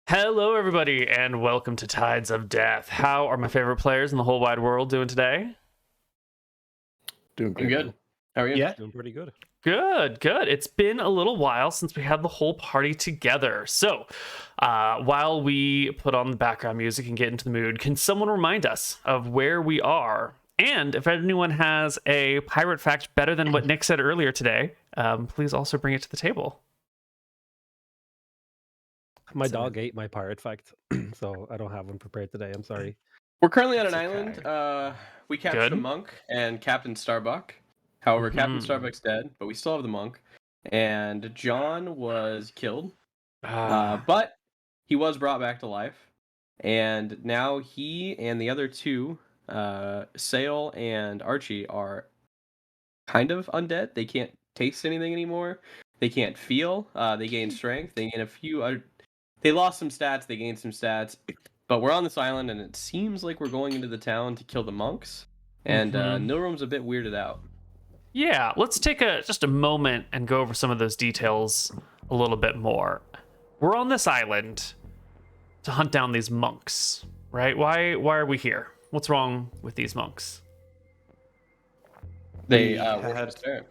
Hello, everybody, and welcome to Tides of Death. How are my favorite players in the whole wide world doing today? Doing good. How are you? Yeah, doing pretty good. Good. It's been a little while since we had the whole party together. So, while we put on the background music and get into the mood, can someone remind us of where we are? And if anyone has a pirate fact better than what Nick said earlier today, please also bring it to the table. My dog ate my pirate fact, so I don't have one prepared today. I'm sorry. We're currently on an That's island. We captured a monk and Captain Starbuck. However, Captain Starbuck's dead, but we still have the monk. And John was killed, but he was brought back to life. And now he and the other two, Sail and Archie, are kind of undead. They can't taste anything anymore. They can't feel. They gain strength. They gain a few... They lost some stats, they gained some stats, but we're on this island and it seems like we're going into the town to kill the monks, and Nilrum's a bit weirded out. Yeah, let's take just a moment and go over some of those details a little bit more. We're on this island to hunt down these monks, right? Why are we here? What's wrong with these monks? They worship spirit.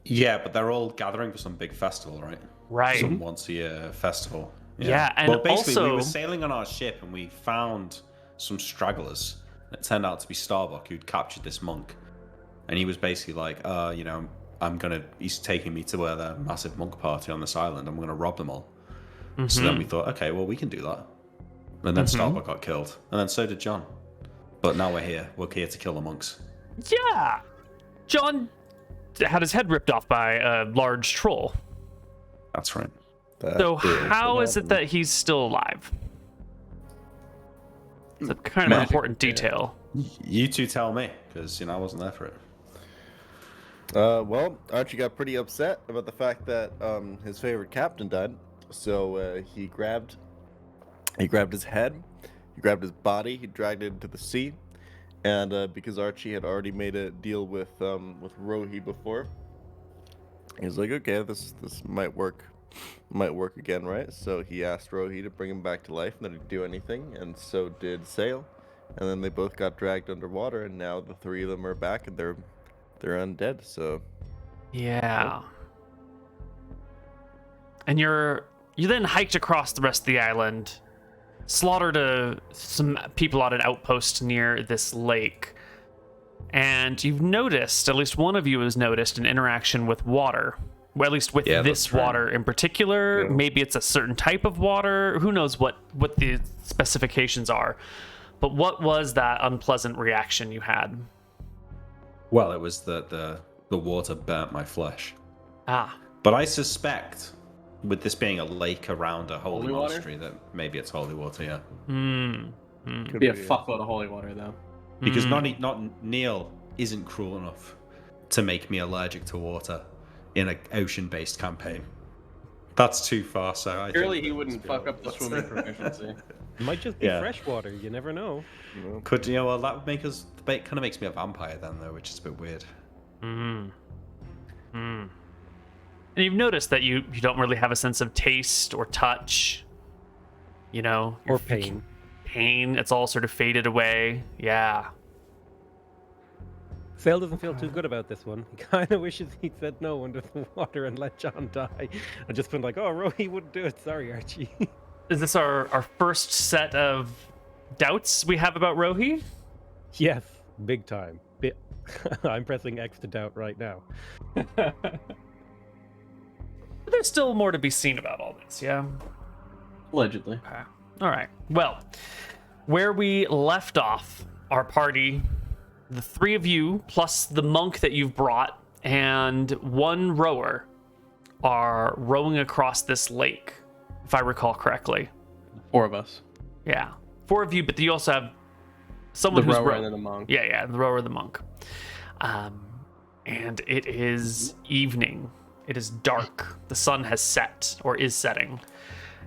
Yeah, but they're all gathering for some big festival, right? Right. Some once-a-year festival. Yeah, and well, basically, also... we were sailing on our ship and we found some stragglers. It turned out to be Starbuck, who'd captured this monk. And he was basically like, he's taking me to where the massive monk party on this island. I'm going to rob them all. So then we thought, okay, well, we can do that. And then Starbuck got killed. And then so did John. But now we're here. We're here to kill the monks. Yeah! John had his head ripped off by a large troll. That's right. So how is it that he's still alive? It's a kind of important detail. You two tell me, because I wasn't there for it. Well, Archie got pretty upset about the fact that his favorite captain died. So he grabbed his head, he grabbed his body, he dragged it into the sea, and because Archie had already made a deal with Rohi before, he was like, okay, this might work again, right? So he asked Rohi to bring him back to life, and that he'd do anything, and so did Sail. And then they both got dragged underwater, and now the three of them are back, and they're undead. So yeah. And you then hiked across the rest of the island, slaughtered some people at an outpost near this lake. And you've noticed, at least one of you has noticed, an interaction with water. Well, at least with this water in particular. Yeah. Maybe it's a certain type of water. Who knows what the specifications are. But what was that unpleasant reaction you had? Well, it was that the water burnt my flesh. But I suspect, with this being a lake around a holy monastery, that maybe it's holy water, yeah. Could be a fuckload of holy water, though. Because not Neal isn't cruel enough to make me allergic to water in an ocean-based campaign. Kind too far, so surely he wouldn't fuck up the swimming proficiency. It might just be fresh water. You never know. Could well that would make us? It kind of makes me a vampire then, though, which is a bit weird. And you've noticed that you don't really have a sense of taste or touch. Or pain. It's all sort of faded away. Yeah. Sail doesn't feel too good about this one. He kind of wishes he'd said no under the water and let John die. And just been like, oh, Rohi wouldn't do it. Sorry, Archie. Is this our first set of doubts we have about Rohi? Yes, big time. I'm pressing X to doubt right now. There's still more to be seen about all this, yeah? Allegedly. Okay. All right. Well, where we left off, our party, the three of you, plus the monk that you've brought, and one rower, are rowing across this lake, if I recall correctly. 4 of us. Yeah. 4 of you, but you also have someone the who's rower and then the monk. Yeah, the rower and the monk. And it is evening. It is dark. The sun has set, or is setting.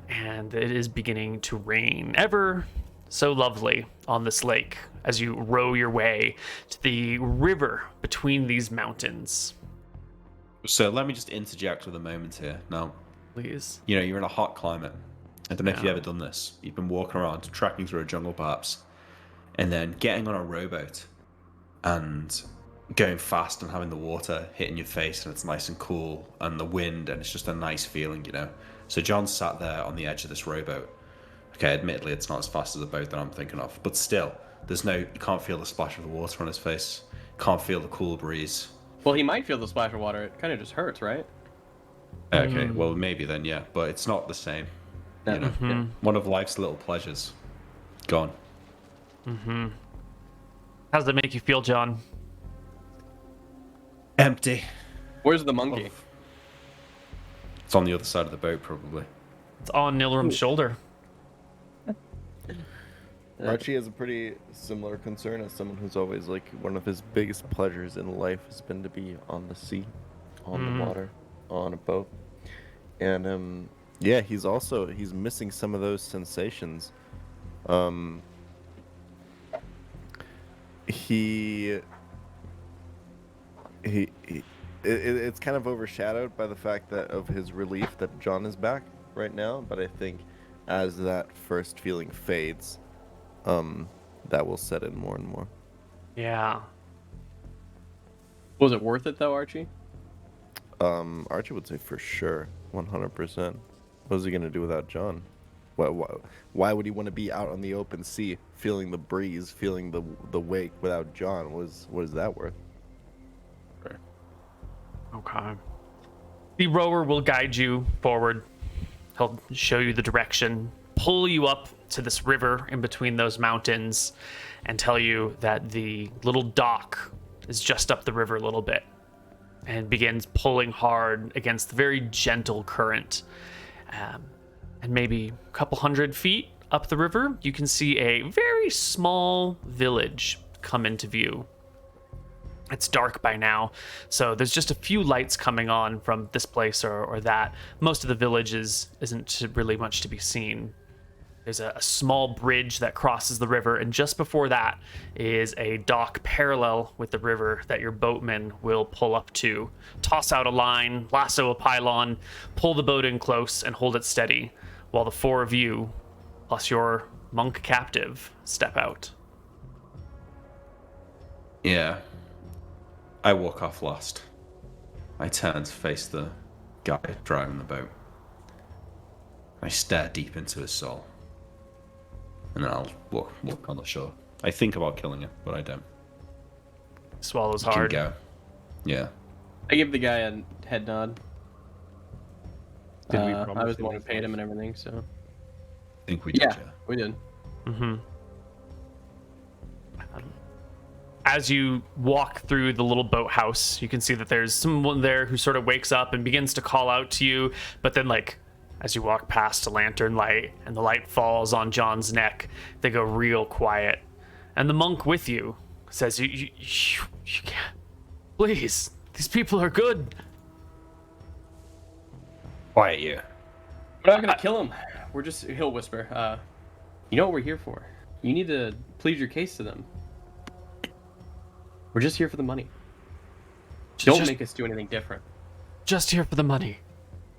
And it is beginning to rain ever so lovely on this lake as you row your way to the river between these mountains. So let me just interject with a moment here. Now, Please. You know, you're in a hot climate. I don't know if you've ever done this. You've been walking around, tracking through a jungle perhaps, and then getting on a rowboat and going fast and having the water hitting your face, and it's nice and cool, and the wind, and it's just a nice feeling, you know. So John sat there on the edge of this rowboat. Okay, admittedly, it's not as fast as a boat that I'm thinking of, but still, you can't feel the splash of the water on his face. Can't feel the cool breeze. Well, he might feel the splash of water. It kind of just hurts, right? Okay, well, maybe then, yeah, but it's not the same. No. You know, one of life's little pleasures. Gone. How does it make you feel, John? Empty. Where's the monkey? It's on the other side of the boat, probably. It's on Nilrum's shoulder. Archie has a pretty similar concern as someone who's always like one of his biggest pleasures in life has been to be on the sea, on the water, on a boat. And yeah, he's missing some of those sensations. It's kind of overshadowed by the fact that of his relief that John is back right now, but I think as that first feeling fades, that will set in more and more. Yeah. Was it worth it though, Archie? Archie would say for sure, 100%. What is he gonna do without John? Why would he want to be out on the open sea, feeling the breeze, feeling the wake without John? What is that worth? Okay. The rower will guide you forward. He'll show you the direction, pull you up to this river in between those mountains, and tell you that the little dock is just up the river a little bit, and begins pulling hard against the very gentle current. And maybe a couple 100 feet up the river, you can see a very small village come into view. It's dark by now, so there's just a few lights coming on from this place or that. Most of the village isn't really much to be seen. There's a small bridge that crosses the river, and just before that is a dock parallel with the river that your boatmen will pull up to. Toss out a line, lasso a pylon, pull the boat in close, and hold it steady, while the four of you, plus your monk captive, step out. Yeah. I walk off last. I turn to face the guy driving the boat. I stare deep into his soul. And then I'll walk on the shore. I think about killing him, but I don't. Swallows You hard. can go. Yeah. I give the guy a head nod. Did we I promise was the him one who this paid him much? and everything, so. I think we did, Yeah, yeah. we did. As you walk through the little boathouse, you can see that there's someone there who sort of wakes up and begins to call out to you, but then as you walk past a lantern light and the light falls on John's neck, they go real quiet. And the monk with you says, you can't. Please, these people are good. Quiet you. We're not gonna kill him. He'll whisper, you know what we're here for? You need to plead your case to them. We're just here for the money. Don't make us do anything different. Just here for the money.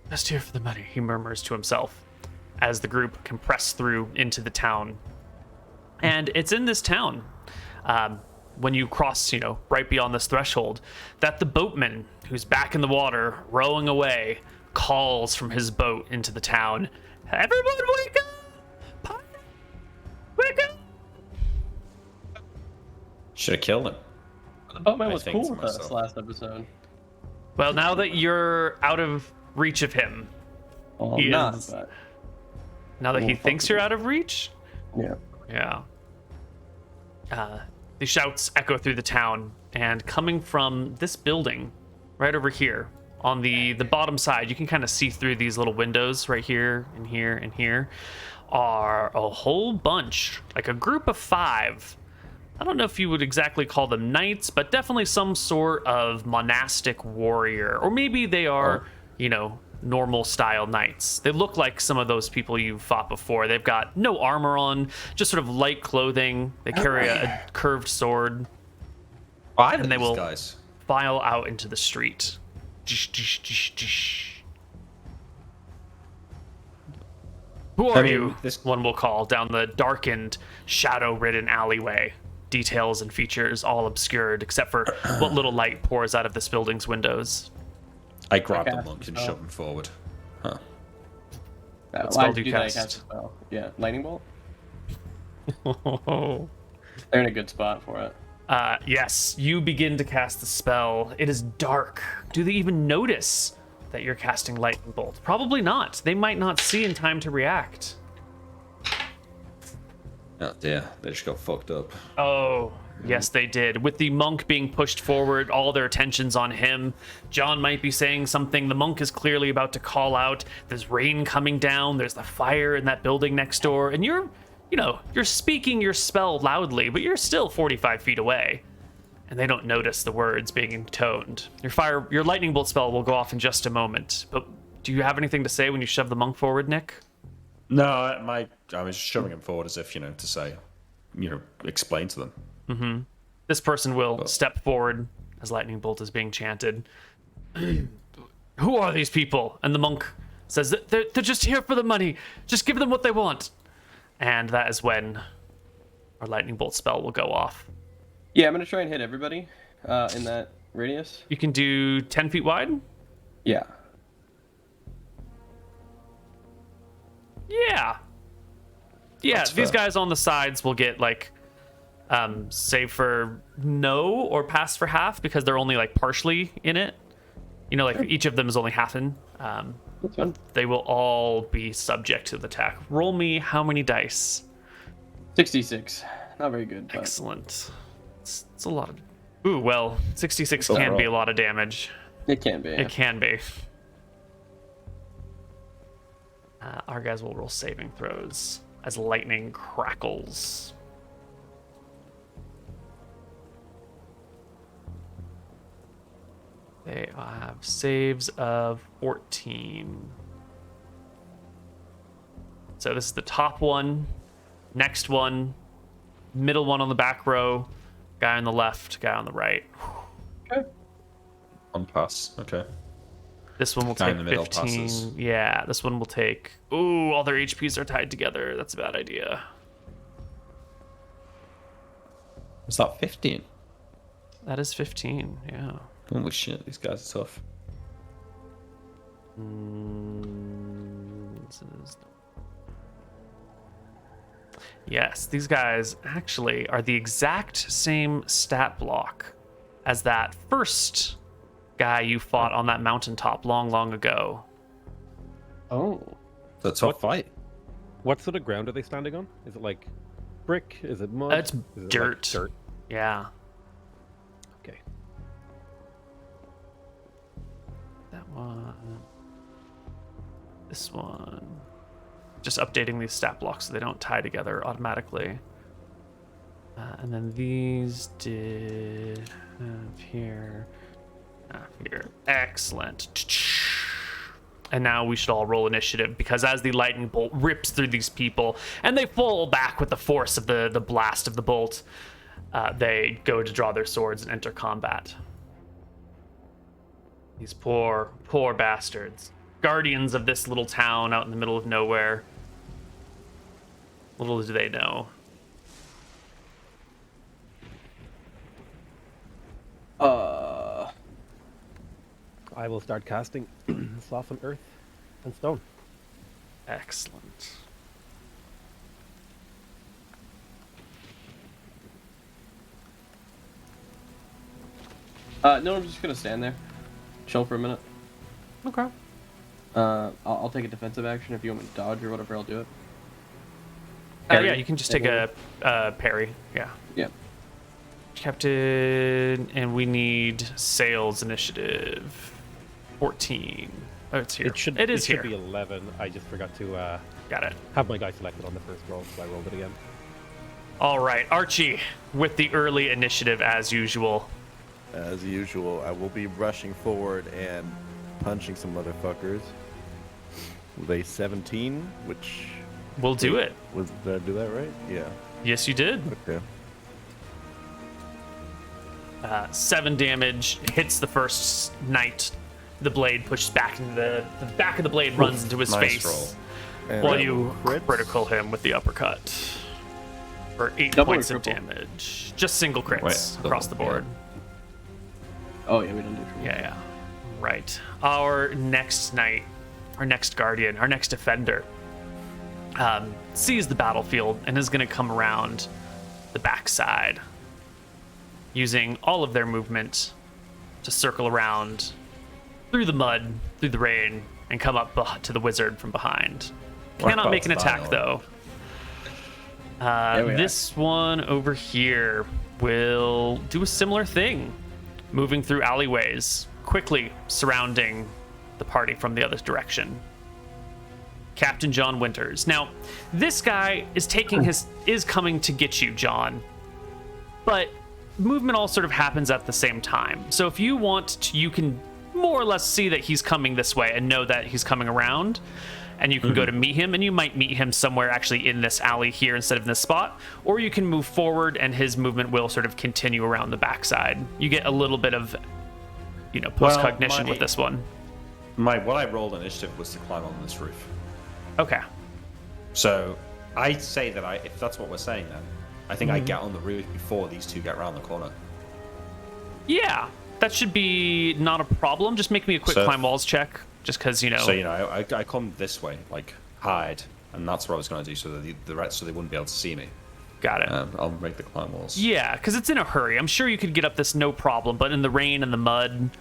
Just here for the money, he murmurs to himself as the group compress through into the town. And it's in this town, when you cross, right beyond this threshold, that the boatman, who's back in the water, rowing away, calls from his boat into the town. Everyone wake up! Wake up! Should have killed him. The boatman I was think cool to with us myself. last episode. Well, now that you're out of reach of him, Well, He I'm not, is. but now that he Well, fuck thinks with you're you. out of reach, yeah. the shouts echo through the town, and coming from this building, right over here, on the bottom side, you can kind of see through these little windows right here and here and here, are a whole bunch, like a group of 5. I don't know if you would exactly call them knights, but definitely some sort of monastic warrior, or maybe they are, normal style knights. They look like some of those people you've fought before. They've got no armor on, just sort of light clothing. They carry a curved sword, Five and of they these will guys. file out into the street. Who are mean, you? this- One will call down the darkened, shadow-ridden alleyway. Details and features all obscured, except for what little light pours out of this building's windows. I grab the cast monk and spell. shove him forward. Huh. What Why spell did do you that? I cast? cast a spell. Yeah, lightning bolt. Oh. They're in a good spot for it. Yes, you begin to cast the spell. It is dark. Do they even notice that you're casting lightning bolt? Probably not. They might not see in time to react. Oh dear, they just got fucked up. Oh, yes, they did. With the monk being pushed forward, all their attention's on him. John might be saying something. The monk is clearly about to call out. There's rain coming down. There's the fire in that building next door. And you're speaking your spell loudly, but you're still 45 feet away. And they don't notice the words being intoned. Your lightning bolt spell will go off in just a moment. But do you have anything to say when you shove the monk forward, Nick? No, I was shoving him forward as if, to say, explain to them. Mm-hmm. This person will step forward as lightning bolt is being chanted. Who are these people? And the monk says that they're just here for the money. Just give them what they want. And that is when our lightning bolt spell will go off. Yeah, I'm gonna try and hit everybody in that radius. You can do 10 feet wide? Yeah. Yeah. Yeah, That's these fair. guys on the sides will get save for no or pass for half because they're only partially in it. Each of them is only half in. That's fun. They will all be subject to the attack. Roll me how many dice? 66. Not very good. But... Excellent. It's a lot of... Ooh, well, 66 can be a lot of damage. It can be. Yeah. It can be. Our guys will roll saving throws as lightning crackles. They have saves of 14. So this is the top one, next one, middle one on the back row, guy on the left, guy on the right. Okay. On pass. Okay. This one will Guy take in the middle 15. passes. Yeah, this one will take... Ooh, all their HPs are tied together. That's a bad idea. Was that 15? That is 15, yeah. Holy shit, these guys are tough. Yes, these guys actually are the exact same stat block as that first guy you fought on that mountaintop long ago. Oh. It's a tough fight. What sort of ground are they standing on? Is it brick? Is it mud? It's Is it dirt. dirt. Yeah. Okay. That one. This one. Just updating these stat blocks so they don't tie together automatically. And then these did here. Here. Excellent. And now we should all roll initiative because as the lightning bolt rips through these people and they fall back with the force of the blast of the bolt, they go to draw their swords and enter combat. These poor bastards. Guardians of this little town out in the middle of nowhere. Little do they know. I will start casting Soften Earth and Stone. Excellent. No, I'm just gonna stand there, chill for a minute. Okay. I'll take a defensive action if you want me to dodge or whatever. I'll do it. Yeah, you can just take a parry. Yeah. Yeah. Captain, and we need sales initiative. 14. Oh, it's here. It is here. Should be 11. I just forgot to Got it. have my guy selected on the first roll, so I rolled it again. All right, Archie, with the early initiative as usual. As usual, I will be rushing forward and punching some motherfuckers with a 17, which... We'll do it. Did I do that right? Yeah. Yes, you did. Okay. 7 damage, hits the first knight. The blade pushes back into the back of the blade runs into his nice face. roll. And Well, you crits. critical him with the uppercut for 8 Double or points of triple? damage. Just single crits Wait, across the double, board. Oh yeah, we don't do triple. Yeah. Right. Our next knight, our next guardian, our next defender sees the battlefield and is going to come around the backside using all of their movement to circle around through the mud, through the rain, and come up to the wizard from behind. Cannot make an attack, though. This one over here will do a similar thing, moving through alleyways, quickly surrounding the party from the other direction. Captain John Winters. Now, this guy is coming to get you, John, but movement all sort of happens at the same time. So if you want to, you can more or less see that he's coming this way and know that he's coming around, and you can go to meet him, and you might meet him somewhere actually in this alley here instead of in this spot, or you can move forward and his movement will sort of continue around the backside. You get a little bit of, post-cognition with this one. What I rolled initiative was to climb on this roof. Okay. So I say that if that's what we're saying, then I think I get on the roof before these two get around the corner. Yeah, that should be not a problem. Just make me a quick climb walls check, just because, So, I come this way, like, hide, and that's what I was going to do, so that the rest, so they wouldn't be able to see me. Got it. I'll make the climb walls. Yeah, because it's in a hurry. I'm sure you could get up this no problem, but in the rain and the mud,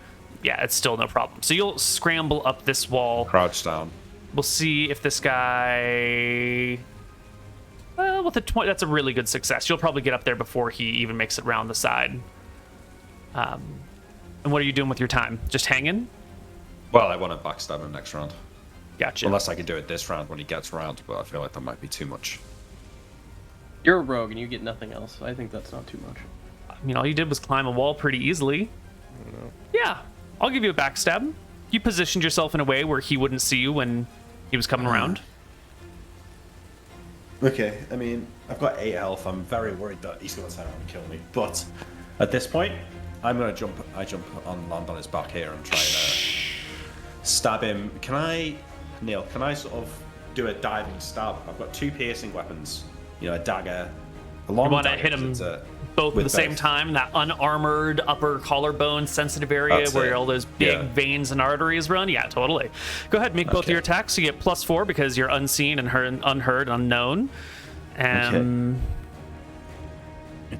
yeah, it's still no problem. So you'll scramble up this wall. Crouch down. We'll see if this guy... Well, with a 20, that's a really good success. You'll probably get up there before he even makes it around the side. And what are you doing with your time? Just hanging? Well, I want to backstab him next round. Gotcha. Unless I can do it this round when he gets around, but I feel like that might be too much. You're a rogue and you get nothing else. I think that's not too much. I mean, all you did was climb a wall pretty easily. Yeah, I'll give you a backstab. You positioned yourself in a way where he wouldn't see you when he was coming around. Okay, I mean, I've got 8 health. I'm very worried that he's going to turn around and kill me. But at this point, I'm going to jump. I land on his back here and try and stab him. Neal, can I sort of do a diving stab? I've got 2 piercing weapons. A dagger. A long You want to dagger, hit him 'cause both at with the same both. time, that unarmored upper collarbone sensitive area That's where it. all those big Yeah. veins and arteries run? Yeah, totally. Go ahead, make both of Okay. your attacks. You get +4 because you're unseen and unheard, unknown. It's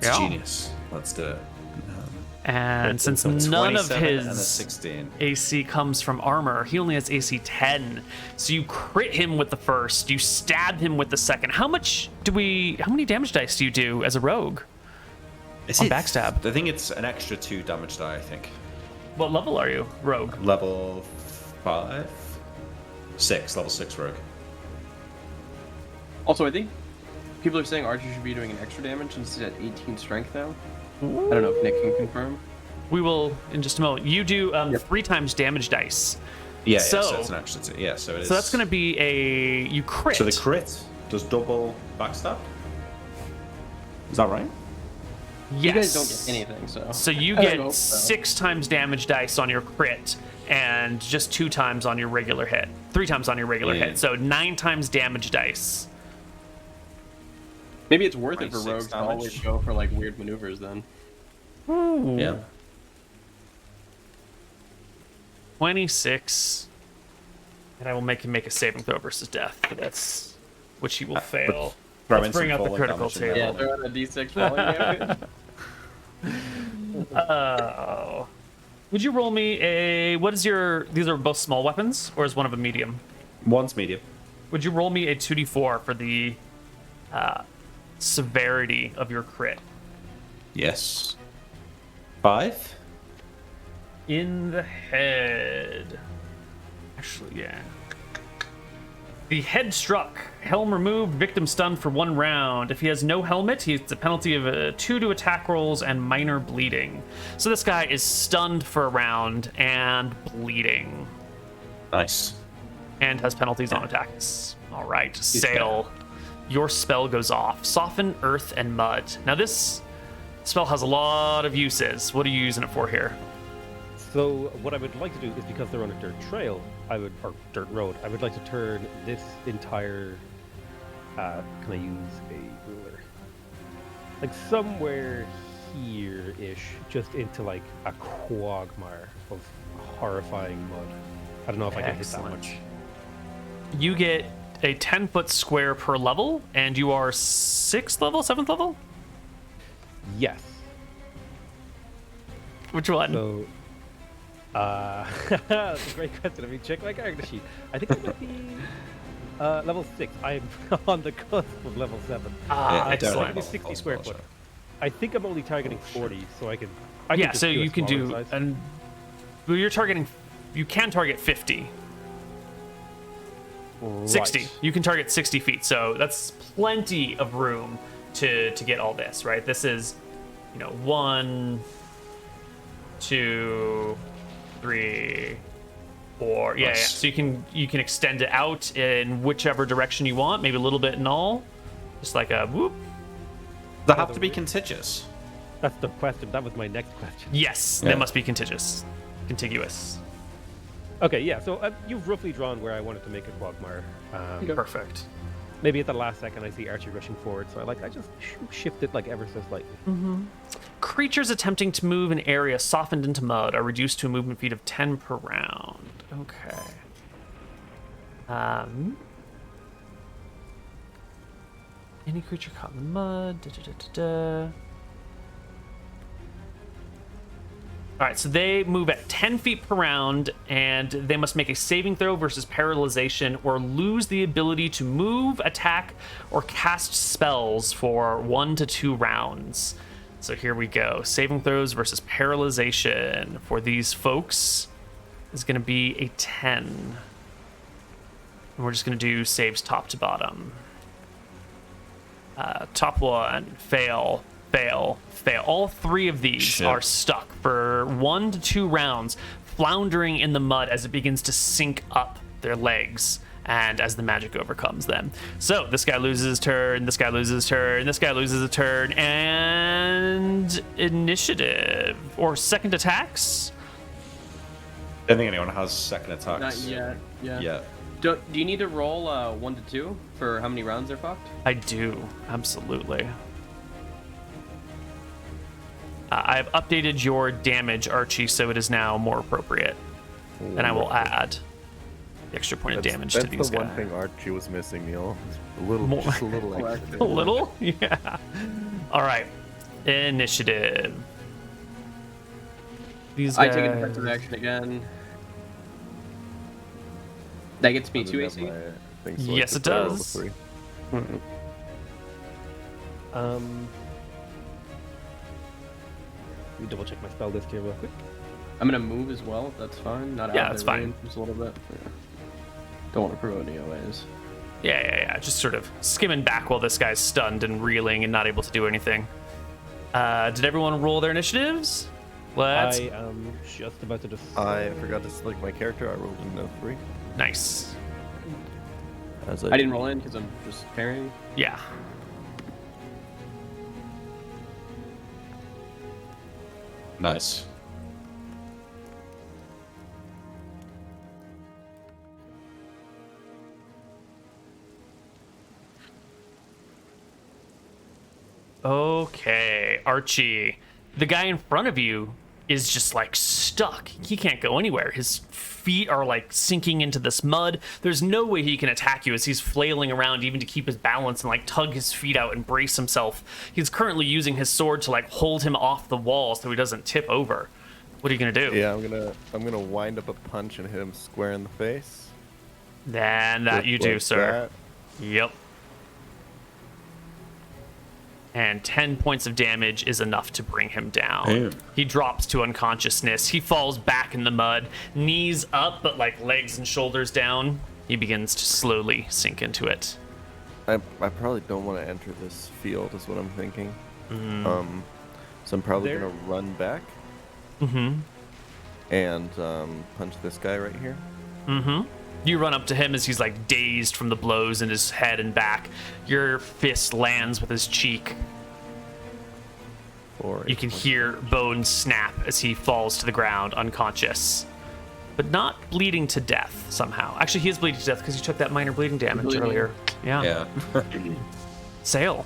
Yeah. genius. Let's do it. And since So none of 27 and a his 16. AC comes from armor, he only has AC 10. So you crit him with the first, you stab him with the second. How many damage dice do you do as a rogue? Is On it backstab. I think it's an extra 2 damage die, I think. What level are you, rogue? Level 5? 6, level 6 rogue. Also, I think people are saying Archer should be doing an extra damage since he's at 18 strength now. I don't know if Nick can confirm. We will in just a moment. You do 3 times damage dice. Yeah, So- so it's an extra 2. Yeah, so it is. So that's going to be you crit. So the crit does double backstab? Is that right? Yes. You guys don't get anything, so. So you I get hope so. 6 times damage dice on your crit and just 2 times on your regular hit. 3 times on your regular Yeah. hit. So 9 times damage dice. Maybe it's worth it for 26 rogues to damage. always go for like weird maneuvers then. Yeah. 26. And I will make him make a saving throw versus death for this, which he will fail. throw Let's in some bring out the falling critical damage in table. there. Yeah, throw out a d6 falling damage. Oh. Would you roll me these are both small weapons, or is one of them medium? One's medium. Would you roll me a 2d4 for the severity of your crit? Yes. 5? In the head. Actually, yeah. The head struck. Helm removed. Victim stunned for 1 round. If he has no helmet, he has a penalty of 2 to attack rolls and minor bleeding. So this guy is stunned for a round and bleeding. Nice. And has penalties on attacks. All right, Sail. Your spell goes off. Soften earth and mud. Now this spell has a lot of uses. What are you using it for here? So what I would like to do is, because they're on a dirt trail, or dirt road, I would like to turn this entire. Can I use a ruler? Like somewhere here-ish, just into like a quagmire of horrifying mud. I don't know if I can hit that much. You get a 10-foot square per level, and you are 6th level, 7th level? Yes. Which one? So, that's a great question. Let me check my character sheet. I think I might be level 6. I'm on the cusp of level 7. Excellent. 60 square foot. I think I'm only targeting 40, so I can yeah, just so do a you can smaller do, size. and well, you're targeting, you can target 50. 60. Right. You can target 60 feet, so that's plenty of room to get all this, right? This is, 1, 2, 3, 4. Yeah, Nice. yeah. So you can extend it out in whichever direction you want, maybe a little bit in all, just like a whoop. Does that have to be contiguous? That's the question. That was my next question. Yes, Yeah. that must be contiguous. Okay, yeah. So you've roughly drawn where I wanted to make a quagmire. Perfect. Maybe at the last second I see Archie rushing forward, so I just shift it like ever so slightly. Creatures attempting to move an area softened into mud are reduced to a movement speed of 10 per round. Okay. Any creature caught in the mud. All right, so they move at 10 feet per round, and they must make a saving throw versus paralyzation or lose the ability to move, attack, or cast spells for 1 to 2 rounds. So here we go. Saving throws versus paralyzation for these folks is going to be a 10. And we're just going to do saves top to bottom. Top one, fail, fail, fail. All 3 of these are stuck for 1 to 2 rounds, floundering in the mud as it begins to sink up their legs and as the magic overcomes them. So this guy loses his turn, this guy loses his turn, this guy loses a turn, and initiative or second attacks. I don't think anyone has second attacks. Not yet. Yeah. Yeah. Do you need to roll 1 to 2 for how many rounds they're fucked? I do, absolutely. I've updated your damage, Archie, so it is now more appropriate. And I will add the extra point of damage to these That's the guys. one thing Archie was missing, Neal. Just a little extra. A little? Yeah. All right. Initiative. These guys... I take a defensive action again. That gets me 2 AC? Yes, it does. Let me double check my spell list here real quick. I'm gonna move as well, if that's fine. Not Yeah, out of that's their fine. range just a little bit. Yeah. Don't want to promote any OAs. Yeah. Just sort of skimming back while this guy's stunned and reeling and not able to do anything. Did everyone roll their initiatives? Let's... I am just about to I forgot to select my character. I rolled a no 3. Nice. As I didn't roll in because I'm just parrying. Yeah. Nice. Okay, Archie. The guy in front of you is just like stuck. He can't go anywhere. His feet are like sinking into this mud. There's no way he can attack you as he's flailing around even to keep his balance and like tug his feet out and brace himself. He's currently using his sword to like hold him off the wall so he doesn't tip over. What are you gonna do? Yeah, I'm gonna wind up a punch and hit him square in the face. Then that you Just do, like sir. that. Yep. And 10 points of damage is enough to bring him down. Damn. He drops to unconsciousness. He falls back in the mud, knees up, but like legs and shoulders down. He begins to slowly sink into it. I probably don't want to enter this field, is what I'm thinking. So I'm probably There- gonna run back and punch this guy right here. You run up to him as he's like dazed from the blows in his head and back. Your fist lands with his cheek. 4, You can hear bones snap as he falls to the ground unconscious, but not bleeding to death somehow. Actually, he is bleeding to death because he took that minor bleeding damage earlier. Yeah. Sail.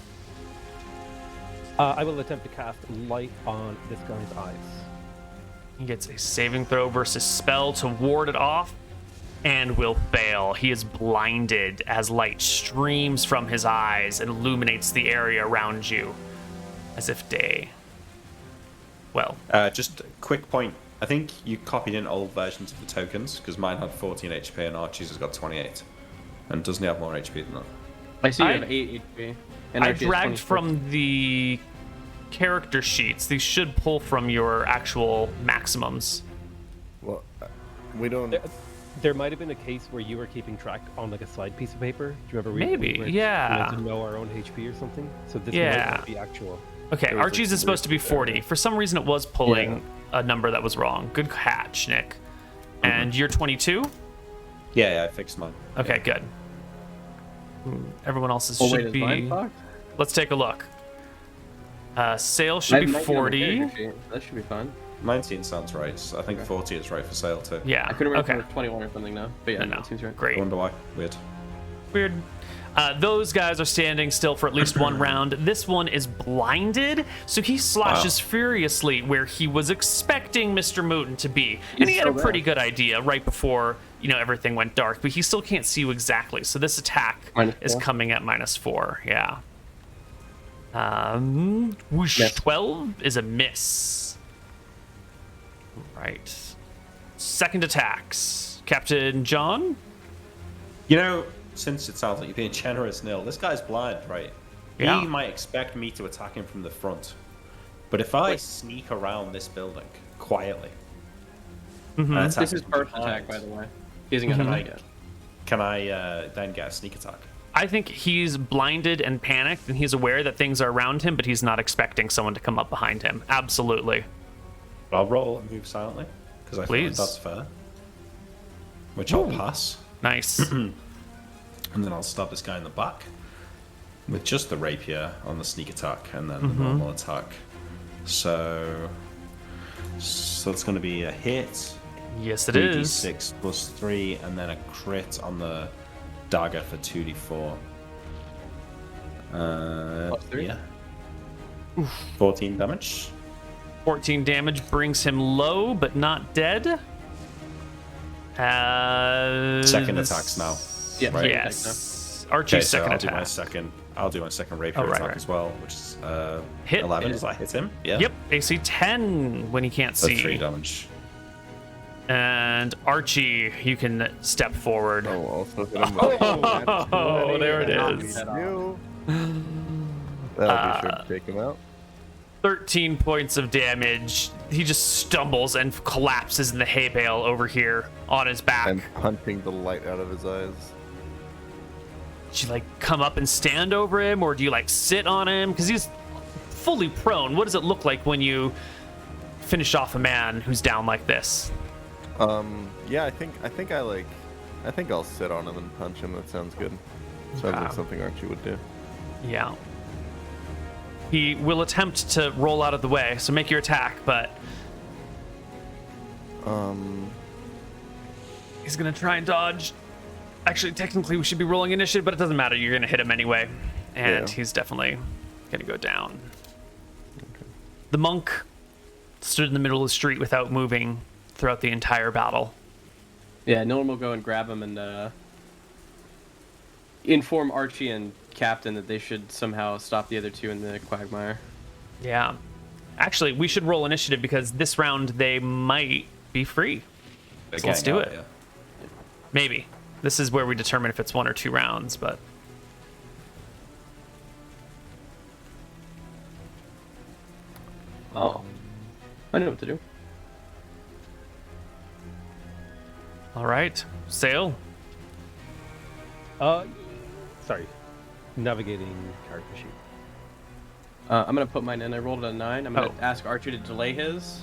I will attempt to cast light on this guy's eyes. He gets a saving throw versus spell to ward it off and will fail. He is blinded as light streams from his eyes and illuminates the area around you as if day. Well, just a quick point. I think you copied in old versions of the tokens because mine had 14 HP and Archie's has got 28. And doesn't he have more HP than that? I see you have 8 HP. And I Archie has dragged 24. from the character sheets. These should pull from your actual maximums. Well, we don't. There might have been a case where you were keeping track on like a slide piece of paper. Do you remember? Maybe, we were yeah. to know our own HP or something. So this Yeah. might not be actual. Okay, There was, Archie's like, is supposed to be 40. For some reason, it was pulling a number that was wrong. Good catch, Nick. And you're 22? Yeah, I fixed mine. Okay, good. Everyone else's Oh, should wait, is be. mine fucked? Let's take a look. Sale should be I might get on the 40. character sheet. That should be fun. 19 sounds right. So I think 40 is right for sale too. Yeah. I couldn't remember Okay. if it was 21 or something now. But yeah, No. that seems right. I Great. wonder why. Weird. Weird. Those guys are standing still for at least one round. This one is blinded, so he slashes furiously where he was expecting MrMouton to be. And he had a so pretty bad. good idea right before, everything went dark, but he still can't see you exactly. So this attack is -4. coming at -4, yeah. Whoosh, Miss. 12 is a miss. Right. Second attacks. Captain John? Since it sounds like you're being generous, Neal, this guy's blind, right? Yeah. He might expect me to attack him from the front. But if I sneak around this building quietly, and attack This is him first behind, attack, by the way. He hasn't got a fight yet. Can I then get a sneak attack? I think he's blinded and panicked, and he's aware that things are around him, but he's not expecting someone to come up behind him. Absolutely. I'll roll and move silently, because I feel like Please. that's fair. Which I'll pass. Nice. And then I'll stab this guy in the back with just the rapier on the sneak attack and then the normal attack. So it's going to be a hit, Yes, it is. 3d6 plus 3, and then a crit on the dagger for 2d4. Plus 3? Yeah. 14 damage. 14 damage brings him low, but not dead. Second attacks now. Yeah, Right. Yes. Archie's So second I'll do attack. my second rapier right, attack right. as well, which is Hit. 11. Does that hit him? Yeah. Yep, AC 10 when he can't So see. 3 damage. And Archie, you can step forward. Oh, also hit him with Oh, there it is. That'll be sure to take him out. 13 points of damage. He just stumbles and collapses in the hay bale over here on his back. And hunting the light out of his eyes. Do you come up and stand over him, or do you sit on him? Because he's fully prone. What does it look like when you finish off a man who's down like this? Yeah, I think I'll sit on him and punch him. That sounds good. Sounds like something Archie would do. Yeah. He will attempt to roll out of the way, so make your attack, but he's gonna try and dodge. Actually, technically, we should be rolling initiative, but it doesn't matter. You're gonna hit him anyway, and Yeah. he's definitely gonna go down. The monk stood in the middle of the street without moving throughout the entire battle. Yeah, Nolan will go and grab him and inform Archie and Captain that they should somehow stop the other two in the quagmire. Yeah. Actually, we should roll initiative because this round they might be free. So let's do it. Yeah. Maybe. This is where we determine if it's 1 or 2 rounds, but Oh. I know what to do. all right. Sail. Sorry. Navigating character sheet. I'm going to put mine in. I rolled a 9. I'm going to ask Archie to delay his.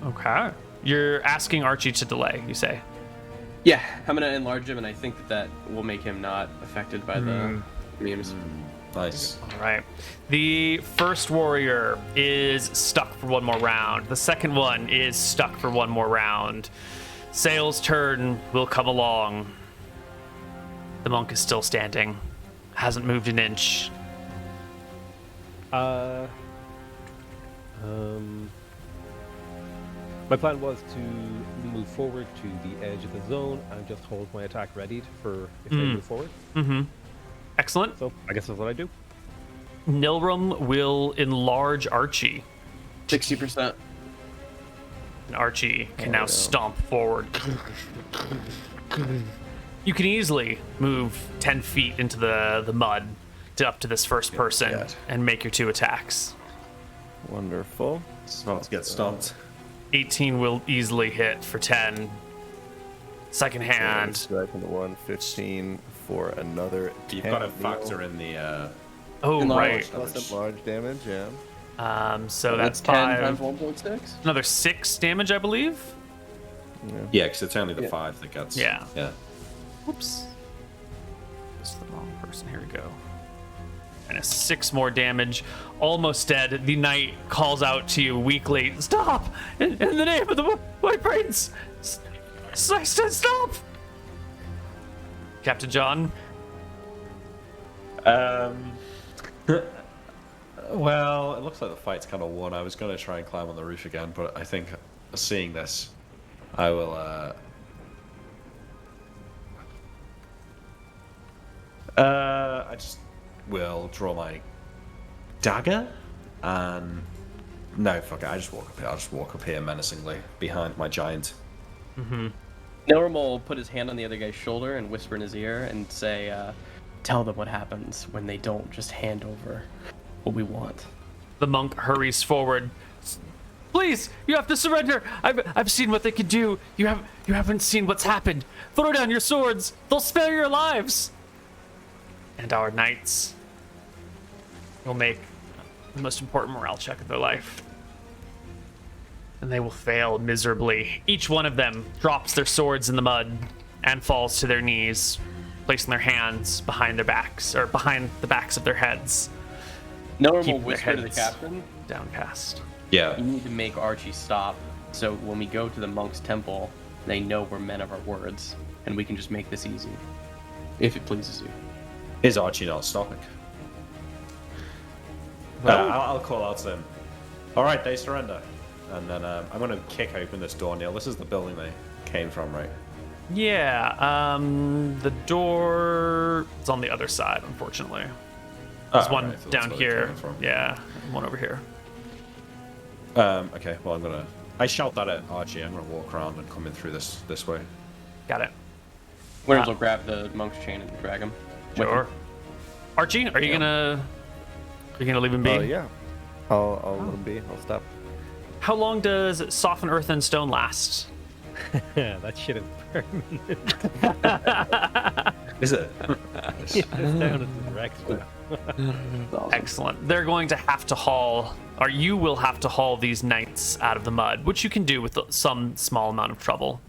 Okay. You're asking Archie to delay, you say? Yeah, I'm going to enlarge him, and I think that will make him not affected by the memes. Nice. All right. The first warrior is stuck for one more round. The second one is stuck for one more round. Sail's turn will come along. The monk is still standing. Hasn't moved an inch. My plan was to move forward to the edge of the zone and just hold my attack ready for if they move forward. Excellent. So I guess that's what I do. Nilrum will enlarge Archie. 60%. And Archie can now stomp forward. You can easily move 10 feet into the mud up to this first person and make your 2 attacks. Wonderful. It's about to get stomped. 18 will easily hit for 10. Second hand. Strike on the 1, 15 for another 10. You've got to factor in the. Oh, right. Plus large damage, yeah. So that's 10 5. times 1.6? Another 6 damage, I believe. Yeah, because it's only the 5 that gets. Yeah. Yeah. Whoops. This is the wrong person. Here we go. And a 6 more damage. Almost dead. The knight calls out to you weakly. Stop! In the name of the White Prince! I said stop! Captain John? Well, it looks like the fight's kind of won. I was going to try and climb on the roof again, but I think seeing this, I will. I just will draw my dagger and no, fuck it. I just walk up here. I'll just walk up here menacingly behind my giant. Nilrum will put his hand on the other guy's shoulder and whisper in his ear and say, tell them what happens when they don't just hand over what we want. The monk hurries forward. Please, you have to surrender. I've seen what they can do. You haven't seen what's happened. Throw down your swords. They'll spare your lives. And our knights will make the most important morale check of their life. And they will fail miserably. Each one of them drops their swords in the mud and falls to their knees, placing their hands behind their backs, or behind the backs of their heads. Nilrum will whisper to the captain, downcast. Yeah. you need to make Archie stop, so when we go to the monk's temple, they know we're men of our words, and we can just make this easy, if it pleases you. Is Archie not stopping? Well, I'll call out to them. All right, they surrender. And then I'm going to kick open this door, Neal. This is the building they came from, right? Yeah, the door is on the other side, unfortunately. There's one right, so that's down where they here. came from. Yeah, one over here. Okay, well, I shout that at Archie. I'm going to walk around and come in through this way. Got it. Winters will grab the monk's chain and drag him. Sure. Archie, are you gonna leave him be? Yeah. I'll let him be. I'll stop. How long does Soften Earth and Stone last? That shit is permanent. Is it? It's down at the Rex now. Excellent. They're going to have to haul, or you will have to haul these knights out of the mud, which you can do with some small amount of trouble.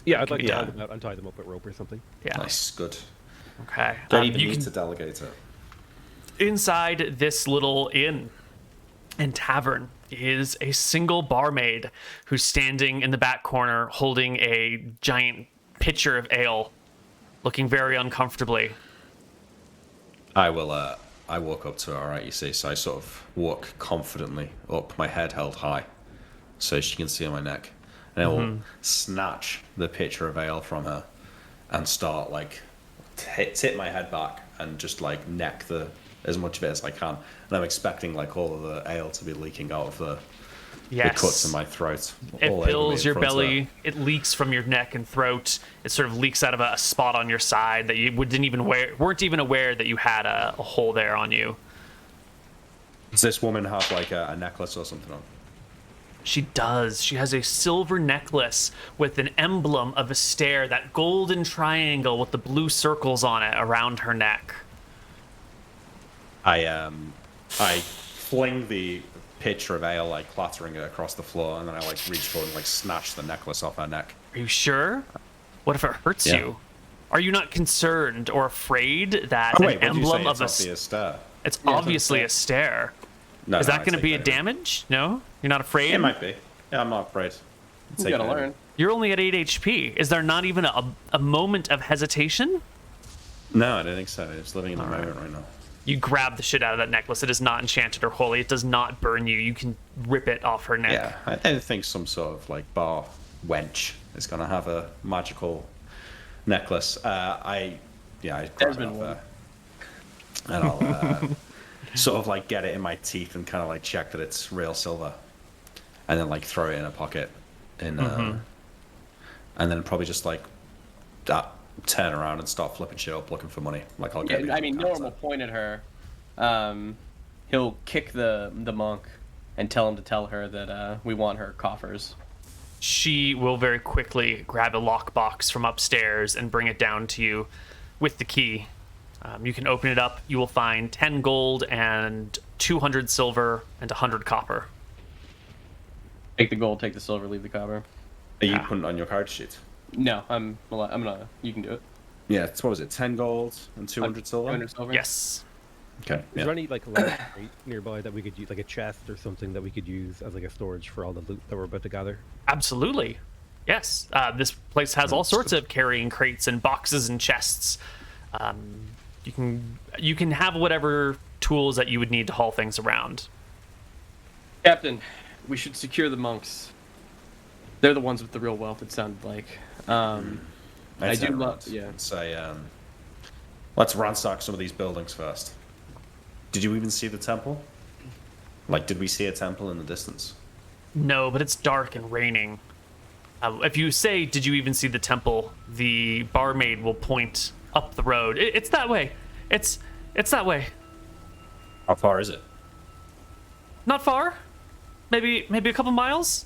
Yeah, I'd like be to done. haul them out and tie them up with rope or something. Yeah. Nice, good. Okay. Don't even you need can to delegate it. inside this little inn and tavern is a single barmaid who's standing in the back corner holding a giant pitcher of ale, looking very uncomfortably. I will. I walk up to her. All right, you see. So I sort of walk confidently up, my head held high, so she can see on my neck, and I will snatch the pitcher of ale from her, and start like tip my head back and just like neck as much of it as I can. And I'm expecting like all of the ale to be leaking out of the cuts in my throat. It all over me fills in your front of belly. her. It leaks from your neck and throat. It sort of leaks out of a spot on your side that you weren't even aware that you had a hole there on you. Does this woman have like a necklace or something on? She does. She has a silver necklace with an emblem of a stare, that golden triangle with the blue circles on it around her neck. I fling the pitcher of ale, like clattering it across the floor, and then I like reach forward and like snatch the necklace off her neck. Are you sure? What if it hurts Yeah. you? Are you not concerned or afraid that Oh, wait, an what did you say? emblem It's of off the stair? It's Yeah, obviously a it's stair. No, Is no, that I going to take be a that. damage? No? You're not afraid? It might be. Yeah, I'm not afraid. You Take gotta that. learn. You're only at 8 HP. Is there not even a moment of hesitation? No, I don't think so. It's living in the moment right now. You grab the shit out of that necklace. It is not enchanted or holy. It does not burn you. You can rip it off her neck. Yeah, I don't think some sort of like bar wench is gonna have a magical necklace. I grab it Desmond off would. her, and I'll sort of like get it in my teeth and kind of like check that it's real silver, and then like throw it in a pocket, and then probably just like turn around and start flipping shit up looking for money. Like I'll get. Yeah, I mean, Norm will point at her. He'll kick the monk and tell him to tell her that we want her coffers. She will very quickly grab a lockbox from upstairs and bring it down to you with the key. You can open it up. You will find 10 gold and 200 silver and 100 copper. Take the gold, take the silver, leave the copper. Are you putting it on your card sheet? No, I'm not. You can do it. Yeah, it's, what was it? 10 gold and 200 silver. 200 silver. Yes. Okay. Is Yeah. there any like large crate nearby that we could use, like a chest or something that we could use as like a storage for all the loot that we're about to gather? Absolutely. Yes. This place has all sorts of carrying crates and boxes and chests. You can have whatever tools that you would need to haul things around. Captain, we should secure the monks. They're the ones with the real wealth. It sounded like. I do love. Yeah. Say, let's ransack some of these buildings first. Did you even see the temple? Like, did we see a temple in the distance? No, but it's dark and raining. If you say, "Did you even see the temple?" the barmaid will point up the road. It's that way. It's that way. How far is it? Not far. Maybe a couple miles.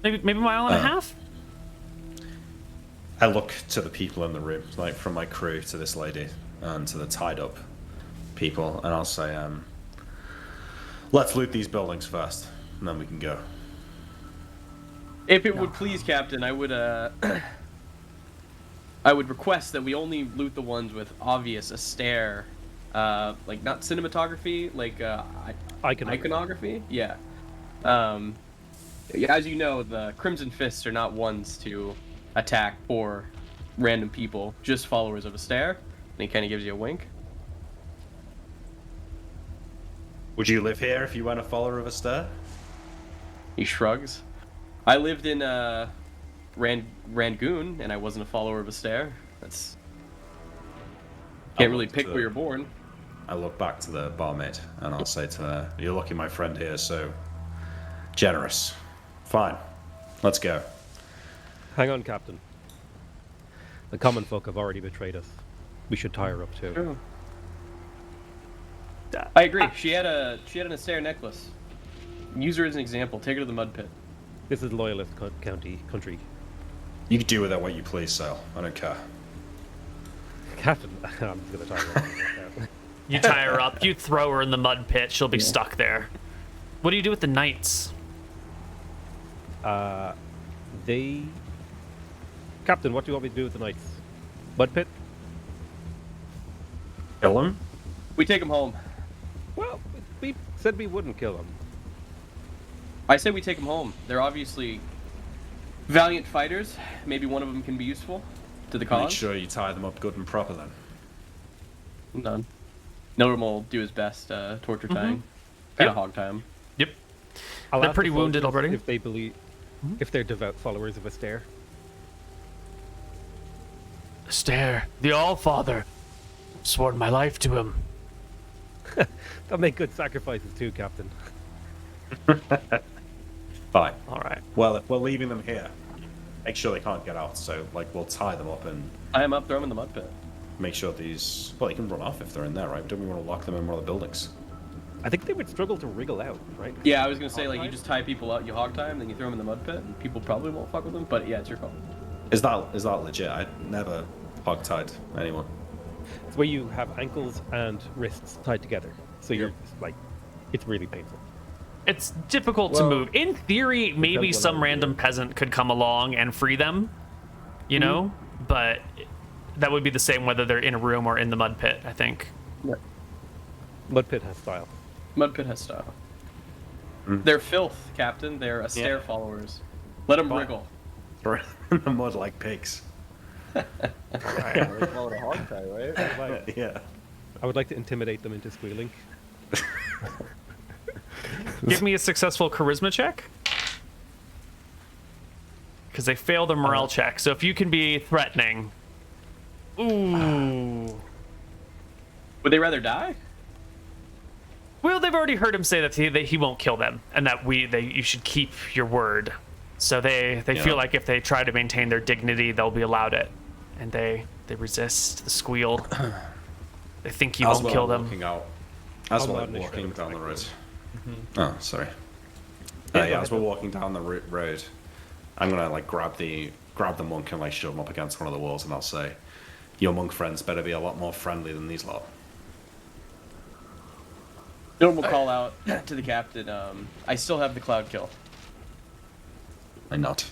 Maybe a mile and a half. I look to the people in the room, like from my crew to this lady and to the tied up people, and I'll say, let's loot these buildings first, and then we can go. If it would please, Captain, I would request that we only loot the ones with obvious astaire, like not cinematography, like iconography. Yeah. As you know, the Crimson Fists are not ones to attack poor random people, just followers of astaire. And he kind of gives you a wink. Would you live here if you weren't a follower of Astaire? He shrugs. I lived in Rangoon, and I wasn't a follower of astaire. That's can't really pick where you're born. I look back to the barmaid, and I'll say to her, "You're lucky my friend here, so generous. Fine, let's go." Hang on, Captain. The common folk have already betrayed us. We should tie her up too. True. I agree. She had an astaire necklace. Use her as an example. Take her to the mud pit. This is loyalist country. You can do with that what you please, Sal. I don't care. Captain, I'm just gonna tie her up. You tie her up. You throw her in the mud pit. She'll be stuck there. What do you do with the knights? Captain, what do you want me to do with the knights? Mud pit? Kill him? We take them home. Well, we said we wouldn't kill them. I say we take them home. They're obviously valiant fighters. Maybe one of them can be useful to the Make cause. sure you tie them up good and proper then. None. Norm will do his best torture tying. Kind of hog tie him. Yep. I'll They're ask pretty the wounded soldiers already. If they believe, if they're devout followers of Astaire. Astaire, the All-Father. Sworn my life to him. They'll make good sacrifices too, Captain. Fine. All right. Well, if we're leaving them here, make sure they can't get out. So, like, we'll tie them up and Tie him up, throw him in the mud pit. make sure these... Well, they can run off if they're in there, right? Don't we want to lock them in one of the buildings? I think they would struggle to wriggle out, right? Yeah, I was gonna say, like, you just tie people out, you hog tie them, then you throw them in the mud pit, and people probably won't fuck with them, but yeah, it's your call. Is that legit? I never hog-tied anyone. It's where you have ankles and wrists tied together. So you're like, it's really painful. It's difficult to move. In theory, maybe depends on some how you random do it. peasant could come along and free them, you know? But that would be the same whether they're in a room or in the mud pit, I think. Mud pit has style. Mud pit has style. Mm. They're filth, Captain. They're Astaire followers. Let them wriggle. Throw in the mud like pigs. They call it a hog tie, right? Yeah. I would like to intimidate them into squealing. Give me a successful charisma check. Because they failed a morale check. So if you can be threatening. Ooh. Would they rather die? Well, they've already heard him say that he won't kill them, and that you should keep your word. So they feel like if they try to maintain their dignity, they'll be allowed it, and they resist the squeal. They think he won't kill them. As we're walking down the road. Oh, sorry. As we're walking down the road, I'm gonna like grab the monk and like shove him up against one of the walls, and I'll say, "Your monk friends better be a lot more friendly than these lot." Dylan will call out to the captain, I still have the cloud kill. I nod.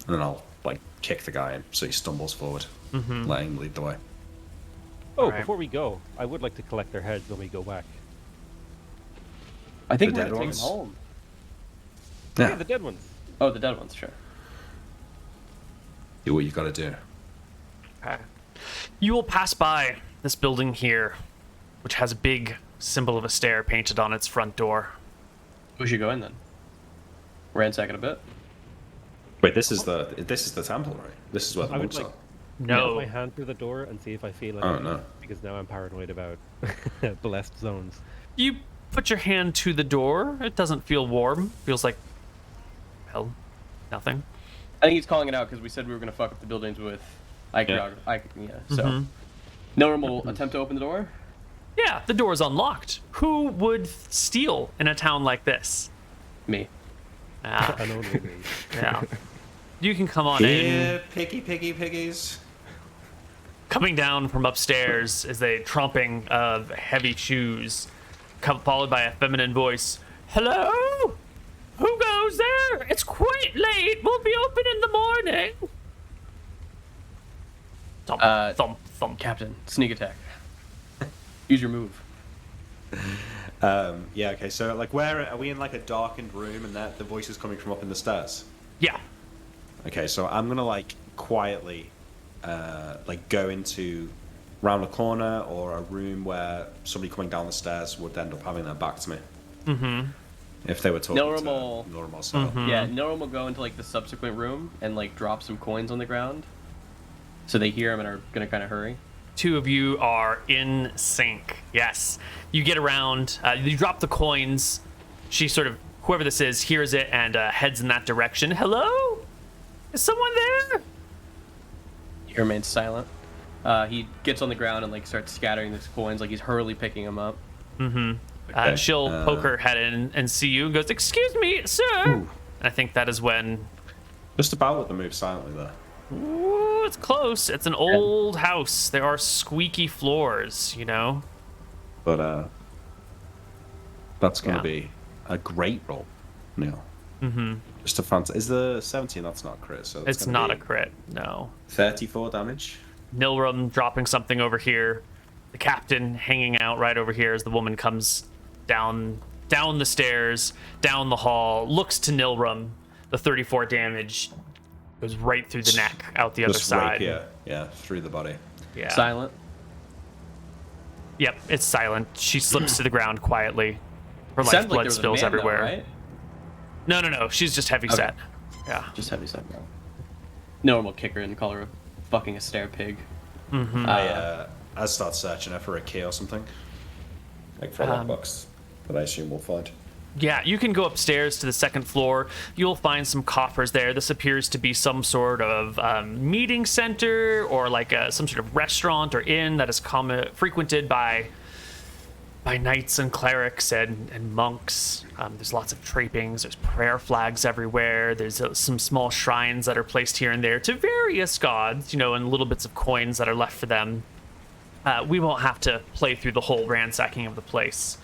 And then I'll like kick the guy so he stumbles forward, letting him lead the way. Oh, Right. before we go, I would like to collect their heads when we go back. I think The we're dead gonna take ones? them home. Yeah, the dead ones. Oh, the dead ones, sure. Do what you gotta do. Okay. You will pass by this building here, which has a big symbol of a stair painted on its front door. We should go in then. Ransack it a bit. Wait, this is the temple, right? This is where the I would monks like are. put No. my hand through the door and see if I feel Oh, anything. no. Because now I'm paranoid about blessed zones. You put your hand to the door. It doesn't feel warm. Feels like, hell, nothing. I think he's calling it out because we said we were gonna fuck up the buildings with iconography. So, Mm-hmm. Nilrim will attempt to open the door. Yeah, the door is unlocked. Who would steal in a town like this? Me. Ah, And only me. yeah. You can come on in. Yeah, piggies. Coming down from upstairs is a tromping of heavy shoes, followed by a feminine voice. Hello? Who goes there? It's quite late. We'll be open in the morning. Thump, thump, thump. Captain, sneak attack. Use your move. Yeah, okay, so like where are we in like a darkened room and that the voice is coming from up in the stairs? Yeah. Okay, so I'm gonna like quietly like go into round a corner or a room where somebody coming down the stairs would end up having their back to me. Mm-hmm. If they were talking Normal. to normal style. Yeah, Nilrim will go into like the subsequent room and like drop some coins on the ground, so they hear him and are gonna kind of hurry. Two of you are in sync. Yes. You get around, you drop the coins. She sort of, whoever this is, hears it and heads in that direction. Hello? Is someone there? He remains silent. He gets on the ground and like starts scattering these coins, like he's hurriedly picking them up. Okay. She'll poke her head in and see you and goes, "Excuse me, sir." And I think that is when... Just about with the move silently there. Ooh, it's close. It's an old house. There are squeaky floors, you know? But that's gonna Yeah. be a great roll, Neal. Just a fancy. Is the 17? That's not crit. So It's not a crit, no. 34 damage. Nilrim dropping something over here. The captain hanging out right over here as the woman comes down the stairs, down the hall, looks to Nilrim. The 34 damage goes right through the neck, out the other Just side. yeah, through the body. Yeah. Silent. Yep, it's silent. She slips to the ground quietly. Her Sounds like lifeblood there was a spills man, though, everywhere. right? No. She's just heavy set. Yeah. Just heavy set, bro. Nilrim will kick her and call her a fucking Astaire pig. I start searching her for a key or something, like for a lockbox that I assume we'll find. Yeah, you can go upstairs to the second floor. You'll find some coffers there. This appears to be some sort of meeting center or like some sort of restaurant or inn that is frequented by knights and clerics and monks. There's lots of trappings. There's prayer flags everywhere. There's some small shrines that are placed here and there to various gods, you know, and little bits of coins that are left for them. We won't have to play through the whole ransacking of the place.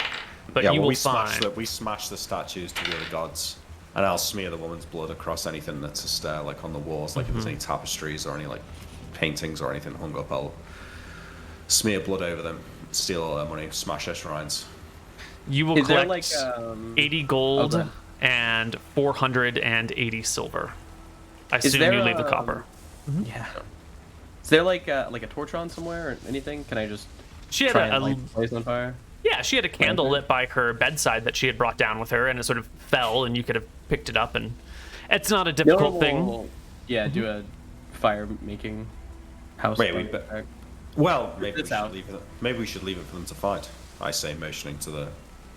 But you will find... we smash the statues to the other gods, and I'll smear the woman's blood across anything that's a stair, like on the walls, like if there's any tapestries or any like paintings or anything hung up, I'll smear blood over them. steal all their money, smash their shrines. You will Is there collect like 80 gold okay. and 480 silver. I Is assume there, you leave the copper. Yeah. Is there like a torch on somewhere or anything? Can I just She had try and a light the place on fire? yeah, she had a candle lit by her bedside that she had brought down with her, and it sort of fell, and you could have picked it up. And it's not a difficult thing. Yeah, do a fire making house. Wait, fire we attack. Well, maybe we It's should out. leave it. Maybe we should leave it for them to fight. I say, motioning to the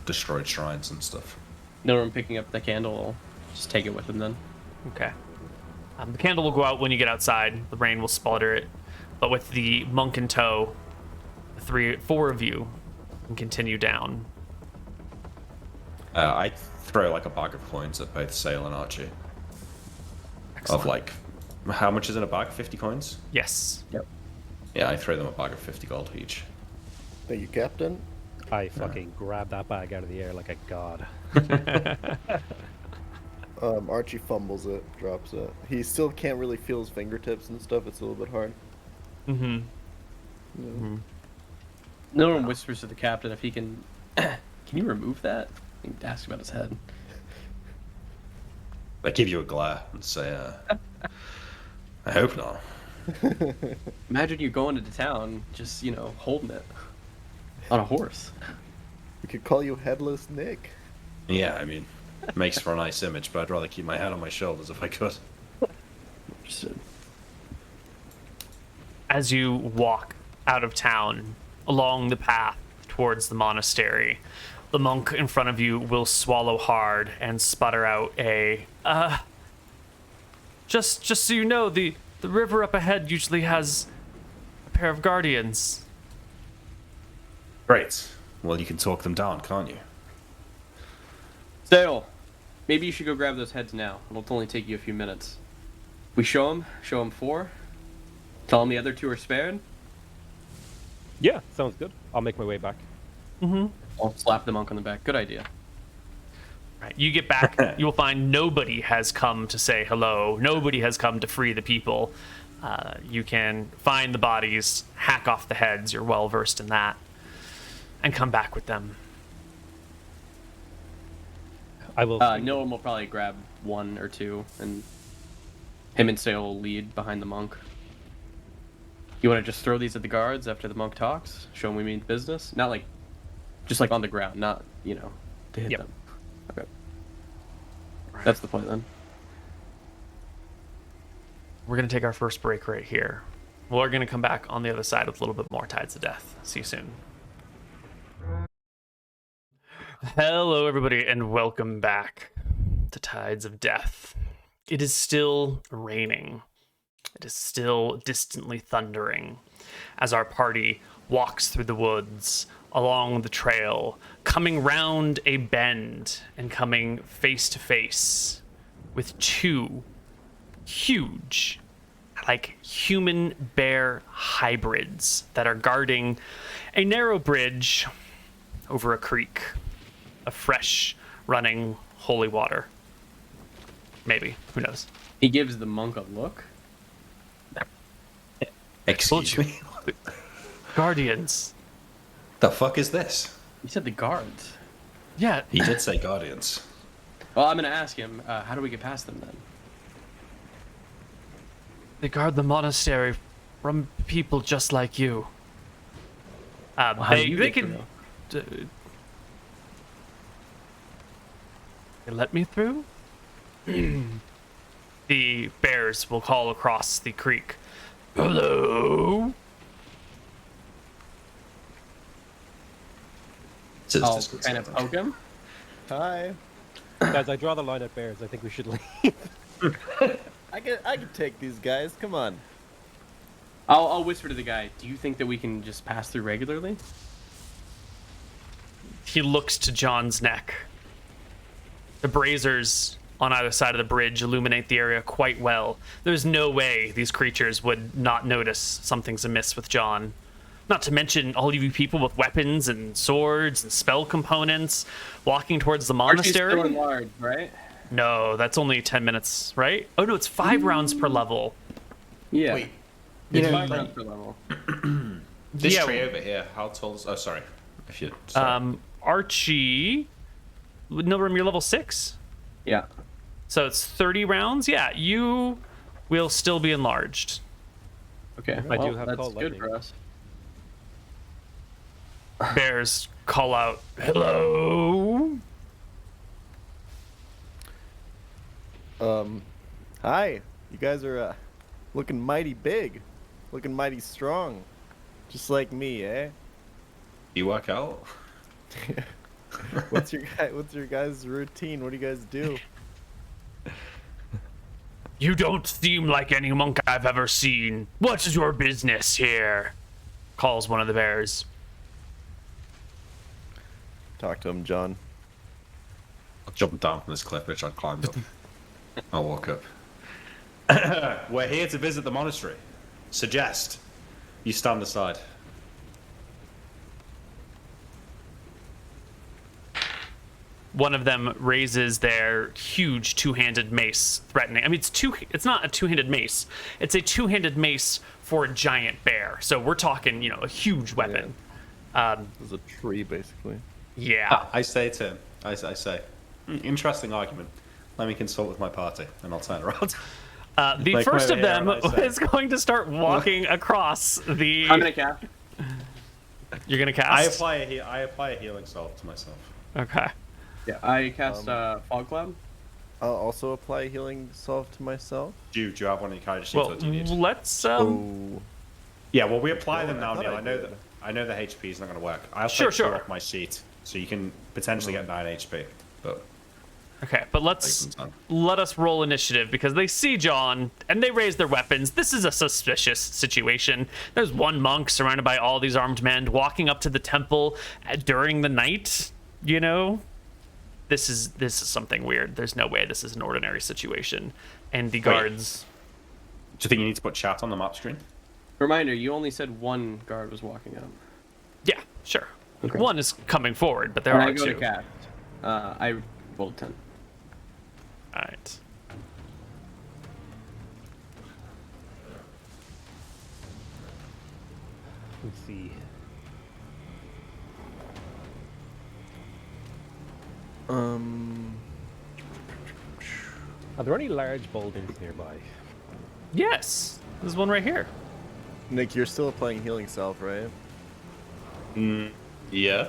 destroyed shrines and stuff. No, I'm picking up the candle. I'll just take it with him then. Okay. The candle will go out when you get outside. The rain will sputter it, but with the monk in tow, four of you can continue down. I throw like a bag of coins at both Sale and Archie. Excellent. Of like, how much is in a bag? 50 coins? Yes. Yep. Yeah, I throw them a bag of 50 gold each. Thank you, Captain. I fucking grab that bag out of the air like a god. Archie fumbles it, drops it. He still can't really feel his fingertips and stuff. It's a little bit hard. Mm-hmm. Yeah. No one whispers to the captain if he can. Can you remove that? I can ask about his head. I give you a glare and say, I hope not. Imagine you going into town, just holding it on a horse. We could call you Headless Nick. Yeah, I mean, it makes for a nice image, but I'd rather keep my head on my shoulders if I could. As you walk out of town along the path towards the monastery, the monk in front of you will swallow hard and sputter out a just so you know, the river up ahead usually has a pair of guardians. Great. Well, you can talk them down, can't you? Sale, maybe you should go grab those heads now. It'll only take you a few minutes. We show him 4. Tell him the other 2 are spared. Yeah, sounds good. I'll make my way back. Mm-hmm. I'll slap the monk on the back. Good idea. Right. You get back, you will find nobody has come to say hello. Nobody has come to free the people. You can find the bodies, hack off the heads. You're well versed in that, and come back with them. I will. No one will probably grab 1 or 2, and him and Sale will lead behind the monk. You want to just throw these at the guards after the monk talks? Show them we mean business? Not like, just like on the ground, not, to hit Yep. them. Okay. That's the point then. We're going to take our first break right here. We're going to come back on the other side with a little bit more Tides of Death. See you soon. Hello, everybody, and welcome back to Tides of Death. It is still raining. It is still distantly thundering as our party walks through the woods, along the trail, coming round a bend and coming face to face with 2 huge, like human bear hybrids that are guarding a narrow bridge over a creek of fresh running holy water. Maybe, who knows? He gives the monk a look. Excuse me? Guardians. The fuck is this? He said the guards. Yeah. He did say guardians. Well, I'm gonna ask him. How do we get past them then? They guard the monastery from people just like you. How do you They get can. They let me through? The bears will call across the creek. Hello? I'll kind of poke him. Hi. Guys, I draw the line at bears. I think we should leave. I can take these guys. Come on. I'll whisper to the guy. Do you think that we can just pass through regularly? He looks to John's neck. The braziers on either side of the bridge illuminate the area quite well. There's no way these creatures would not notice something's amiss with John. Not to mention all of you people with weapons and swords and spell components walking towards the monastery. Archie's still enlarged, right? No, that's only 10 minutes, right? Oh, no, it's 5 rounds per level. Yeah. Wait. It's Yeah. 5 rounds per level. This Yeah, tree over here, how tall is... Oh, sorry. If you... Sorry. Archie, Nilrim, you're level 6? Yeah. So it's 30 rounds? Yeah, you will still be enlarged. Okay. I Well, do have that's call good lightning. for us. Bears call out, hello? Hi. You guys are looking mighty big, looking mighty strong, just like me, eh? You work out? What's your guys' routine? What do you guys do? You don't seem like any monk I've ever seen. What is your business here? Calls one of the bears. Talk to him, John. I'll jump down from this cliff, which I climbed up. I'll walk up. We're here to visit the monastery. Suggest you stand aside. One of them raises their huge two-handed mace, threatening. I mean, it's not a two-handed mace. It's a two-handed mace for a giant bear. So we're talking, a huge weapon. There's a tree, basically. Yeah. I say to him, I say, interesting argument. Let me consult with my party, and I'll turn around. The Like first of over here, them and I say- is going to start walking across the. I'm gonna cast. You're gonna cast. I apply a healing salve to myself. Okay. Yeah. I cast Fog Cloud. I'll also apply healing salve to myself. Do you have one of your character sheets, Well, or do you need? let's. Oh. Yeah, well, we apply them I now, thought Neal. I I did. know the HP is not going to work. I'll Sure, take two sure. off my sheet, so you can potentially get 9 HP. But Okay, but let us roll initiative because they see John and they raise their weapons. This is a suspicious situation. There's one monk surrounded by all these armed men walking up to the temple during the night. This is something weird. There's no way this is an ordinary situation. And the guards. do you think you need to put chat on the map screen? Reminder: you only said one guard was walking up. Yeah, sure. Okay. One is coming forward, but there When are I go two. to cast, I rolled 10. All right. Let's see. Are there any large boulders nearby? Yes, there's one right here. Nick, you're still applying healing salve, right? Yeah.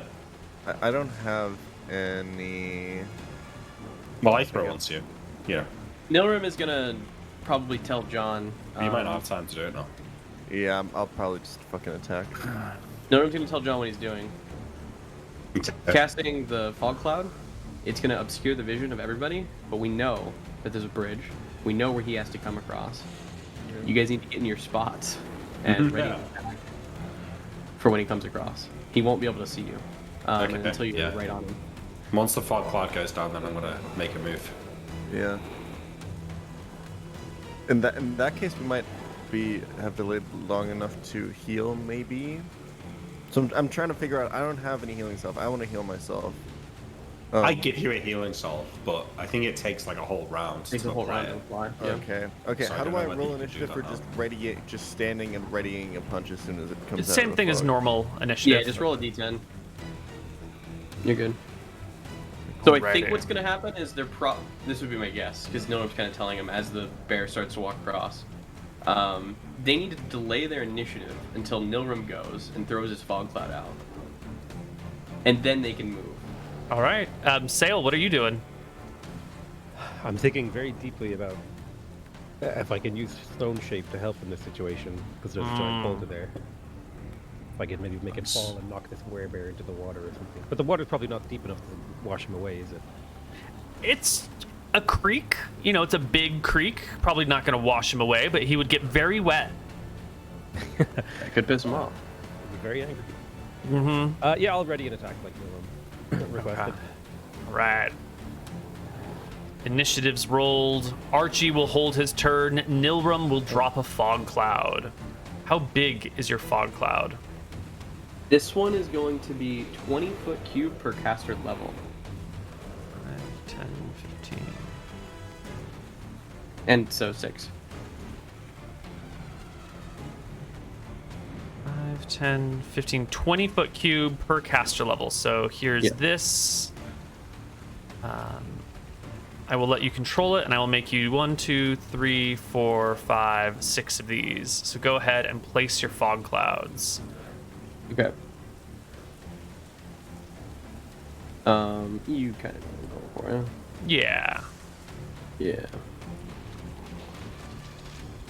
I don't have any. Well, I throw one to you. Yeah. Nilrim is gonna probably tell John. You might not have time to do it now. Yeah, I'll probably just fucking attack. Nilrim's gonna tell John what he's doing. Casting the fog cloud, it's gonna obscure the vision of everybody, but we know that there's a bridge. We know where he has to come across. You guys need to get in your spots and ready to attack for when he comes across. He won't be able to see you until you're right on him. Once the fog cloud goes down, then I'm gonna make a move. Yeah. In that case, we might have delayed long enough to heal, maybe. So I'm trying to figure out. I don't have any healing salve. I want to heal myself. I give you a healing salve, but I think it takes like a whole round. Takes a whole round to apply. Yeah. Okay. So I How don't do know I whether roll you can do initiative that for now. just standing and readying a punch as soon as it comes It's out? the same of thing as fog? normal initiative. Yeah, just roll a d10. You're good. So I think Alrighty. what's gonna happen is this would be my guess, because Nilrim's kind of telling him as the bear starts to walk across. They need to delay their initiative until Nilrim goes and throws his fog cloud out. And then they can move. All right. Sail, what are you doing? I'm thinking very deeply about if I can use stone shape to help in this situation, because there's a giant boulder there. If I could maybe make it fall and knock this werebear into the water or something. But the water's probably not deep enough to wash him away, is it? It's a creek. It's a big creek. Probably not going to wash him away, but he would get very wet. That could piss him off. I'd be very angry. Mm-hmm. Yeah, I'll ready an attack like requested. All right. Initiatives rolled. Archie will hold his turn. Nilrim will drop a fog cloud. How big is your fog cloud? This one is going to be 20 foot cube per caster level. 5, 10, 15. And so 6. 5, 5, 10, 15, 20-foot cube per caster level. So here's this. I will let you control it, and I will make you 1, 2, 3, 4, 5, 6 of these. So go ahead and place your fog clouds. Okay. You kind of go for it. Yeah. Yeah.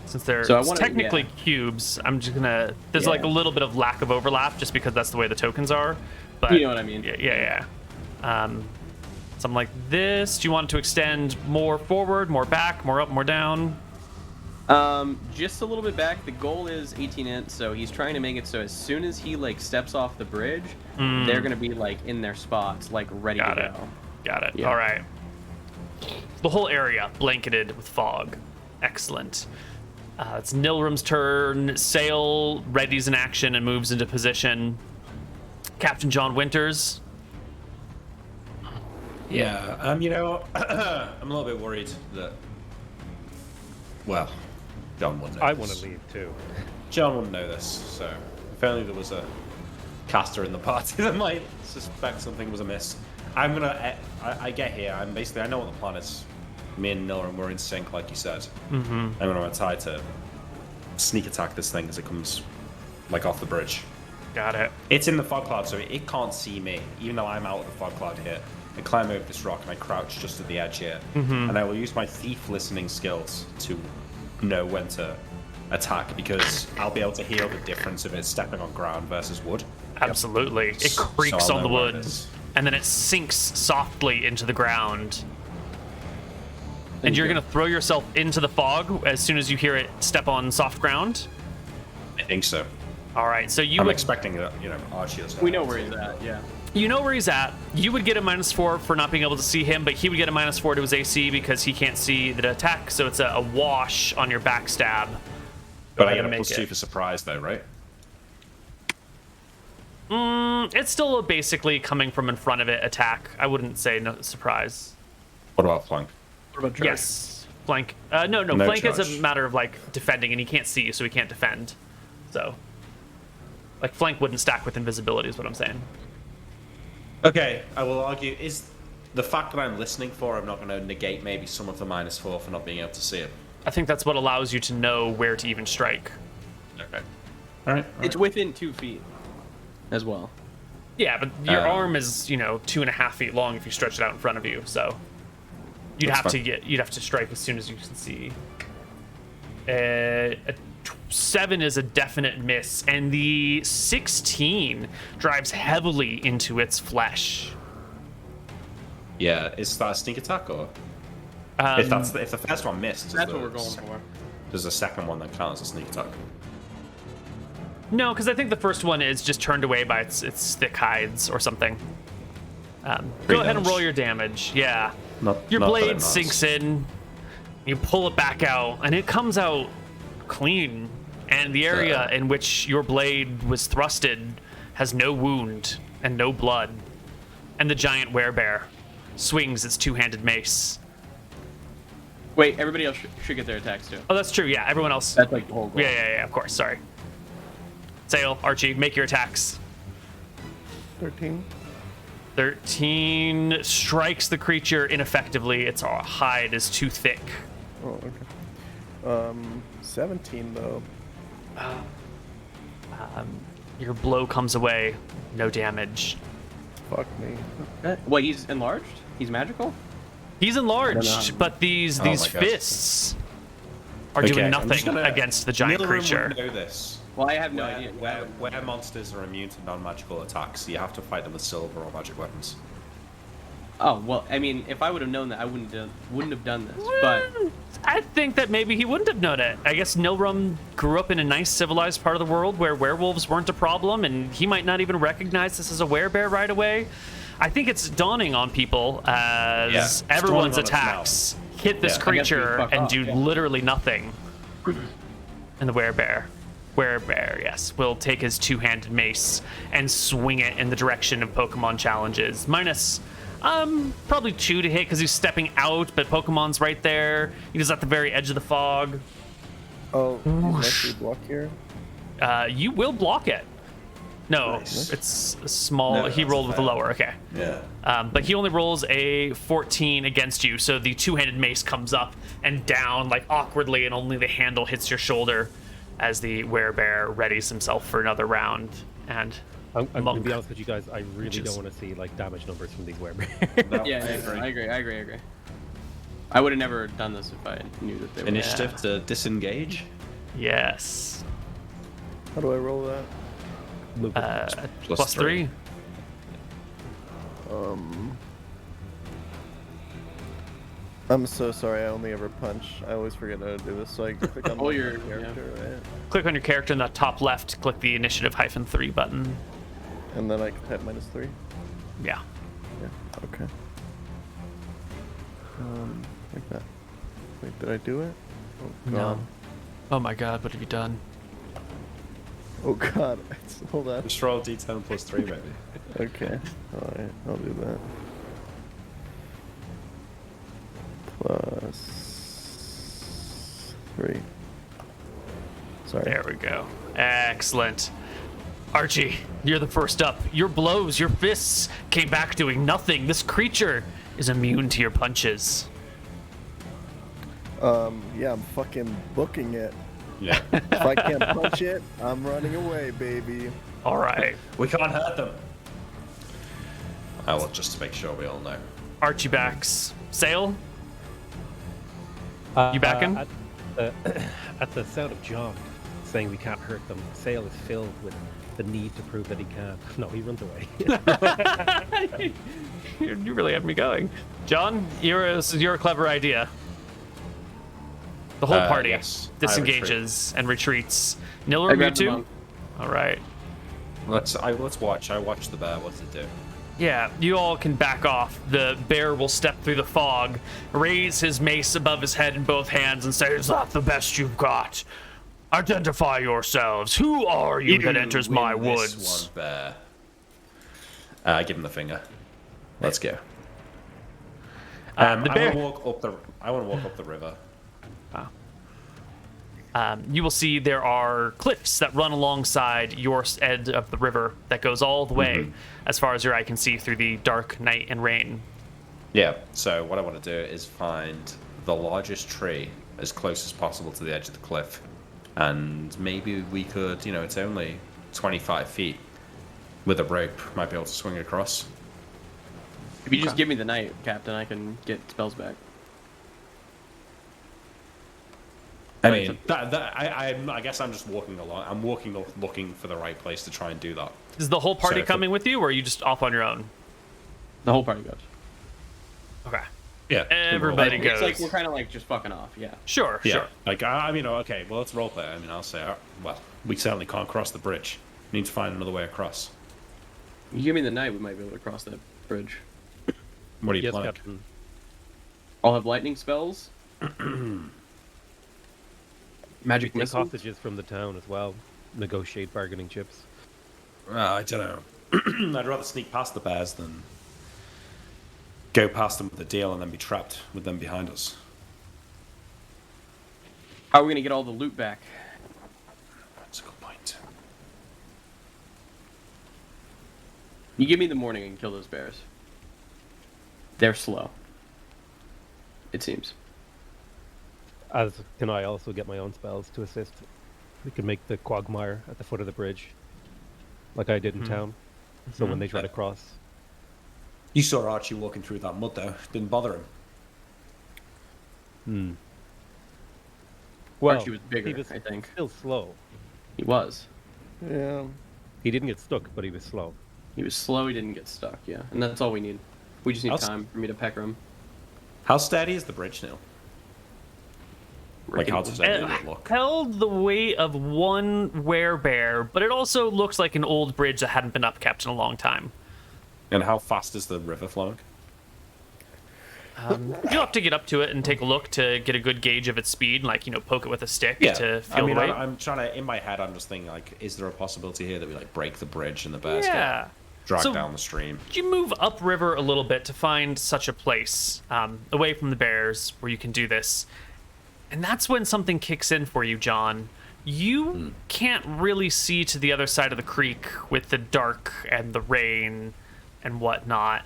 Since they're So technically cubes, I'm just gonna. There's like a little bit of lack of overlap, just because that's the way the tokens are. But you know what I mean. Yeah. Something like this. Do you want it to extend more forward, more back, more up, more down? Just a little bit back. The goal is 18 inch, so he's trying to make it so as soon as he like steps off the bridge, they're gonna be like in their spots, like ready to go. Got it. Yeah. All right. The whole area blanketed with fog. Excellent. It's Nilrum's turn. Sail readies in action and moves into position. Captain John Winters. Yeah, you know, I'm a little bit worried that. Well, John wouldn't know. I this. want to leave too. John wouldn't know this, so if only there was a caster in the party that might suspect something was amiss. I'm gonna. I get here. I know what the plan is. Me and Nilram, we're in sync, like you said. I'm gonna try to sneak attack this thing as it comes, like off the bridge. Got it. It's in the fog cloud, so it can't see me, even though I'm out of the fog cloud here. I climb over this rock and I crouch just at the edge here, and I will use my thief listening skills to know when to attack, because I'll be able to hear the difference of it stepping on ground versus wood. Absolutely. It creaks So I'll on the know where it wood, is. and then it sinks softly into the ground. And you're going to throw yourself into the fog as soon as you hear it step on soft ground? I think so. All right, so I'm expecting that, Archie is. We know where he's at. Yeah. You know where he's at. You would get a -4 for not being able to see him, but he would get a -4 to his AC because he can't see the attack, so it's a wash on your backstab. But I get a +2 for surprise, though, right? It's still basically coming from in front of it attack. I wouldn't say no surprise. What about flank? What about charge? Yes, flank. No, flank is a matter of like defending, and he can't see you, so he can't defend. So, like, flank wouldn't stack with invisibility, is what I'm saying. Okay, I will argue, is the fact that I'm listening for him not going to negate maybe some of the -4 for not being able to see him? I think that's what allows you to know where to even strike. Okay. All right. It's within 2 feet, as well. Yeah, but your arm is 2.5 feet long if you stretch it out in front of you, so you'd have to strike as soon as you can see. A 7 is a definite miss, and the 16 drives heavily into its flesh. Yeah, is that a sneak attack, or if the first one missed, That's what we're going for. Does the second one then count as a sneak attack? No, because I think the first one is just turned away by its thick hides or something. Go ahead and roll your damage. Yeah. Your blade sinks in. You pull it back out, and it comes out clean. And the area in which your blade was thrusted has no wound and no blood. And the giant werebear swings its two-handed mace. Wait, everybody else should get their attacks too. Oh, that's true. Yeah, everyone else. That's like the whole goal. Yeah, of course. Sorry. Sail, Archie, make your attacks. 13. 13 strikes the creature ineffectively. Its hide is too thick. Oh, okay. 17 though. Your blow comes away. No damage. Fuck me. Wait, he's enlarged? He's magical? He's enlarged, but these fists are doing nothing against the giant creature. Know this. Well, I have no idea. Where monsters are immune to non-magical attacks, you have to fight them with silver or magic weapons. Oh, well, I mean, if I would have known that, I wouldn't have done this, but... I think that maybe he wouldn't have known it. I guess Nilrum grew up in a nice, civilized part of the world where werewolves weren't a problem, and he might not even recognize this as a werebear right away. I think it's dawning on people as everyone's attacks hit this creature and do literally nothing. And the werebear, yes, will take his two-handed mace and swing it in the direction of PokemonChallenges. Minus... probably 2 to hit because he's stepping out, but Pokemon's right there. He's at the very edge of the fog. Oh, you block here? You will block it. No, Nice. it's a small. No, he that's rolled a with a fail. lower. Okay. Yeah. But he only rolls a 14 against you, so the two-handed mace comes up and down like awkwardly, and only the handle hits your shoulder as the werebear readies himself for another round. And I'm going to Monk. be honest with you guys. I really Just- don't want to see like damage numbers from these werebears. No, Yeah, I agree. I would have never done this if I knew that they were. Initiative to disengage. yes, How do I roll that? plus three. I'm so sorry. I only ever punch. I always forget how to do this. So I click on Oh, my your- character, right? Click on your character in the top left. Click the initiative -3 button. And then I can type -3. Yeah. Yeah. Okay. Like that. Wait, did I do it? Oh No. god. Oh my God, what have you done? Oh god. Hold on. Just roll D10 plus 3, maybe. Okay. Alright, I'll do that. Plus 3. Sorry. There we go. Excellent. Archie, you're the first up. Your blows, your fists came back doing nothing. This creature is immune to your punches. Yeah, I'm fucking booking it. Yeah. If I can't punch it, I'm running away, baby. All right. We can't hurt them. I will just to make sure we all know. Archie backs. Sail? You backing? At the sound of John saying we can't hurt them, Sale is filled with the need to prove that he can. No, he runs away. You really have me going. John, you're a clever idea. The whole party Yes, I disengages and retreats. Nil I or you grabbed the two? monk. All right. Let's watch. I watch the bear. What does it do? Yeah, you all can back off. The bear will step through the fog, raise his mace above his head in both hands, and say, "Is that the best you've got? Identify yourselves. Who are you that enters my Win this woods?" one, bear. I give him the finger. Let's go. The I bear- want to walk up the river. You will see there are cliffs that run alongside your end of the river that goes all the way as far as your eye can see through the dark night and rain. Yeah. So what I want to do is find the largest tree as close as possible to the edge of the cliff, and maybe we could, it's only 25 feet. With a rope, might be able to swing across. If you just give me the knight, Captain, I can get spells back. I mean, I guess I'm just walking along. I'm walking off looking for the right place to try and do that. Is the whole party So if coming with you, or are you just off on your own? The whole party goes. Okay. Yeah. Everybody goes. It's like we're kind of like just fucking off. Yeah. Sure, Yeah. sure. Like, okay, well, let's roleplay. I mean, I'll say, well, we certainly can't cross the bridge. We need to find another way across. You give me the knight, we might be able to cross that bridge. What do you Yes, plan? Captain. I'll have lightning spells. Magic Take missile. hostages from the town as well. Negotiate bargaining chips. I don't know. I'd rather sneak past the bears than go past them with a deal and then be trapped with them behind us. How are we gonna get all the loot back? That's a good point. You give me the morning and kill those bears. They're slow. It seems. As can I also get my own spells to assist. We can make the quagmire at the foot of the bridge, like I did in town. So when they try to cross, You saw Archie walking through that mud, though. Didn't bother him. well, Archie was bigger, he was I think. still slow. He was. Yeah. He didn't get stuck, but he was slow. He was slow, he didn't get stuck, yeah. And that's all we need. We just need I'll time for me to pecker him. How steady is the bridge, Neal? Like, how does It it look? held the weight of one werebear, but it also looks like an old bridge that hadn't been upkept in a long time. And how fast is the river flowing? You'll have to get up to it and take a look to get a good gauge of its speed, like, poke it with a stick to feel I mean, the weight. I'm trying to, in my head, I'm just thinking, like, is there a possibility here that we, like, break the bridge and the bears Yeah. get dragged So- down the stream? You move upriver a little bit to find such a place, away from the bears, where you can do this. And that's when something kicks in for you, John. You can't really see to the other side of the creek with the dark and the rain and whatnot,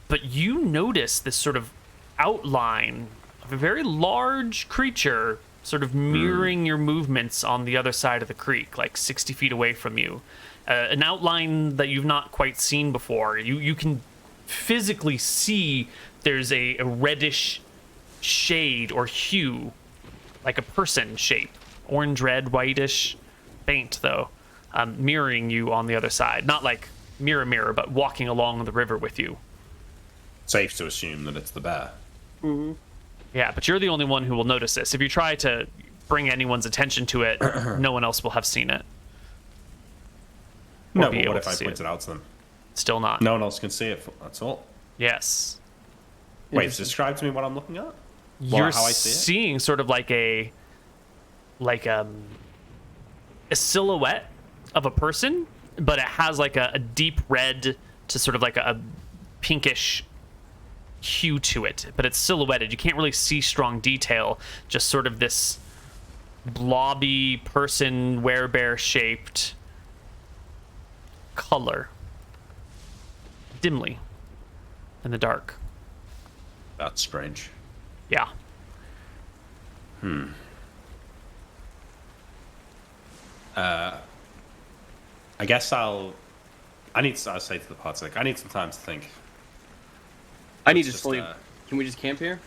but you notice this sort of outline of a very large creature sort of mirroring your movements on the other side of the creek, like 60 feet away from you. An outline that you've not quite seen before. You can physically see there's a reddish shade or hue, like a person shape. Orange, red, whitish, faint though, mirroring you on the other side. Not like mirror, but walking along the river with you. Safe to assume that it's the bear. Mm-hmm. Yeah, but you're the only one who will notice this. If you try to bring anyone's attention to it, no one else will have seen it. No, but what if I point it out to them? Still not. No one else can see it, that's all. Yes. Wait, describe to me what I'm looking at? You're how I see it? seeing sort of like a silhouette of a person, but it has like a deep red to sort of like a pinkish hue to it, but it's silhouetted. You can't really see strong detail, just sort of this blobby person, werebear shaped color, dimly in the dark. That's strange. Yeah. I guess I'll say to the party, like, I need some time to think. I need to just, sleep. Can we just camp here?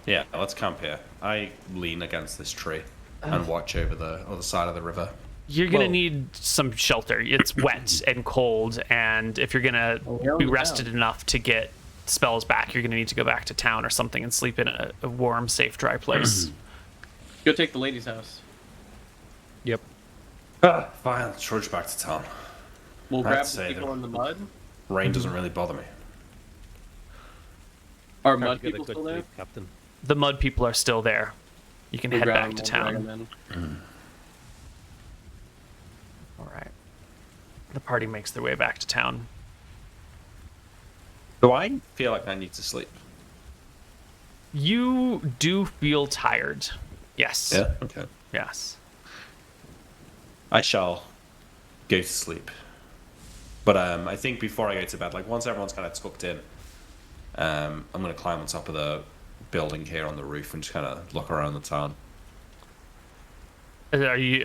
Yeah, let's camp here. I lean against this tree and watch over the other side of the river. You're gonna need some shelter. It's wet and cold, and if you're gonna be rested enough to get spells back, you're gonna need to go back to town or something and sleep in a warm, safe, dry place. Go take the lady's house. Yep. Fine, let's trudge back to town. We'll I'd grab say the people that- in the mud. Rain doesn't really bother me. Are Time mud to get a people good still there? sleep, Captain. The mud people are still there. You can We'll head grab back them, to we'll drag town. them in. All right. The party makes their way back to town. Do I feel like I need to sleep? You do feel tired. Yes. Yeah? Okay. Yes. I shall go to sleep. But I think before I go to bed, like once everyone's kind of tucked in, I'm going to climb on top of the building here on the roof and just kind of look around the town. Are you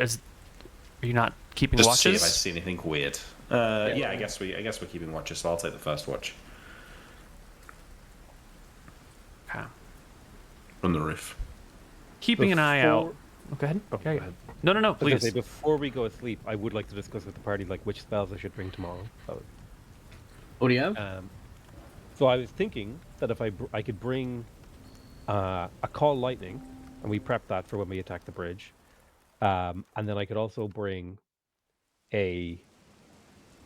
not keeping Just watches? to see if I see anything weird. Yeah, I guess we're keeping watches, so I'll take the first watch Okay. from the roof. Keeping an eye out. Before- Oh, go ahead. Oh, Yeah, go yeah. ahead. No, I was gonna please. say, before we go to sleep, I would like to discuss with the party like which spells I should bring tomorrow. What do you have? So I was thinking that if I could bring a call lightning, and we prep that for when we attack the bridge, and then I could also bring a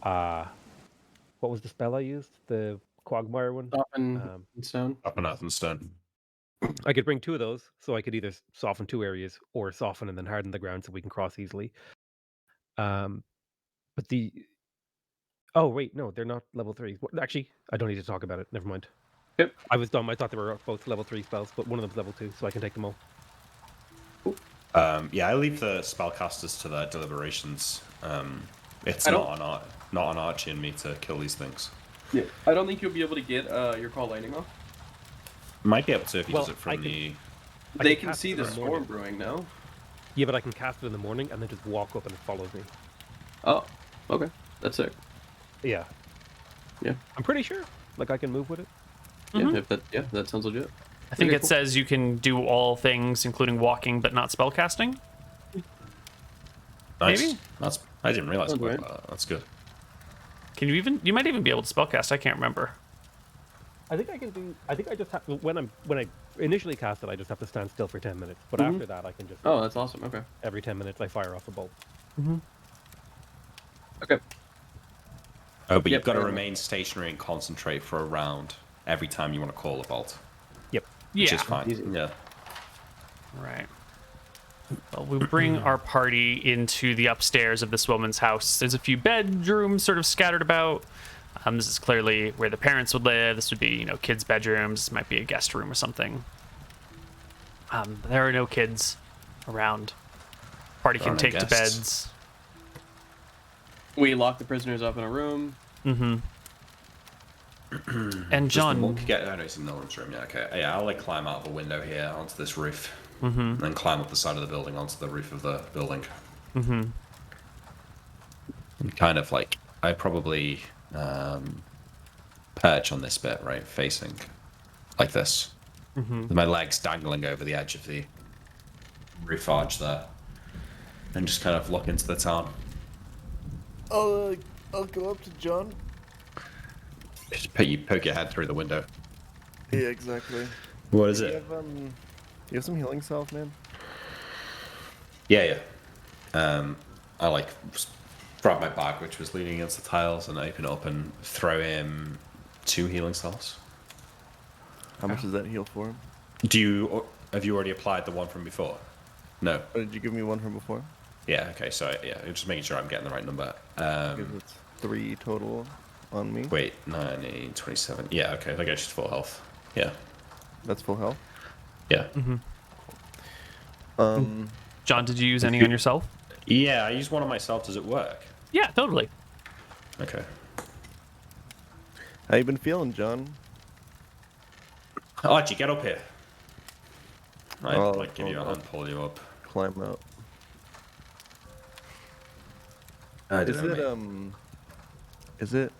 what was the spell I used? The quagmire one. Soften stone. Up and earth and stone. I could bring two of those, so I could either soften two areas or soften and then harden the ground so we can cross easily. But oh wait, no, they're not level 3. Actually, I don't need to talk about it. Never mind. Yep. I was dumb. I thought they were both level 3 spells, but one of them's level 2, so I can take them all. Yeah, I leave the spellcasters to their deliberations. It's not an archie in me to kill these things. Yeah. I don't think you'll be able to get your call lightning off. Might be able to if he Well, does it from the. They can can cast see it the in the storm morning. brewing now. Yeah, but I can cast it in the morning and then just walk up and it follows me. Oh, okay. That's it. Yeah. Yeah. I'm pretty sure. Like I can move with it. Yeah, that sounds legit. I think Okay, it cool. says you can do all things, including walking, but not spellcasting. Nice. Maybe? I didn't realize Sounds about right. that. That's good. Can you even? You might even be able to spellcast. I can't remember. I think I can do. I think I just have when I initially cast it, I just have to stand still for 10 minutes. But after that, I can just Oh, that's awesome. Okay. every 10 minutes I fire off a bolt. Okay. Oh, but Yep, you've got to fair remain stationary and concentrate for a round every time you want to call a bolt, Yep. Yeah. which is fine. Easy. Yeah. Right. Well, we bring our party into the upstairs of this woman's house. There's a few bedrooms sort of scattered about. This is clearly where the parents would live. This would be, kids' bedrooms. This might be a guest room or something. There are no kids around. Party can Alright, take to guests. beds. We lock the prisoners up in a room. Mm-hmm. And Does the John, monk get? Oh no, it's in Nolan's room. Yeah, okay. Yeah, I'll like climb out of the window here onto this roof, mm-hmm. and then climb up the side of the building onto the roof of the building. Mm-hmm. And kind of like I probably perch on this bit, right, facing like this, with my legs dangling over the edge of the roof arch there, and just kind of look into the town. I'll go up to John. Just poke your head through the window. Yeah, exactly. What is Do it? you have some healing salve, man? Yeah. I like grab my bag, which was leaning against the tiles, and open it up and throw him 2 healing salves. How much does that heal for him? Have you already applied the one from before? No. Or did you give me one from before? Yeah. Okay. So yeah, just making sure I'm getting the right number. Because it's 3 total on me. Wait, 19, 27. Yeah. Okay. That gets you to full health. Yeah. That's full health. Yeah. John, did you use any on yourself? Yeah. I used one on myself. Does it work? Yeah, totally. Okay. How you been feeling, John? Archie, get up here. I'd Oh, like give you a oh, hand, pull you up. Climb out. I don't Is know, it mate. Is it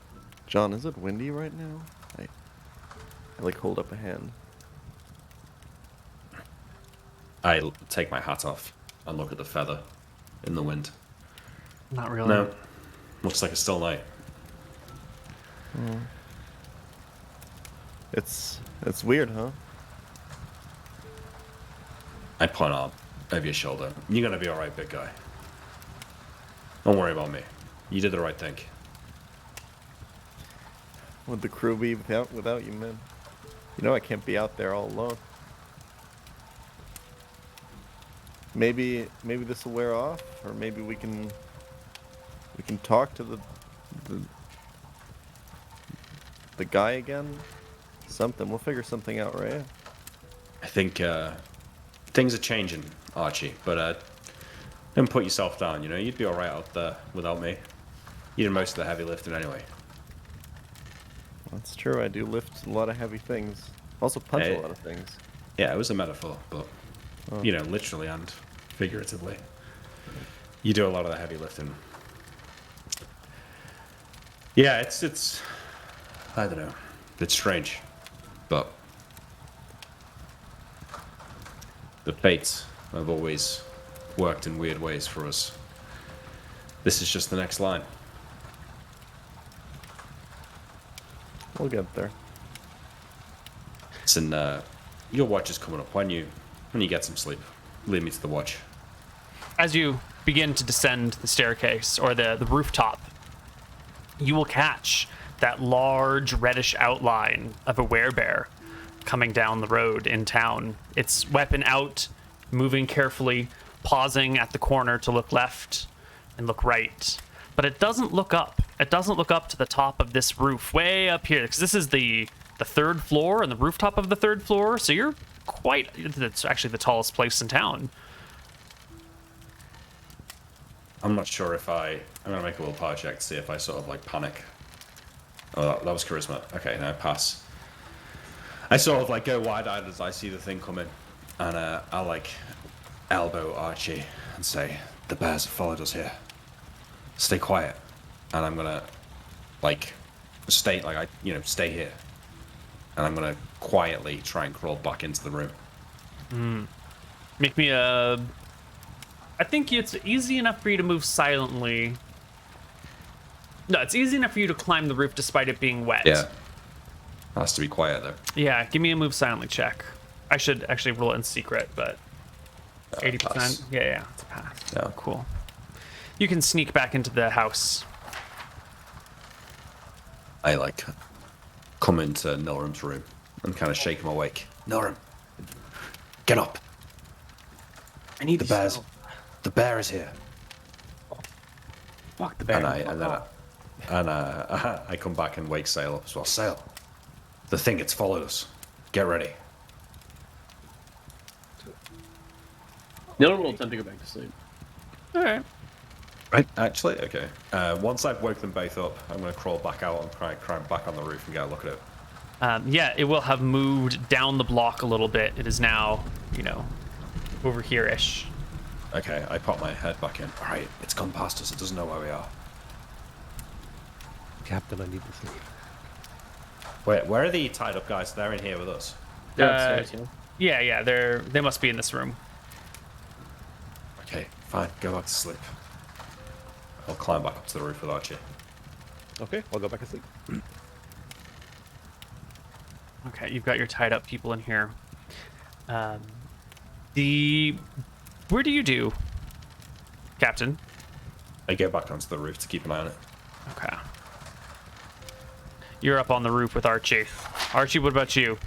John? Is it windy right now? I like hold up a hand. Take my hat off and look at the feather in the wind. Not really. No. Looks like a still night. It's weird, huh? I point out over your shoulder. You're gonna be alright, big guy. Don't worry about me. You did the right thing. Would the crew be without you, man? You know I can't be out there all alone. Maybe this will wear off, or maybe we can talk to the guy again. Something. We'll figure something out, right? I think things are changing, Archie, but don't put yourself down, you know? You'd be alright out there without me. You did most of the heavy lifting anyway. That's true. I do lift a lot of heavy things. Also punch Hey. a lot of things. Yeah, it was a metaphor, but, you know, literally and figuratively. You do a lot of the heavy lifting. Yeah, it's I don't know. It's strange, but the fates have always worked in weird ways for us. This is just the next line. We'll get there. Listen, your watch is coming up. When you get some sleep, lead me to the watch. As you begin to descend the staircase or the rooftop, you will catch that large reddish outline of a werebear coming down the road in town. Its weapon out, moving carefully, pausing at the corner to look left and look right. But it doesn't look up. It doesn't look up to the top of this roof, way up here, because this is the 3rd floor and the rooftop of the 3rd floor. So you're it's actually the tallest place in town. I'm not sure if I'm gonna make a little power check to see if I sort of like panic. Oh, that was charisma. Okay, now pass. I sort of like go wide-eyed as I see the thing coming, and I'll like elbow Archie and say, "The bears have followed us here. Stay quiet." And I'm gonna like stay here, and I'm gonna quietly try and crawl back into the room. Make me a... I think it's easy enough for you to move silently. No, it's easy enough for you to climb the roof despite it being wet. Yeah, has to be quiet though. Yeah, give me a move silently check. I should actually roll it in secret, but 80%. Pass. Yeah, it's a pass. Yeah. Cool. You can sneak back into the house. I like come into Norum's room and kind of shake him awake. Norum, get up. I need The bears. The bear is here. Fuck the bear. And I come back and wake Sail up as well. Sail, the thing, it's followed us. Get ready. Neal will attempt to go back to sleep. All right. Right. Actually, okay. Once I've woke them both up, I'm going to crawl back out and climb back on the roof and get a look at it. Yeah, it will have moved down the block a little bit. It is now, over here-ish. Okay, I pop my head back in. All right, it's gone past us. It doesn't know where we are. Captain, I need to sleep. Wait, where are the tied up guys? They're in here with us. Yeah, upstairs, Yeah, they must be in this room. Okay, fine. Go back to sleep. I'll climb back up to the roof with Archie. Okay, I'll go back to sleep. Okay, you've got your tied up people in here. Where do you do, Captain? I go back onto the roof to keep an eye on it. Okay. You're up on the roof with Archie. Archie, what about you?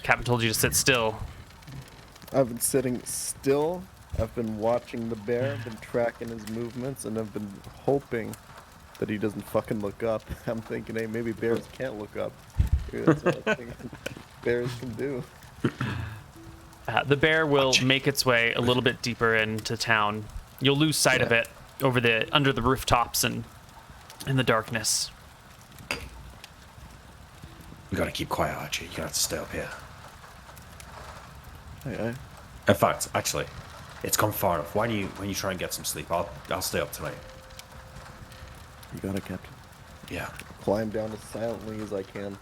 Captain told you to sit still. I've been sitting still. I've been watching the bear. I've been tracking his movements, and I've been hoping that he doesn't fucking look up. I'm thinking, hey, maybe bears can't look up. Maybe that's what I'm thinking bears can do. The bear will make its way a little bit deeper into town. You'll lose sight of it under the rooftops and in the darkness. We gotta keep quiet, Archie. You have to stay up here. Aye. In fact, actually, it's gone far enough. Why don't you try and get some sleep? I'll stay up tonight. You got it, Captain. Yeah. Climb down as silently as I can.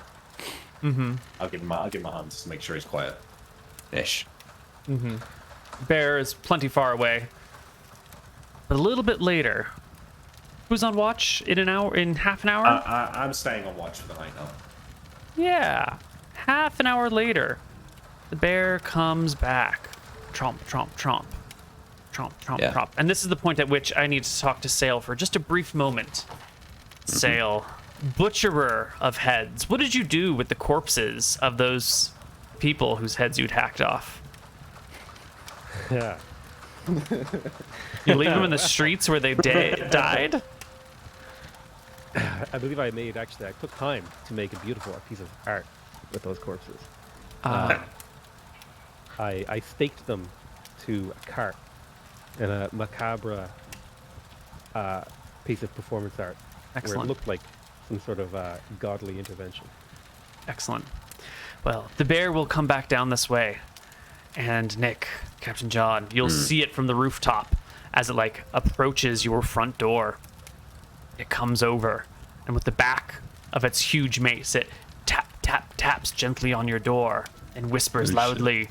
Mm-hmm. I'll give him my hand just to make sure he's quiet. Ish. Mm-hmm. Bear is plenty far away. But a little bit later. Who's on watch in half an hour? I'm staying on watch for the night now. Yeah. Half an hour later, the bear comes back. Tromp, tromp, tromp. Tromp, tromp, tromp. And this is the point at which I need to talk to Sail for just a brief moment. Sail, butcherer of heads. What did you do with the corpses of those people whose heads you'd hacked off? Yeah. You leave them in the streets where they died? I believe I took time to make a beautiful piece of art with those corpses. I staked them to a cart in a macabre piece of performance art. Excellent. Where it looked like some sort of godly intervention. Excellent. Well, the bear will come back down this way. And Nick, Captain John, you'll see it from the rooftop as it approaches your front door. It comes over, and with the back of its huge mace, it taps gently on your door and whispers loudly,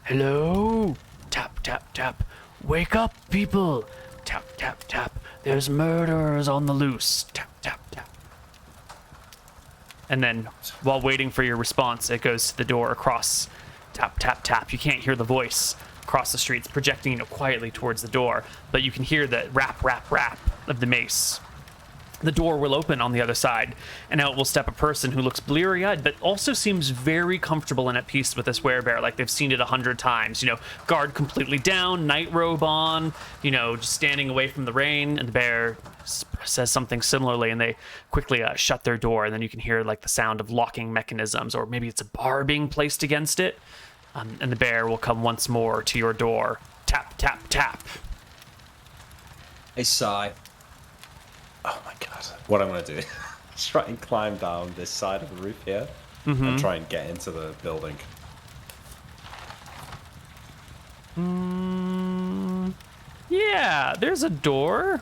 "Hello? Tap, tap, tap. Wake up, people. Tap, tap, tap. There's murderers on the loose. Tap, tap, tap." And then, while waiting for your response, it goes to the door across. Tap, tap, tap. You can't hear the voice across the streets projecting quietly towards the door, but you can hear the rap, rap, rap of the mace. The door will open on the other side, and out will step a person who looks bleary-eyed, but also seems very comfortable and at peace with this werebear, like they've seen it 100 times. Guard completely down, night robe on, just standing away from the rain, and the bear says something similarly, and they quickly shut their door, and then you can hear the sound of locking mechanisms, or maybe it's a bar being placed against it, and the bear will come once more to your door. Tap, tap, tap. I sigh. Oh my god. What I'm going to do is try and climb down this side of the roof here and try and get into the building. Yeah, there's a door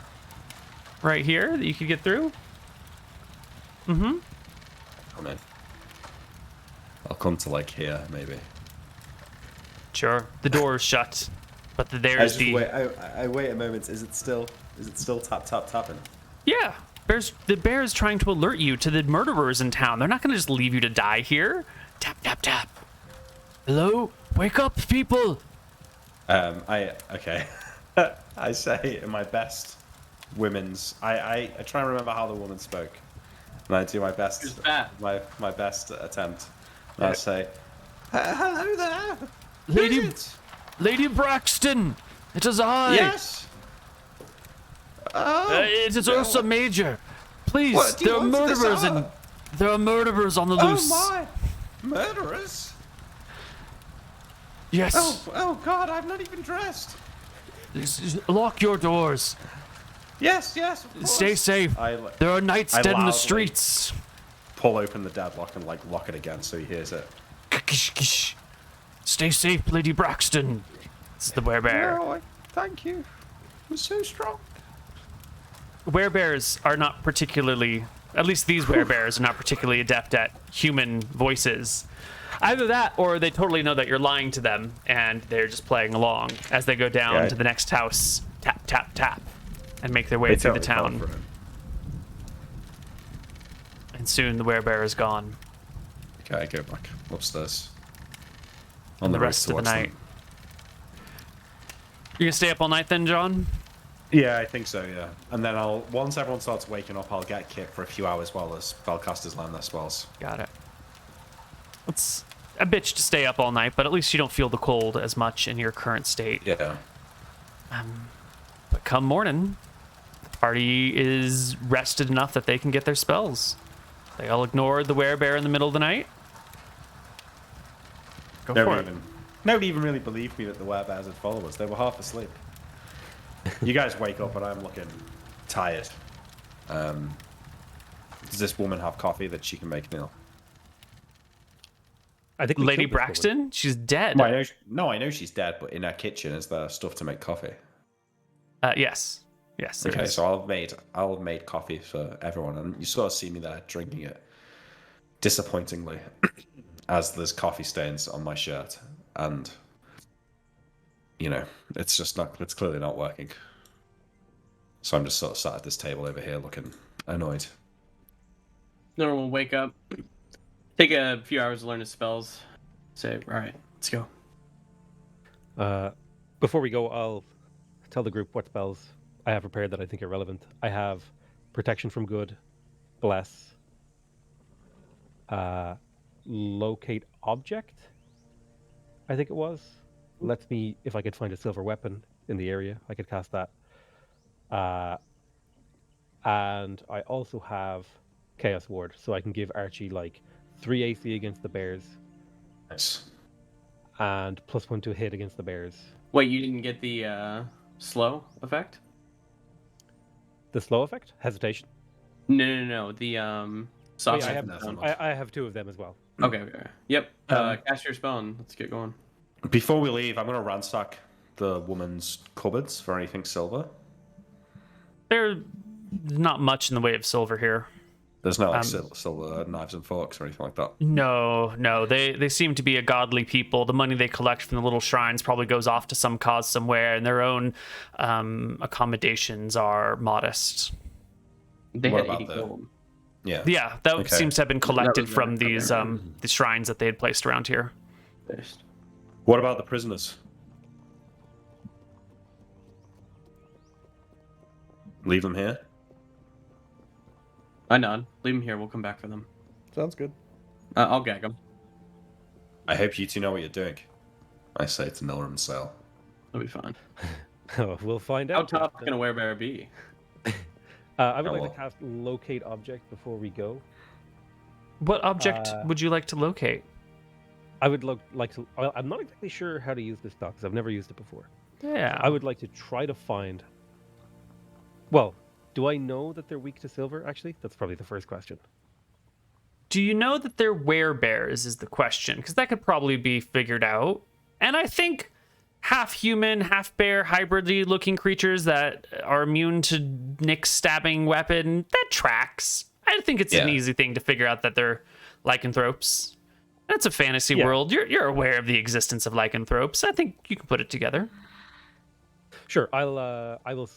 right here that you could get through. Come in. I'll come to here, maybe. Sure. The door is shut, but there's I wait a moment. Is it still tap tap tapping? Yeah. The bear is trying to alert you to the murderers in town. They're not going to just leave you to die here. Tap tap tap. Hello, wake up, people. Okay. I say in my best women's. I try and remember how the woman spoke, and I do my best. My best attempt. And I say, "Hello there, Lady Braxton. It is I. Yes. Oh, it is Ursa Major. Please, there are murderers on the loose. Oh my, murderers! Yes. Oh God, I'm not even dressed. Lock your doors. Yes, of course. Stay safe. There are knights dead in the loudly streets. pull open the deadlock and lock it again so he hears it. Stay safe, Lady Braxton. This is the werebear. No, thank you. You're so strong. Werebears are not particularly, at least these werebears are not particularly adept at human voices. Either that, or they totally know that you're lying to them, and they're just playing along as they go down to the next house. Tap, tap, tap. And make their way through the town. And soon the werebear is gone. Okay, I go back upstairs. On the rest of the night. You're gonna stay up all night then, John? Yeah, I think so, yeah. And then once everyone starts waking up, I'll get Kit for a few hours while the spellcasters learn their spells. Got it. It's a bitch to stay up all night, but at least you don't feel the cold as much in your current state. Yeah. But come morning, the party is rested enough that they can get their spells. They all ignored the werebear in the middle of the night. Go for it. Nobody even really believed me that the werebears had followed us. They were half asleep. You guys wake up and I'm looking tired. Does this woman have coffee that she can make, Neal? I think Lady Braxton? She's dead. Well, I know she's dead, but in her kitchen is there stuff to make coffee? Yes. Yes. Okay, so I'll have made coffee for everyone, and you sort of see me there drinking it disappointingly, as there's coffee stains on my shirt, and it's clearly not working. So I'm just sort of sat at this table over here looking annoyed. Nora will wake up, take a few hours to learn his spells, say, all right, let's go. Before we go, I'll tell the group what spells I have prepared that I think are relevant. I have Protection from Good, Bless, Locate Object, I think it was. Lets me, if I could find a silver weapon in the area, I could cast that. And I also have Chaos Ward, so I can give Archie 3 AC against the bears. Nice. And +1 to hit against the bears. Wait, you didn't get the slow effect? The slow effect? Hesitation? No. The soft. I have 2 of them as well. Okay. Yep. Cast your spell and let's get going. Before we leave, I'm going to ransack the woman's cupboards for anything silver. There's not much in the way of silver here. There's no silver knives and forks or anything like that. No. They seem to be a godly people. The money they collect from the little shrines probably goes off to some cause somewhere, and their own accommodations are modest. They had 80 gold. Yeah, that seems to have been collected from these the shrines that they had placed around here. What about the prisoners? Leave them here? I nod. Leave them here. We'll come back for them. Sounds good. I'll gag them. I hope you two know what you're doing. I say to Miller and Sale. That'll be fine. We'll find How out. tough can a werebear be? I would like to cast Locate Object before we go. What object would you like to locate? I would like to... I'm not exactly sure how to use this spell because I've never used it before. Yeah. I would like to try to find... Well, do I know that they're weak to silver, actually? That's probably the first question. Do you know that they're werebears is the question, because that could probably be figured out. And I think half human, half bear, hybridly looking creatures that are immune to Nick's stabbing weapon, that tracks. I think it's an easy thing to figure out that they're lycanthropes. That's a fantasy world. You're aware of the existence of lycanthropes. I think you can put it together. Sure, I will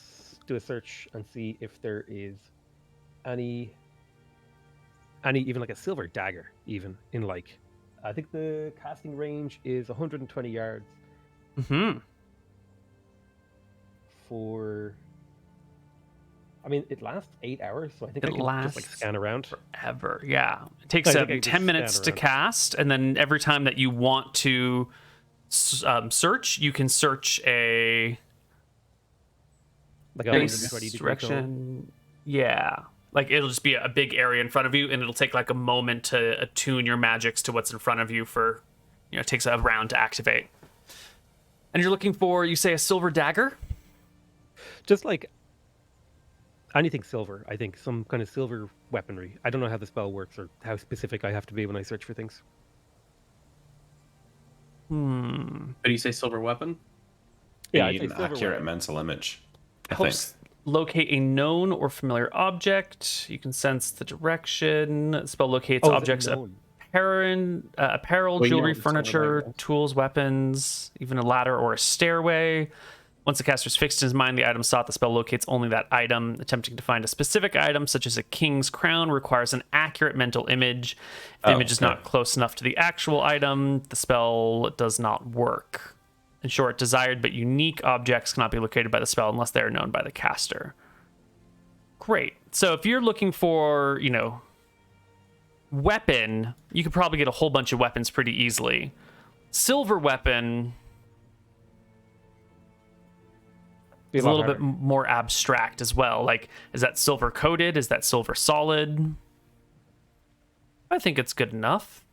do a search and see if there is any even a silver dagger, even in I think the casting range is 120 yards. Mm-hmm. It lasts 8 hours, so I think it I can just scan around forever. Yeah, it takes 10 minutes to cast, and then every time that you want to search, you can search a direction. Yeah, it'll just be a big area in front of you, and it'll take a moment to attune your magics to what's in front of you. For it takes a round to activate. And you're looking for, you say, a silver dagger? Just like anything silver, I think some kind of silver weaponry. I don't know how the spell works or how specific I have to be when I search for things. Did you say silver weapon? Yeah, You I'd need say an silver accurate weapon. mental image. I think. Helps locate a known or familiar object. You can sense the direction. The spell locates Oh, is it objects known? apparel, Well, you know jewelry, what the silver furniture, bag is. tools, weapons, even a ladder or a stairway. Once the caster is fixed in his mind the item sought, the spell locates only that item. Attempting to find a specific item, such as a king's crown, requires an accurate mental image. If the image is not close enough to the actual item, the spell does not work. In short, desired but unique objects cannot be located by the spell unless they are known by the caster. Great. So if you're looking for, weapon, you could probably get a whole bunch of weapons pretty easily. Silver weapon Be is a lot little bit harder. more abstract as well. Like, is that silver coated? Is that silver solid? I think it's good enough.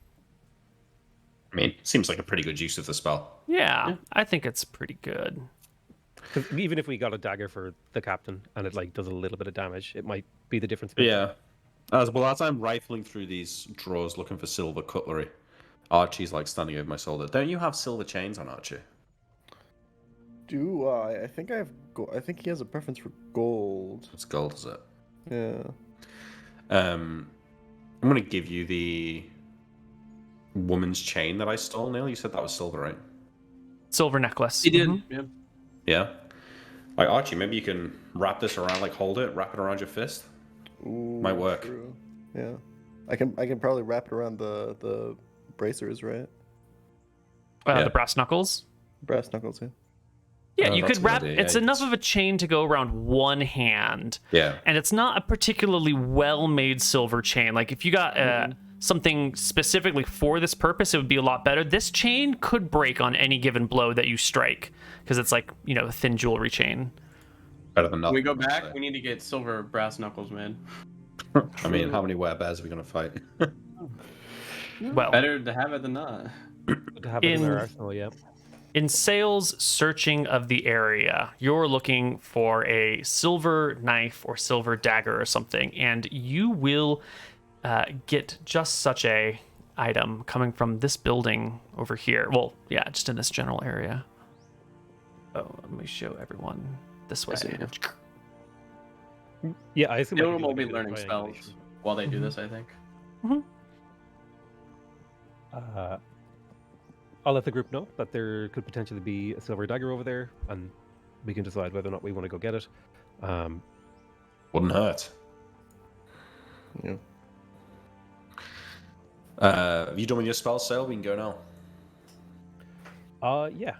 I mean, seems like a pretty good use of the spell. Yeah, I think it's pretty good. 'Cause even if we got a dagger for the captain and it like does a little bit of damage, it might be the difference. Yeah. As I'm rifling through these drawers looking for silver cutlery, Archie's like standing over my shoulder. Don't you have silver chains on, Archie? Do I? I think I have. I think he has a preference for gold. It's gold, is it? Yeah. I'm gonna give you the woman's chain that I stole, Neal. You said that was silver, right? Silver necklace. He did. Mhm. Yeah. Yeah. Like Archie, maybe you can wrap this around, like hold it, wrap it around your fist. Ooh, Might work. True. Yeah. I can probably wrap it around the bracers, right? Yeah. The brass knuckles. Brass knuckles, yeah. Yeah, Oh, you that's could a good wrap. idea, It's yeah, enough yes. of a chain to go around one hand, Yeah. and it's not a particularly well-made silver chain. Like if you got something specifically for this purpose, it would be a lot better. This chain could break on any given blow that you strike because it's like a thin jewelry chain. Better than When nothing. we go back, we need to get silver brass knuckles, man. I mean, how many werebears are we gonna fight? Well, Better to have it than not. To have it in our In- arsenal, yeah. in Sale's searching of the area, you're looking for a silver knife or silver dagger or something, and you will get just such a item coming from this building over here. Well, yeah, just in this general area. Oh, let me show everyone this way. see. Yeah, I assume I Everyone can do, will like, be a bit of learning spells triangulation. while they do this, I think. I'll let the group know that there could potentially be a silver dagger over there, and we can decide whether or not we want to go get it. Wouldn't hurt. Yeah. Have you done with your spell sale? We can go now. Yeah.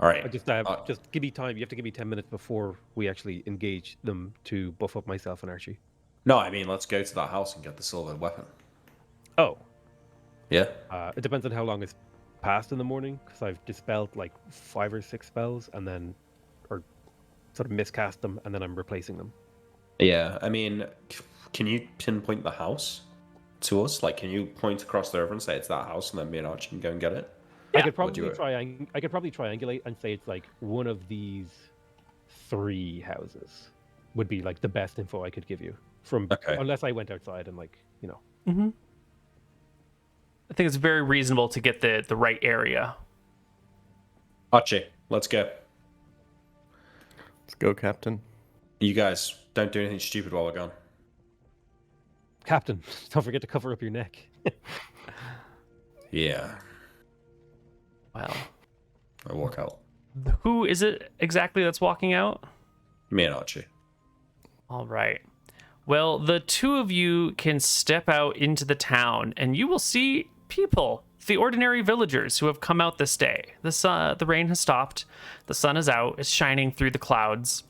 All right. Just give me time. You have to give me 10 minutes before we actually engage them to buff up myself and Archie. No, I mean, let's go to that house and get the silver weapon. Oh. Yeah. It depends on how long it's passed in the morning, because I've dispelled like 5 or 6 spells and then, or sort of miscast them, and then I'm replacing them. Yeah. I mean, can you pinpoint the house to us? Like, can you point across the river and say it's that house, and then me and Archie can go and get it? I could Would you- probably I could probably triangulate and say it's like one of these 3 houses would be like the best info I could give you from, Okay. unless I went outside and I think it's very reasonable to get the right area. Archie, let's go. Let's go, Captain. You guys don't do anything stupid while we're gone. Captain, don't forget to cover up your neck. Yeah. Well, I walk out. who is it exactly that's walking out? Me and Archie. All right. Well, the two of you can step out into the town, and you will see people, the ordinary villagers who have come out this day. The rain has stopped. The sun is out. It's shining through the clouds.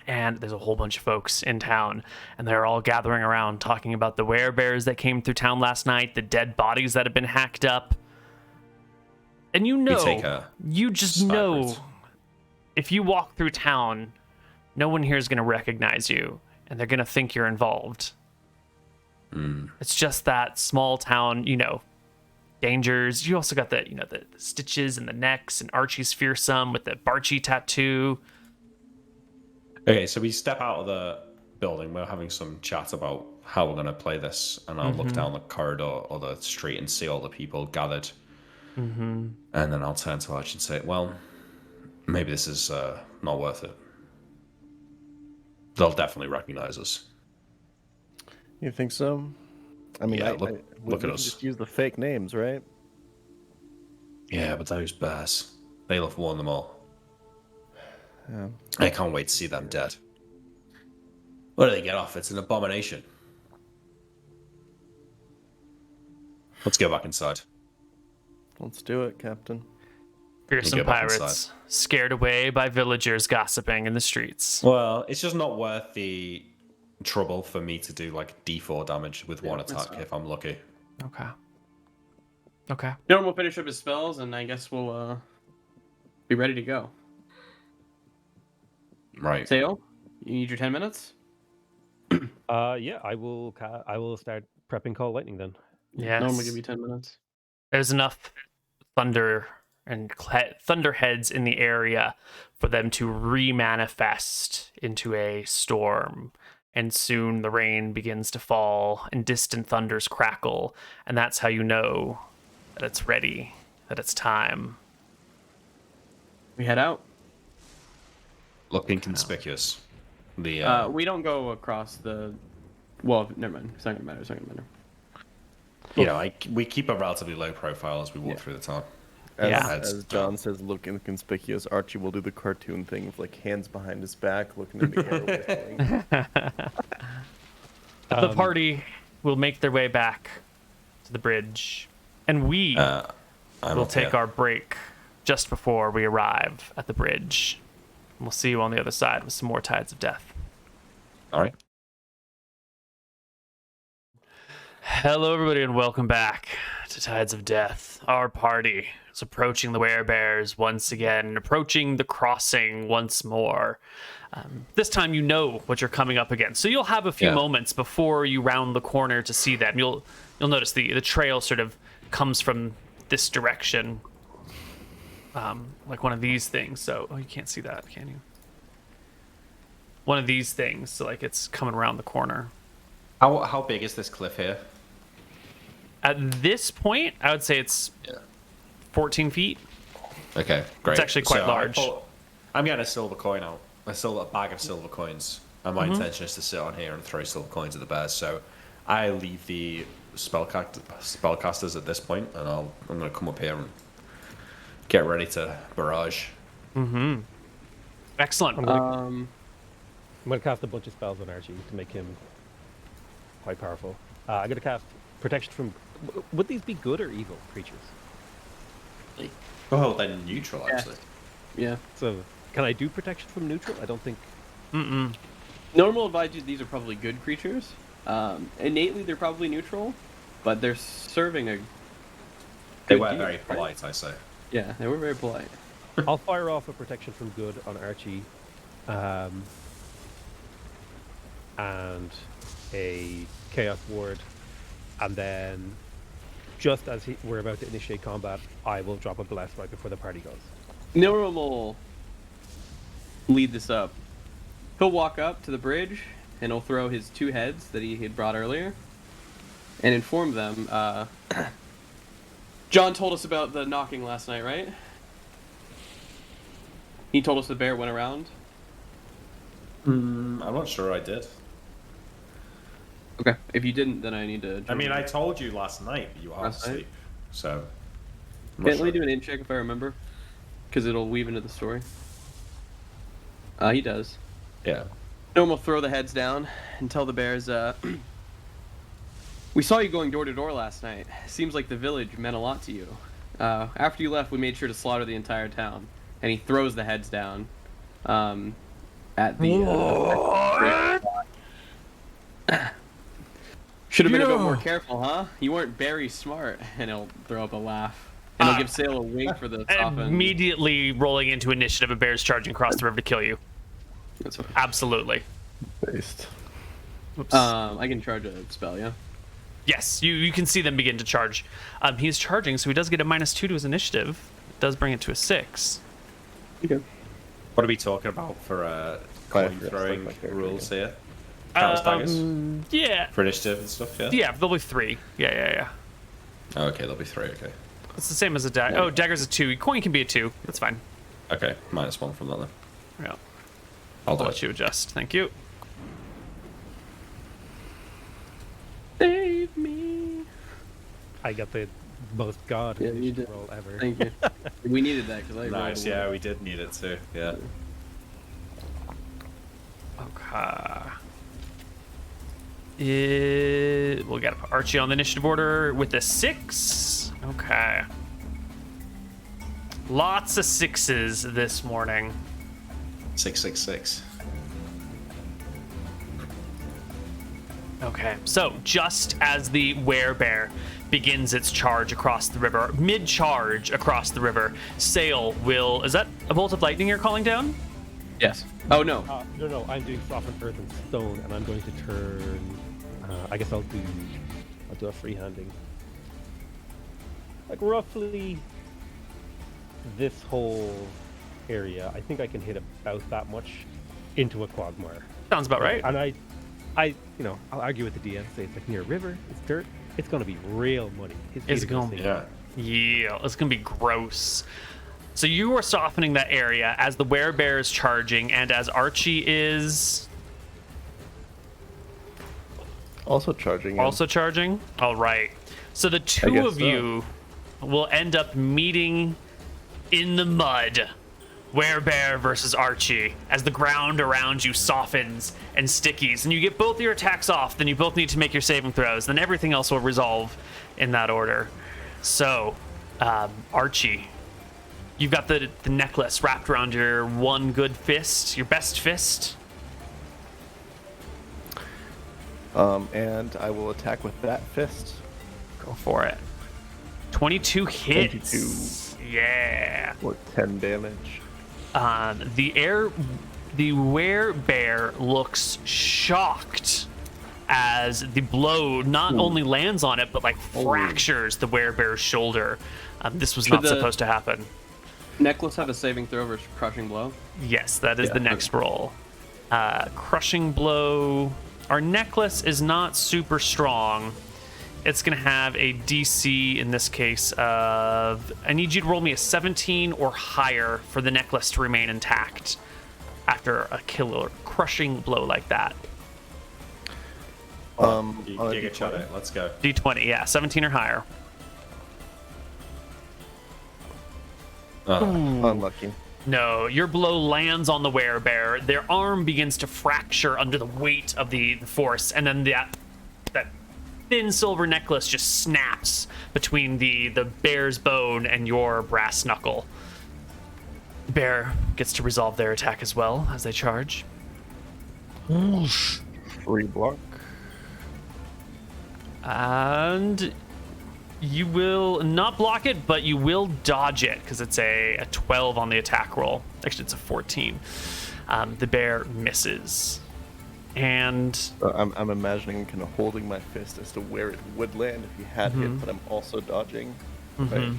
And there's a whole bunch of folks in town, and they're all gathering around talking about the werebears that came through town last night, the dead bodies that have been hacked up. And you just know, if you walk through town, no one here is going to recognize you, and they're going to think you're involved. It's just that small town, dangers. You also got the stitches and the necks, and Archie's fearsome with the Barchi tattoo. Okay, so we step out of the building. We're having some chat about how we're going to play this, and I'll look down the corridor or the street and see all the people gathered. And then I'll turn to Arch and say, well, maybe this is not worth it. They'll definitely recognize us. You think so? I mean, Yeah, we look at can us. just use the fake names, right? Yeah, but those bears, they'll have warned them all. Yeah. I can't wait to see them dead. What do they get off? It's an abomination. Let's go back inside. Let's do it, Captain. Fearsome Get back pirates inside. scared away by villagers gossiping in the streets. Well, it's just not worth the trouble for me to do like D4 damage with one attack if I'm lucky. Okay. Dylan will finish up his spells, and I guess we'll be ready to go. Right. Sail, you need your 10 minutes? Yeah, I will start prepping Call Lightning then. Yes. Norm will give you 10 minutes. There's enough thunder and thunderheads in the area for them to re-manifest into a storm. And soon the rain begins to fall and distant thunders crackle. And that's how you know that it's ready, that it's time. We head out. Looking conspicuous. The We don't go across the... Well, never mind. It's not going to matter. It's not going to matter. you know, we keep a relatively low profile as we walk through the town. As John says, look inconspicuous, Archie will do the cartoon thing with like hands behind his back, looking in the air. Whistling. The party will make their way back to the bridge. And we will take our break just before we arrive at the bridge. We'll see you on the other side with some more Tides of Death. All right. Hello, everybody, and welcome back to Tides of Death. Our party is approaching the Werebears once again, approaching the crossing once more. This time you know what you're coming up against, so you'll have a few moments before you round the corner to see them. You'll notice the trail sort of comes from this direction, like one of these things. So, you can't see that, can you? One of these things, so like it's coming around the corner. How big is this cliff here? At this point, I would say it's 14 feet. Okay, great. It's actually quite large. I'm getting a silver coin out. A bag of silver coins. And my intention is to sit on here and throw silver coins at the bears. So I leave the spellcasters at this point, and I'm going to come up here and get ready to barrage. Excellent. I'm going to cast a bunch of spells on Archie to make him quite powerful. I'm going to cast Protection from... Would these be good or evil creatures? Oh, they're neutral, actually. Yeah. So, can I do Protection from neutral? I don't think... Normal advise you these are probably good creatures. Innately, they're probably neutral, but they're serving a... They good were deed, very right? polite, I say. Yeah, they were very polite. I'll fire off a Protection from good on Archie. And a Chaos Ward. And then, just as we're about to initiate combat, I will drop a bless right before the party goes. Norm will lead this up. He'll walk up to the bridge, and he'll throw his 2 heads that he had brought earlier, and inform them. John told us about the knocking last night, right? He told us the bear went around. I'm not sure I did. Okay. If you didn't, then I need to... I mean, I told you last night, but you were half Last night? asleep. So... Let me do an in check if I remember, because it'll weave into the story. He does. Yeah. Norm will throw the heads down and tell the bears, we saw you going door to door last night. Seems like the village meant a lot to you. After you left, we made sure to slaughter the entire town. And he throws the heads down at the... Should have been a bit more careful, huh? You weren't very smart. And he'll throw up a laugh. And he'll give Sail a wink for the soften. Immediately rolling into initiative of bears charging across the river to kill you. That's fine. Absolutely. Based. Oops. I can charge a spell, yeah? Yes, you can see them begin to charge. He's charging, so he does get a -2 to his initiative. It does bring it to a 6. Okay. What are we talking about for coin throwing rules here? Count as daggers? Yeah. For initiative and stuff, yeah? Yeah, there'll be 3. Yeah. Oh, okay, there'll be 3, okay. It's the same as a dagger. Oh, dagger's a 2. Coin can be a 2. That's fine. Okay, -1 from that then. Yeah. I'll I'll do let it. you adjust. Thank you. Save me. I got the most god Yeah, you did. roll ever. Thank you. We needed that because I Nice, rolled a yeah, we did need it too, yeah. Okay. We'll get Archie on the initiative order with a 6. Okay. Lots of 6s this morning. 666. Okay, so just as the werebear begins its charge across the river, mid-charge across the river, Sail will... Is that a bolt of lightning you're calling down? Yes. Oh, no. No, I'm doing softened earth and stone, and I'm going to turn. I guess I'll do a freehanding. Like roughly this whole area. I think I can hit about that much into a quagmire. Sounds about right. And I'll argue with the DM, say it's like near a river, it's dirt, it's gonna be real money. It's gonna be, Yeah. yeah, it's gonna be gross. So you are softening that area as the werebear is charging, and as Archie is Also charging. also charging. All right. So the two guess of so. you will end up meeting in the mud. Werebear versus Archie, as the ground around you softens and stickies, and you get both your attacks off. Then you both need to make your saving throws. Then everything else will resolve in that order. So, Archie, you've got the necklace wrapped around your one good fist, your best fist. And I will attack with that fist. Go for it. 22 hits. 22. Yeah. For 10 damage. The werebear looks shocked as the blow not only lands on it, but like fractures the werebear's shoulder. This was not supposed to happen. Necklace have a saving throw versus crushing blow? Yes, that is the next roll. Crushing blow. Our necklace is not super strong. It's going to have a DC, in this case, of... I need you to roll me a 17 or higher for the necklace to remain intact after a killer crushing blow like that. Giga shot it, let's go. D20, yeah, 17 or higher. Unlucky. No, your blow lands on the werebear. Their arm begins to fracture under the weight of the force, and then that thin silver necklace just snaps between the bear's bone and your brass knuckle. The bear gets to resolve their attack as well as they charge. Free block. And you will not block it, but you will dodge it because it's a 12 on the attack roll. Actually, it's a 14. The bear misses. And I'm imagining kind of holding my fist as to where it would land if you had hit, but I'm also dodging. Right?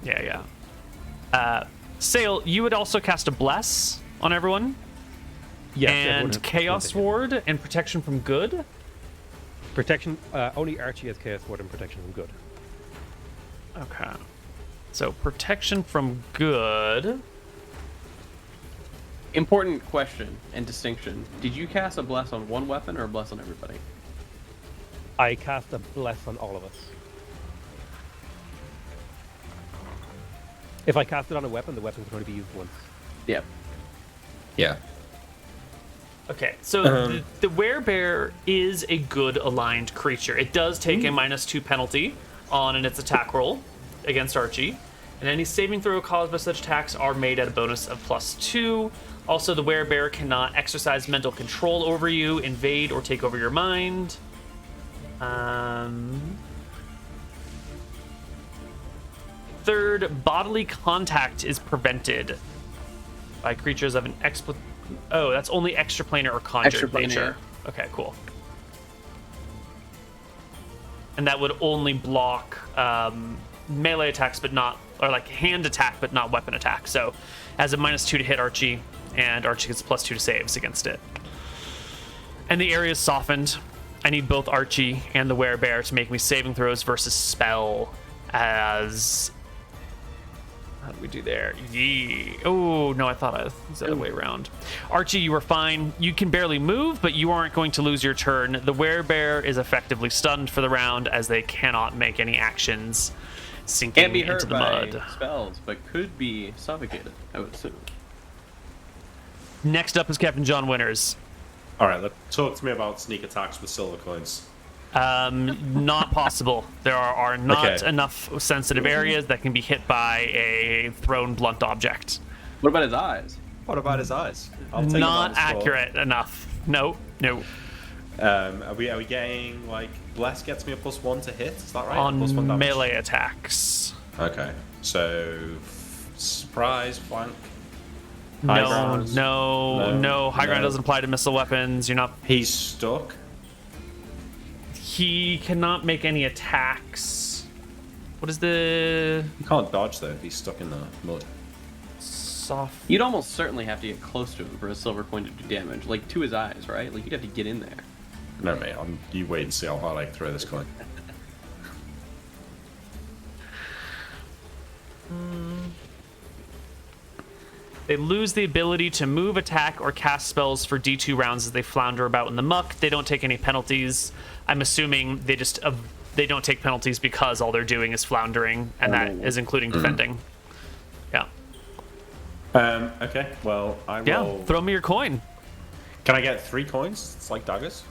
yeah. Sail, you would also cast a bless on everyone. Yes, And Chaos Ward and Protection from Good. Protection. Only Archie has Chaos Ward and Protection from Good. Okay. So Protection from Good. Important question and distinction. Did you cast a bless on one weapon or a bless on everybody? I cast a bless on all of us. If I cast it on a weapon, the weapon's going to be used once. Yeah. Yeah. Okay, so the werebear is a good aligned creature. It does take a -2 penalty on its attack roll against Archie, and any saving throw caused by such attacks are made at a bonus of +2. Also, the werebear cannot exercise mental control over you, invade, or take over your mind. Third, bodily contact is prevented by creatures of an Oh, that's only extraplanar or conjured Extraplanar. nature. Okay, cool. And that would only block melee attacks, but not, or like hand attack, but not weapon attack. So, has a -2 to hit Archie, and Archie gets +2 to saves against it. And the area is softened. I need both Archie and the werebear to make me saving throws versus spell as... How do we do there? Yee. Oh, no, I thought it was the other way around. Archie, you were fine. You can barely move, but you aren't going to lose your turn. The werebear is effectively stunned for the round as they cannot make any actions sinking Can't be hurt into the by mud. spells, but could be suffocated, I would assume. Next up is Captain John Winters. All right, talk to me about sneak attacks with silver coins. Not possible. There are not enough sensitive areas that can be hit by a thrown blunt object. What about his eyes? What about his eyes? I'll take Not accurate enough. No. Are we getting like bless gets me a +1 to hit? Is that right? On +1 damage? melee attacks. Okay, so surprise, flank. No. High ground No. doesn't apply to missile weapons. You're not. He's stuck. He cannot make any attacks. What is the He can't dodge though if he's stuck in the mud. soft? You'd almost certainly have to get close to him for a silver coin to do damage, like to his eyes, right? Like you'd have to get in there. No, mate. You wait and see how hard I can throw this coin. They lose the ability to move, attack, or cast spells for D2 rounds as they flounder about in the muck. They don't take any penalties. I'm assuming they don't take penalties because all they're doing is floundering, and that is including defending. Yeah. Okay. Well, I will. Yeah. Throw me your coin. Can I get 3 coins? It's like daggers.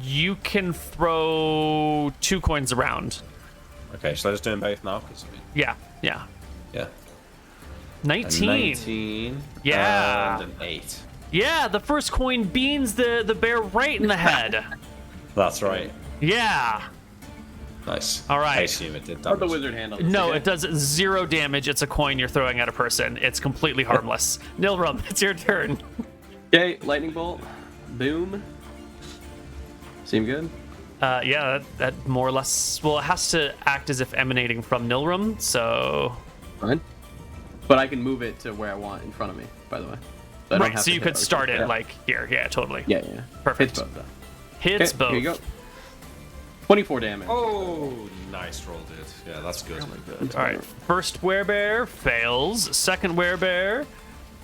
You can throw 2 coins around. Okay, so let's do them both now. 'Cause, I mean, Yeah. yeah. 19. 19. Yeah. And an 8. Yeah, the first coin beans the bear right in the head. That's right. Yeah. Nice. All right. I assume it did How'd the damage. wizard handle this? No, Okay. it does 0 damage. It's a coin you're throwing at a person. It's completely harmless. Nilrum, it's your turn. Okay, lightning bolt. Boom. Seem good? Yeah, that more or less. Well, it has to act as if emanating from Nilrum, so. Fine. But I can move it to where I want in front of me, by the way. So I don't Right, have so to you hit could Archie. start it Yeah. like here. Yeah, totally. Yeah. Perfect. Hits both, though. Hits Okay, both. Here you go. 24 damage. Oh, nice roll, dude. Yeah, that's good. All right, first werebear fails. Second werebear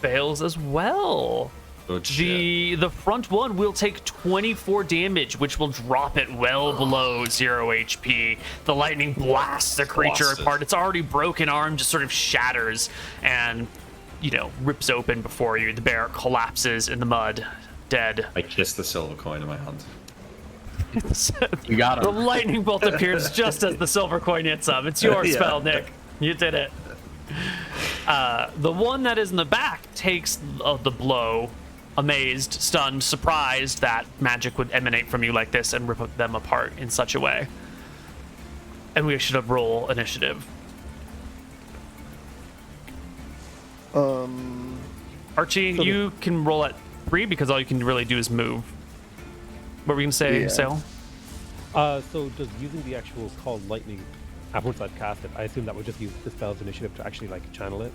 fails as well. Good shit. The front one will take 24 damage, which will drop it well below 0 HP. The lightning blasts the creature Blasted. apart. Its already broken arm just sort of shatters and, rips open before you. The bear collapses in the mud, dead. I kissed the silver coin in my hand. You got The him. lightning bolt appears just as the silver coin hits him. It's your Yeah. spell, Nick. You did it. The one that is in the back takes the blow, amazed, stunned, surprised that magic would emanate from you like this and rip them apart in such a way. And we should have roll initiative. Archie, you can roll at 3 because all you can really do is move. What were you gonna say, Yeah. Sale? So does using the actual called lightning once I've cast it, I assume that would just use the spell's initiative to actually channel it.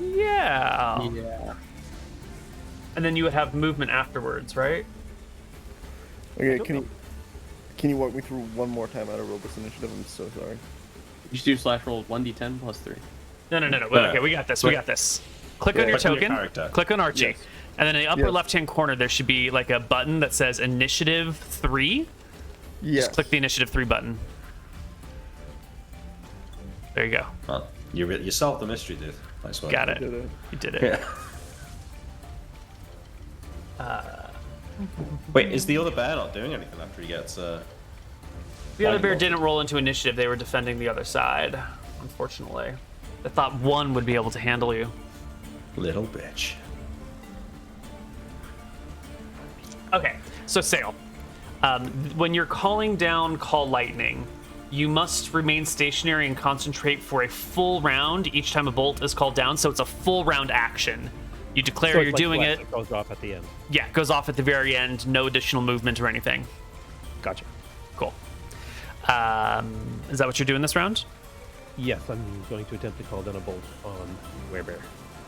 Yeah. Yeah. And then you would have movement afterwards, right? Okay, can you walk me through one more time how to roll this initiative? I'm so sorry. You should do slash roll 1d10 plus 3. No. Okay, we got this. We got this. Click on your Click on your token. character. Click on Archie. Yes. And then in the upper Yes. left-hand corner, there should be like a button that says Initiative 3. Yes. Just click the Initiative 3 button. There you go. Well, you solved the mystery, dude. Nice work. Got it. Did it. You did it. Yeah. Wait, is the other bear not doing anything after he gets? The other lightning bear bolt? didn't roll into initiative. They were defending the other side, unfortunately. I thought one would be able to handle you. Little bitch. Okay, so Sail. When you're calling down Call Lightning, you must remain stationary and concentrate for a full round each time a bolt is called down, so it's a full round action. You declare So it's you're like doing Bless, it. It goes off at the end. Yeah, it goes off at the very end, no additional movement or anything. Gotcha. Cool. Is that what you're doing this round? Yes, I'm going to attempt to call down a bolt on Werebear.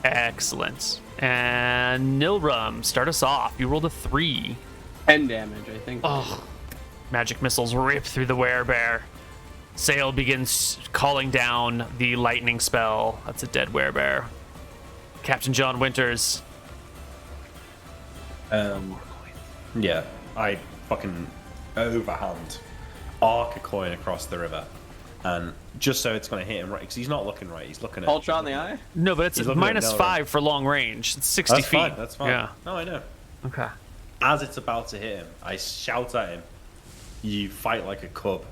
Excellent. And Nilrum, start us off. You rolled a 3. 10 damage, I think. Oh, magic missiles rip through the werebear. Sail begins calling down the lightning spell. That's a dead werebear. Captain John Winters. Yeah, I fucking overhand arc a coin across the river, and just so it's going to hit him right, because he's not looking right, he's looking at... Cold shot in the eye? No, but it's -5 for long range. It's 60 That's feet. fine, that's fine. Yeah. No, I know. Okay. As it's about to hit him, I shout at him, "You fight like a cub,"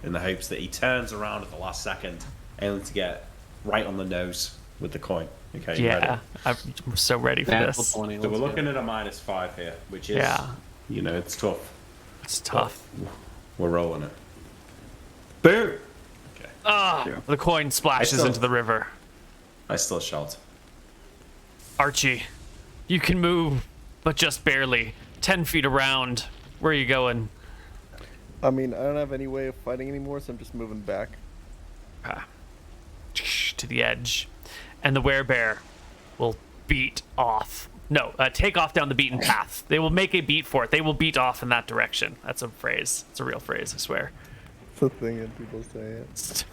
in the hopes that he turns around at the last second, aiming to get right on the nose with the coin. Okay, you ready? Yeah, I'm so ready for Natural this. 20, So let's we're go. looking at a -5 here, which is, Yeah. you know, it's tough. It's tough. We're rolling it. Boom! Okay. Ah, the coin splashes into the river. I still shout. Archie, you can move, but just barely. 10 feet around. Where are you going? I mean, I don't have any way of fighting anymore, so I'm just moving back. To the edge. And the werebear will beat off. No, take off down the beaten path. They will make a beat for it. They will beat off in that direction. That's a phrase. It's a real phrase, I swear. It's a thing that people say it.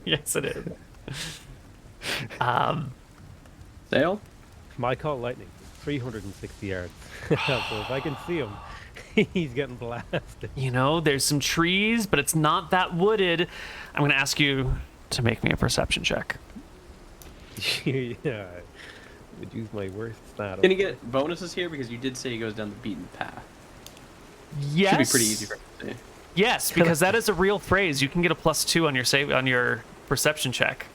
Yes, it is. Sail? My call lightning, 360 yards. So if I can see him, he's getting blasted. You know, there's some trees, but it's not that wooded. I'm going to ask you to make me a perception check. Yeah, I would use my worst stat. Can you get bonuses here? Because you did say he goes down the beaten path. Yes. Should be pretty easy for him to see. Yes, because that is a real phrase. You can get a +2 on your your perception check.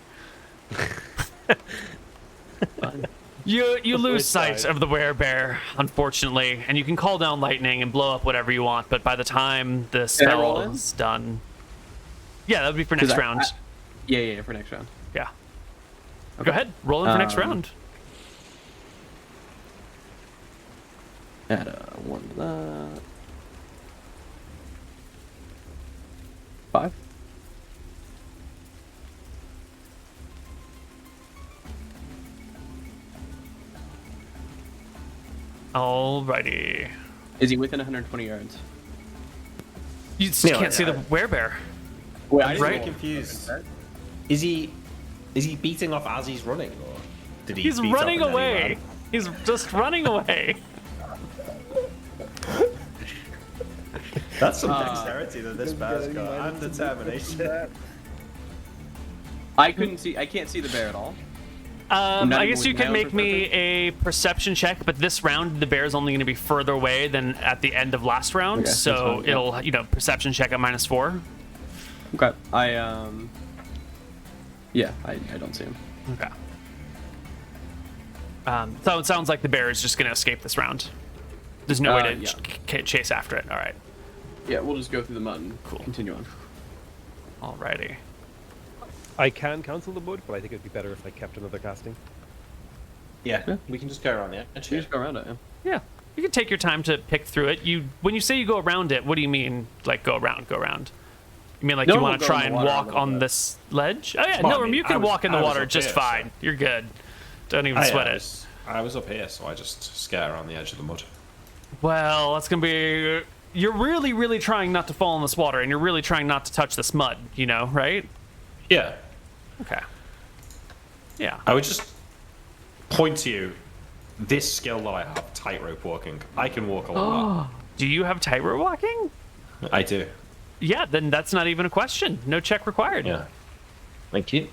You lose sight of the werebear, unfortunately, and you can call down lightning and blow up whatever you want. But by the time the spell is done, yeah, that would be for next round. Yeah, for next round. Yeah. Okay. Go ahead, roll in for next round. Add a 1 to that. 5. Alrighty. Is he within 120 yards? You just can't see the werebear. Wait, I'm Right. confused. Is he beating off as he's running, or did he? He's beat up running and then he away. ran? He's just running away. That's some dexterity that this bear's got, and determination. I can't see the bear at all. I even guess you with could my make own me a perception check, but this round the bear's only going to be further away than at the end of last round, Okay, so that's fine, yeah. it'll perception check at -4. Okay. I don't see him. Okay. So it sounds like the bear is just going to escape this round. There's no way to chase after it. All right. Yeah, we'll just go through the mud and continue on. Alrighty. I can cancel the mud, but I think it'd be better if I kept another casting. Yeah, we can just go around the edge. You just go around it. Yeah. Yeah. You can take your time to pick through it. When you say you go around it, what do you mean? Like go around? You mean like No, you we'll want to go try in the and water a walk little on bit. this ledge? Oh yeah, Well, no, I mean, you can walk in the I was water up just here, fine. so- You're good. Don't even sweat it. I was up here, so I just skate around the edge of the mud. Well, that's gonna be. You're really, really trying not to fall in this water, and you're really trying not to touch this mud. You know, right? Yeah. Okay. Yeah. I would just point to you this skill that I have, tightrope walking. I can walk along Do you have tightrope walking? that. I do. Yeah. Then that's not even a question. No check required. Yeah. Thank you.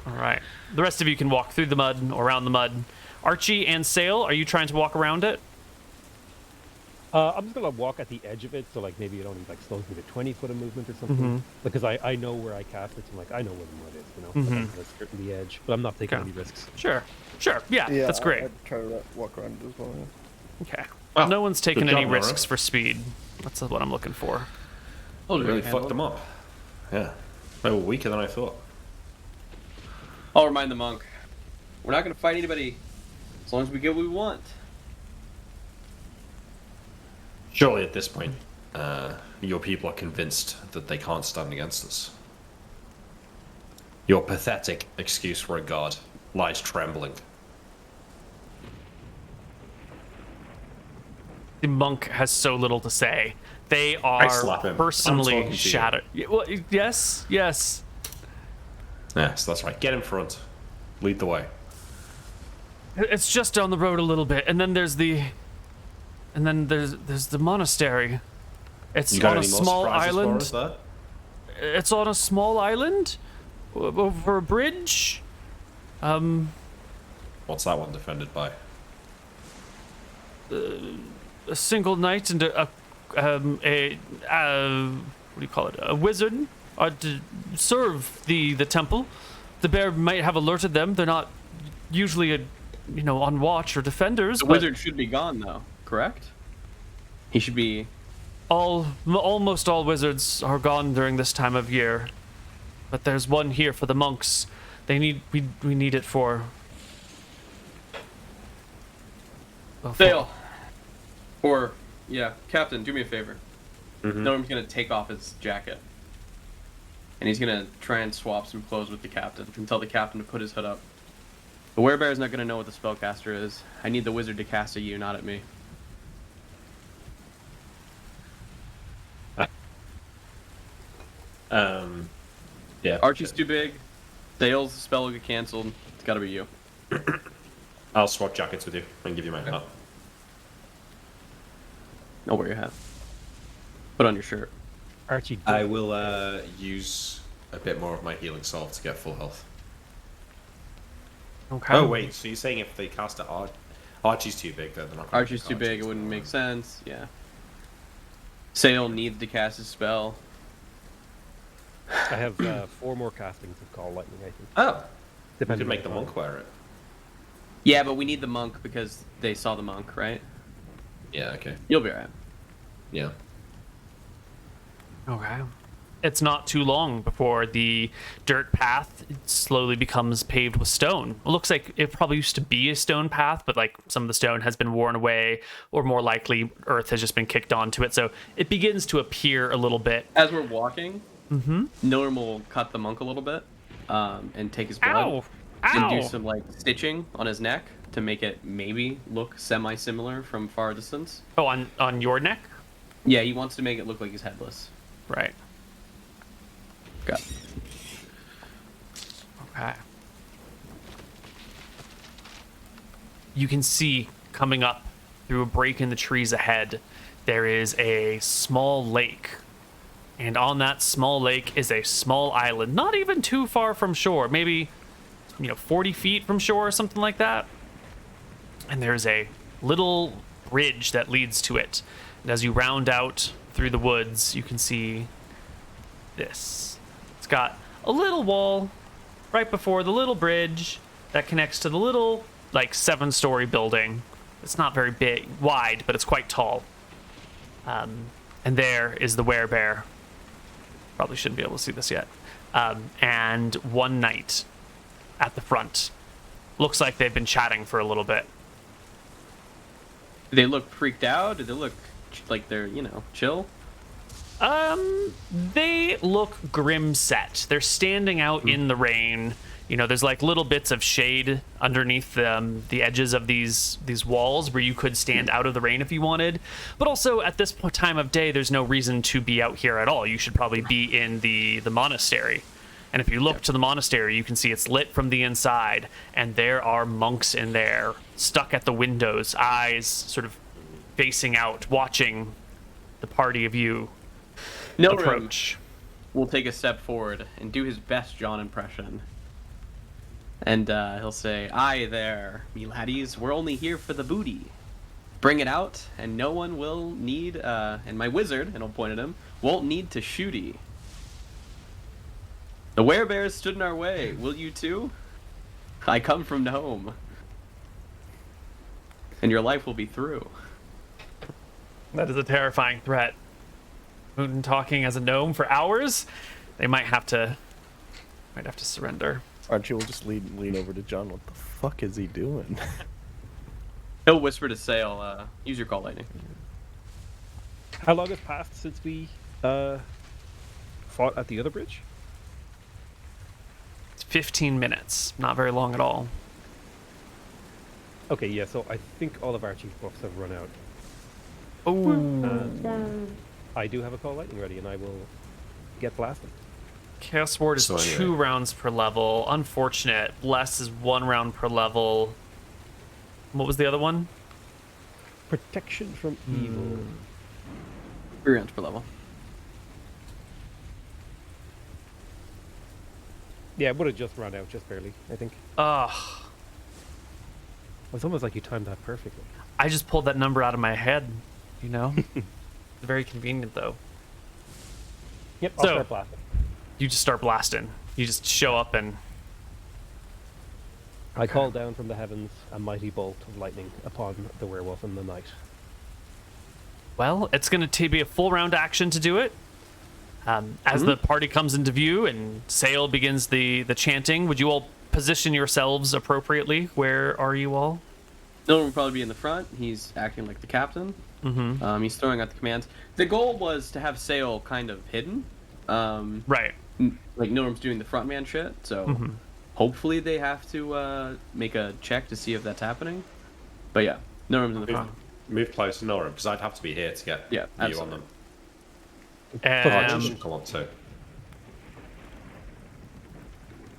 All right. The rest of you can walk through the mud or around the mud. Archie and Sail, are you trying to walk around it? I'm just gonna walk at the edge of it, so like maybe it only like slows me to 20 foot of movement or something. Because I know where I cast it, so like I know where the mud is, you know. I'm just skirting the edge, but I'm not taking any risks. Sure. Yeah, that's great. I'd try to walk around it as well. Yeah. Okay. Well, No one's taking good any job, Laura. risks for speed. That's what I'm looking for. Really fucked them up. Yeah. They were weaker than I thought. I'll remind the monk. We're not going to fight anybody as long as we get what we want. Surely at this point, your people are convinced that they can't stand against us. Your pathetic excuse for a god lies trembling the monk has so little to say. They slap are him. I'm personally talking to you. shattered. Well, yes. Yes, that's right. Get in front. Lead the way. It's just down the road a little bit, and then there's the monastery. It's You got on a any more small surprises for island. us there? It's on a small island over a bridge. What's that one defended by? A single knight and a what do you call it? A wizard are to serve the temple. The bear might have alerted them. They're not usually on watch or defenders. The wizard should be gone though, correct? He should be. Almost all wizards are gone during this time of year, but there's one here for the monks. We need it for. Dale. Or Captain, do me a favor. Mm-hmm. Noam's gonna take off his jacket, and he's gonna try and swap some clothes with the captain and tell the captain to put his hood up. The werebear's not gonna know what the spellcaster is. I need the wizard to cast at you, not at me. Yeah. Archie's too big. Dale's spell will get cancelled. It's gotta be you. I'll swap jackets with you and give you my hat. I'll wear your hat. Put on your shirt. Archie. I will use a bit more of my healing salt to get full health. Okay. Oh wait, so you're saying if they cast it Archie's too big, they're not. Archie's too big. It wouldn't make sense. Yeah. Sale needs to cast his spell. I have 4 more castings of Call Lightning, I think. Oh, you Depending could make the on monk wear it. Yeah, but we need the monk because they saw the monk, right? Yeah. Okay. You'll be alright. Yeah. Okay. It's not too long before the dirt path slowly becomes paved with stone. It looks like it probably used to be a stone path, but like some of the stone has been worn away, or more likely earth has just been kicked onto it. So it begins to appear a little bit. As we're walking, Norm will cut the monk a little bit, and take his blood Ow! and do Ow! some like stitching on his neck to make it maybe look semi-similar from far distance. Oh, on your neck? Yeah, he wants to make it look like he's headless. Right. Got Okay. You can see coming up through a break in the trees ahead, there is a small lake. And on that small lake is a small island, not even too far from shore, maybe 40 feet from shore or something like that. And there's a little bridge that leads to it. And as you round out through the woods, you can see this. It's got a little wall right before the little bridge that connects to the little, 7-story building. It's not very big, wide, but it's quite tall. And there is the werebear. Probably shouldn't be able to see this yet. And one knight at the front. Looks like they've been chatting for a little bit. Do they look freaked out? Do they look like they're, chill? They look grim set. They're standing out in the rain. There's little bits of shade underneath the edges of these walls where you could stand out of the rain if you wanted. But also at this time of day, there's no reason to be out here at all. You should probably be in the monastery. And if you look to the monastery, you can see it's lit from the inside, and there are monks in there, stuck at the windows, eyes sort of facing out, watching the party of you approach. Will take a step forward and do his best John impression. And he'll say, "Aye there, me laddies, we're only here for the booty. Bring it out, and no one will need, and my wizard," and I'll point at him, "won't need to shooty. The werebears stood in our way, will you too? I come from home, and your life will be through." That is a terrifying threat. Moon talking as a gnome for hours. They might have to surrender. Archie will just lean over to John. What the fuck is he doing? He'll whisper to Sail, "Use your call lightning." How long has passed since we fought at the other bridge? It's 15 minutes. Not very long at all. Okay, yeah, so I think all of Archie's buffs have run out. Oh. I do have a call lightning ready, and I will get blasted. Chaos Ward is So anyway. 2 rounds per level. Unfortunate. Bless is 1 round per level. What was the other one? Protection from evil. 3 rounds per level. Yeah, it would have just run out, just barely, I think. Ugh. It's almost like you timed that perfectly. I just pulled that number out of my head, you know? It's very convenient, though. Yep, So- I'll start blasting. You just start blasting. You just show up and... I call down from the heavens a mighty bolt of lightning upon the werewolf in the night. Well, it's going to be a full round action to do it. As the party comes into view and Sail begins the chanting, would you all position yourselves appropriately? Where are you all? Dylan will probably be in the front. He's acting like the captain. Mm-hmm. He's throwing out the commands. The goal was to have Sail kind of hidden. Right. Like Nilrum's doing the frontman shit, so hopefully they have to make a check to see if that's happening. But yeah, Nilrum's in the front. Move close to Nora, because I'd have to be here to get Yeah, view on them. And Come on, too.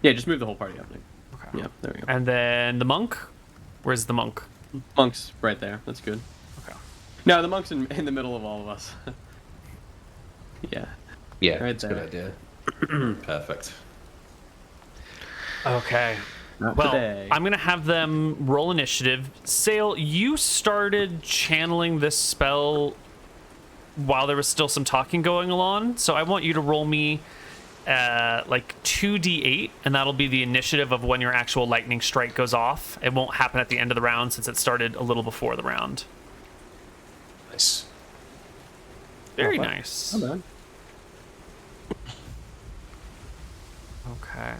Yeah, just move the whole party up. Nick. Okay. Yeah, there we go. And then the monk? Where's the monk? Monk's right there. That's good. Okay. No, the monk's in the middle of all of us. Yeah. Yeah, Right that's a good idea. Perfect. Okay. Not Well, today. I'm going to have them roll initiative. Sail, you started channeling this spell while there was still some talking going on, so I want you to roll me like 2d8, and that'll be the initiative of when your actual lightning strike goes off. It won't happen at the end of the round since it started a little before the round. Nice. Very Not bad. nice. Not bad. Okay.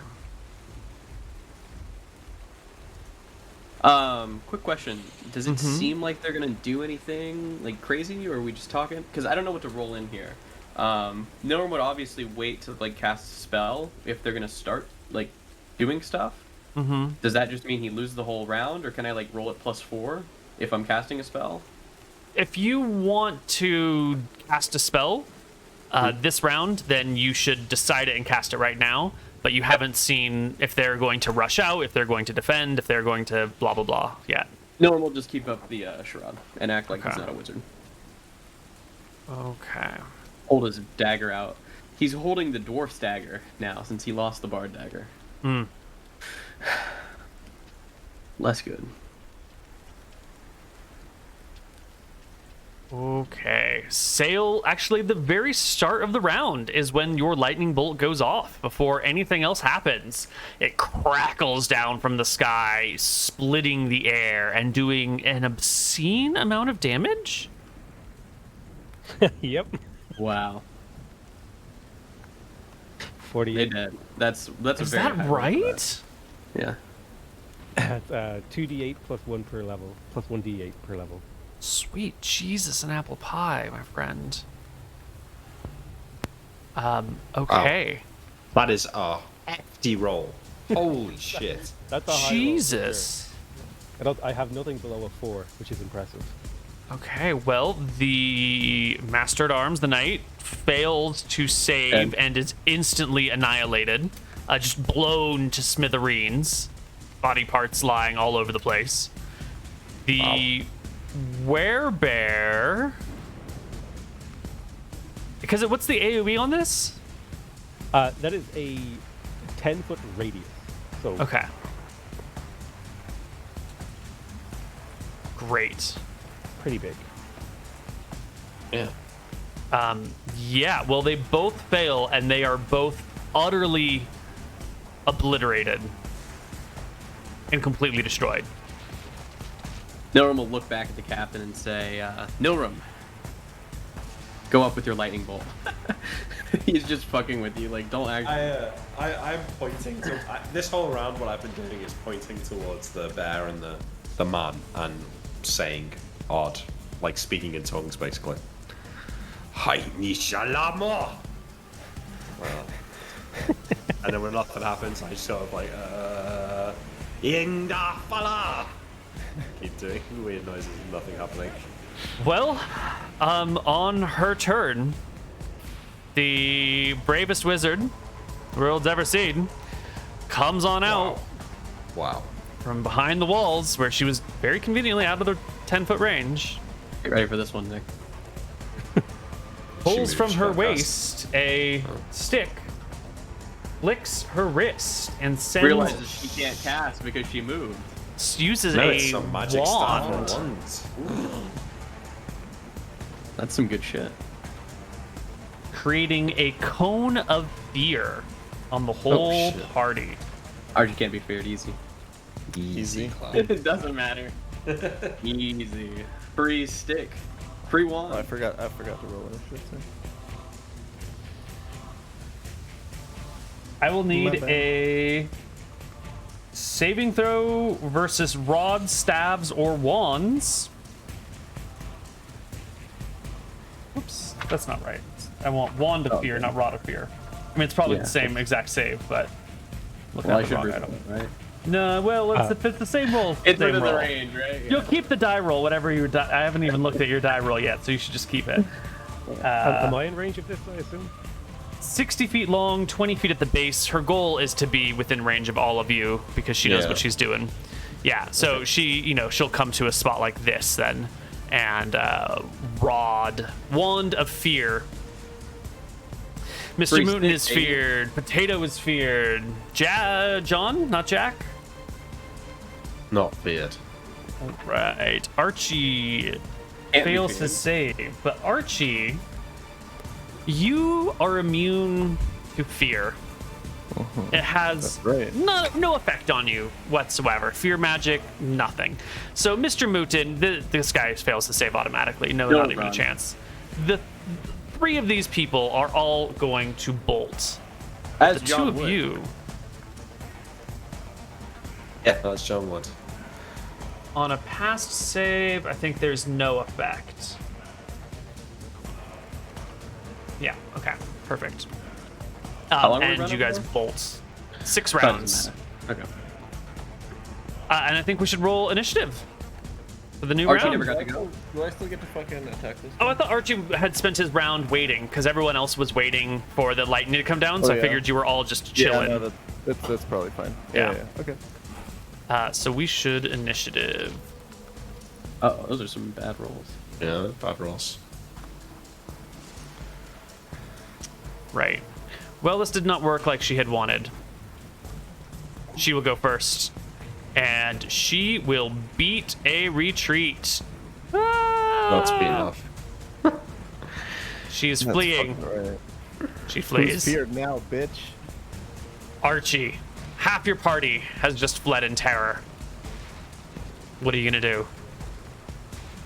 Quick question. Does it seem like they're gonna do anything like crazy, or are we just talking? Because I don't know what to roll in here. Nilrum would obviously wait to like cast a spell if they're gonna start like doing stuff. Mm-hmm. Does that just mean he loses the whole round, or can I like roll it +4 if I'm casting a spell? If you want to cast a spell this round, then you should decide it and cast it right now. But you haven't seen if they're going to rush out, if they're going to defend, if they're going to blah, blah, blah yet. Nilrum will just keep up the charade and act like he's Okay. not a wizard. Okay. Hold his dagger out. He's holding the dwarf's dagger now since he lost the bard dagger. Hmm. Less good. Okay. Sail, actually, the very start of the round is when your lightning bolt goes off before anything else happens. It crackles down from the sky, splitting the air and doing an obscene amount of damage. Yep. Wow. 48. They did. That's a Is very that high roll for right? that. Yeah. That's 2d8 plus 1 per level, plus 1d8 per level. Sweet Jesus and apple pie, my friend. Okay. That is a hefty roll. Holy shit. That's a high roll for Jesus. sure. I have nothing below a 4, which is impressive. Okay, well, the Master at Arms, the knight, failed to save and is instantly annihilated. Just blown to smithereens. Body parts lying all over the place. The werebear... Because what's the AoE on this? That is a 10-foot radius. So Okay. Great. pretty big. Yeah. Yeah, well, they both fail, and they are both utterly obliterated and completely destroyed. Nilrum will look back at the captain and say, Nilrum, go up with your lightning bolt. He's just fucking with you. Like, don't act. I'm pointing to this whole round. What I've been doing is pointing towards the bear and the man and saying odd, like speaking in tongues, basically. Hi, Nishalamo. And then when nothing happens, I just sort of like, Ingda Fala. Keep doing weird noises and nothing happening. Well, On her turn, the bravest wizard the world's ever seen comes on out Wow. from behind the walls where she was very conveniently out of the 10-foot range. Get ready for this one, Nick. Pulls from her short rest. waist a stick, licks her wrist, and sends Realizes she can't cast because she moved. uses No, it's a some magic wand. stuff. Wands. That's some good shit. Creating a cone of fear on the whole shit. party. Archie can't be feared. Easy. Easy. It doesn't matter. Easy. Free stick. Free wand. Oh, I forgot to roll initiative. I will need My bad. a saving throw versus rods, stabs, or wands. Oops, that's not right. I want wand of fear, not rod of fear. I mean, it's probably the same exact save, but looking Well, I at the should wrong reroll item. it, right? No, well, it's the same roll. It's same within the roll. range, right? You'll keep the die roll, whatever your die. I haven't even looked at your die roll yet, so you should just keep it. Am I in range of this, I assume? 60 feet long, 20 feet at the base. Her goal is to be within range of all of you because she knows Yeah. what she's doing. Yeah, so she'll come to a spot like this then. And wand of fear. Mr. Free Mooton stick, is eh? feared. Potato is feared. John, not Jack. Not feared. Right. Archie Can't be fails to feared. save, but Archie, you are immune to fear. It has right. no effect on you whatsoever. Fear magic, nothing. So, Mr. Mooton, this guy fails to save automatically. No, not even a run. chance. The three of these people are all going to bolt. As The John two of would. you, Yeah, that's John Wood. on a past save, I think there's no effect. Yeah, okay, perfect. How long are we And you running guys for? bolt. 6 Doesn't rounds. matter. Okay. And I think we should roll initiative for the new Archie round. never got to go. Do I still get to fucking attack this? Oh, I thought Archie had spent his round waiting because everyone else was waiting for the lightning to come down. So Oh, I yeah. figured you were all just Yeah, chilling. no, that's probably fine. Yeah. Okay. So we should initiative. Oh, those are some bad rolls. Yeah, bad rolls. Right. Well, this did not work like she had wanted. She will go first. And she will beat a retreat. That's be enough. She is That's fleeing. fucking right. She Who's flees. feared now, bitch? Archie, half your party has just fled in terror. What are you gonna do?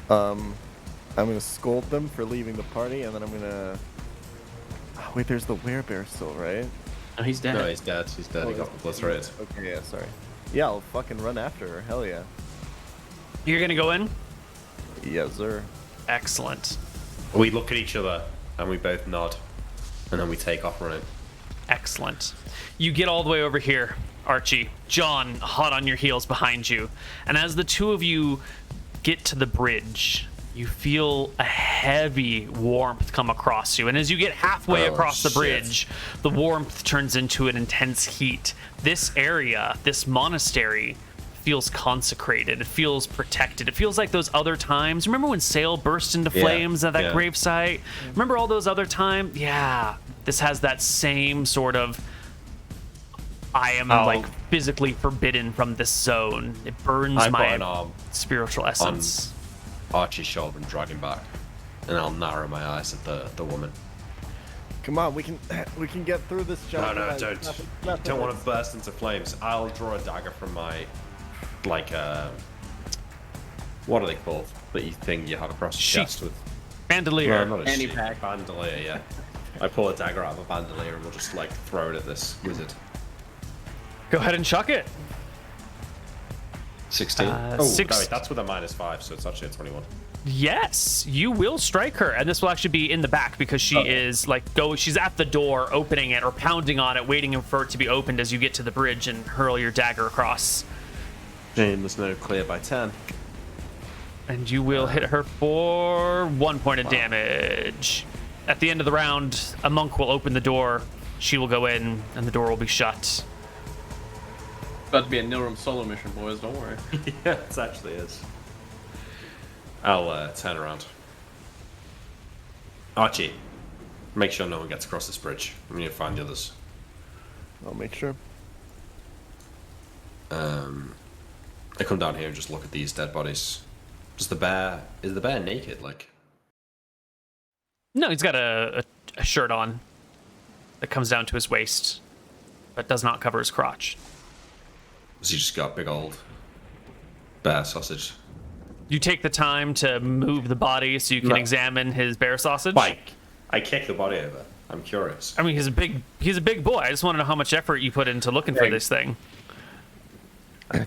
I'm gonna scold them for leaving the party, and then I'm gonna. Oh, wait, there's the werebear still, right? Oh, he's dead. No, he's dead. He's dead. He got obliterated. Okay, yeah, sorry. Yeah, I'll fucking run after her. Hell yeah. You're gonna go in? Yes, sir. Excellent. We look at each other and we both nod, and then we take off running. Excellent. You get all the way over here, Archie. John, hot on your heels behind you. And as the two of you get to the bridge, you feel a heavy warmth come across you. And as you get halfway Oh, across the shit. bridge, the warmth turns into an intense heat. This area, this monastery, feels consecrated. It feels protected. It feels like those other times. Remember when Sail burst into Yeah, flames at that yeah. gravesite? Remember all those other times? Yeah. This has that same sort of I am like physically forbidden from this zone. It burns I put my an arm spiritual essence. Archie's shoulder and drag him back, and I'll narrow my eyes at the woman. Come on, we can get through this, John. No, don't. You don't want to burst into flames. I'll draw a dagger from my, like, what are they called? The thing you have across your Sheath. chest with. Bandolier. No, not a Fanny sheath. pack. Bandolier, yeah. I pull a dagger out of a bandolier and we'll just, like, throw it at this wizard. Go ahead and chuck it. 16. Uh, oh, six- no, wait, that's with a -5, so it's actually a 21. Yes, you will strike her, and this will actually be in the back because she is like she's at the door, opening it or pounding on it, waiting for it to be opened as you get to the bridge and hurl your dagger across. Shame there's no clear by 10. And you will hit her for 1 point of damage. At the end of the round, a monk will open the door. She will go in, and the door will be shut. About to be a Nilram solo mission, boys. Don't worry. Yeah, it actually is. I'll turn around. Archie, make sure no one gets across this bridge. We need to find the others. I'll make sure. I come down here and just look at these dead bodies. Is the bear naked? Like, No, he's got a shirt on that comes down to his waist, but does not cover his crotch. has he just got big old bear sausage? You take the time to move the body so you can examine his bear sausage. I kick the body over. I'm curious. I mean, he's a big boy. I just want to know how much effort you put into looking for this thing. A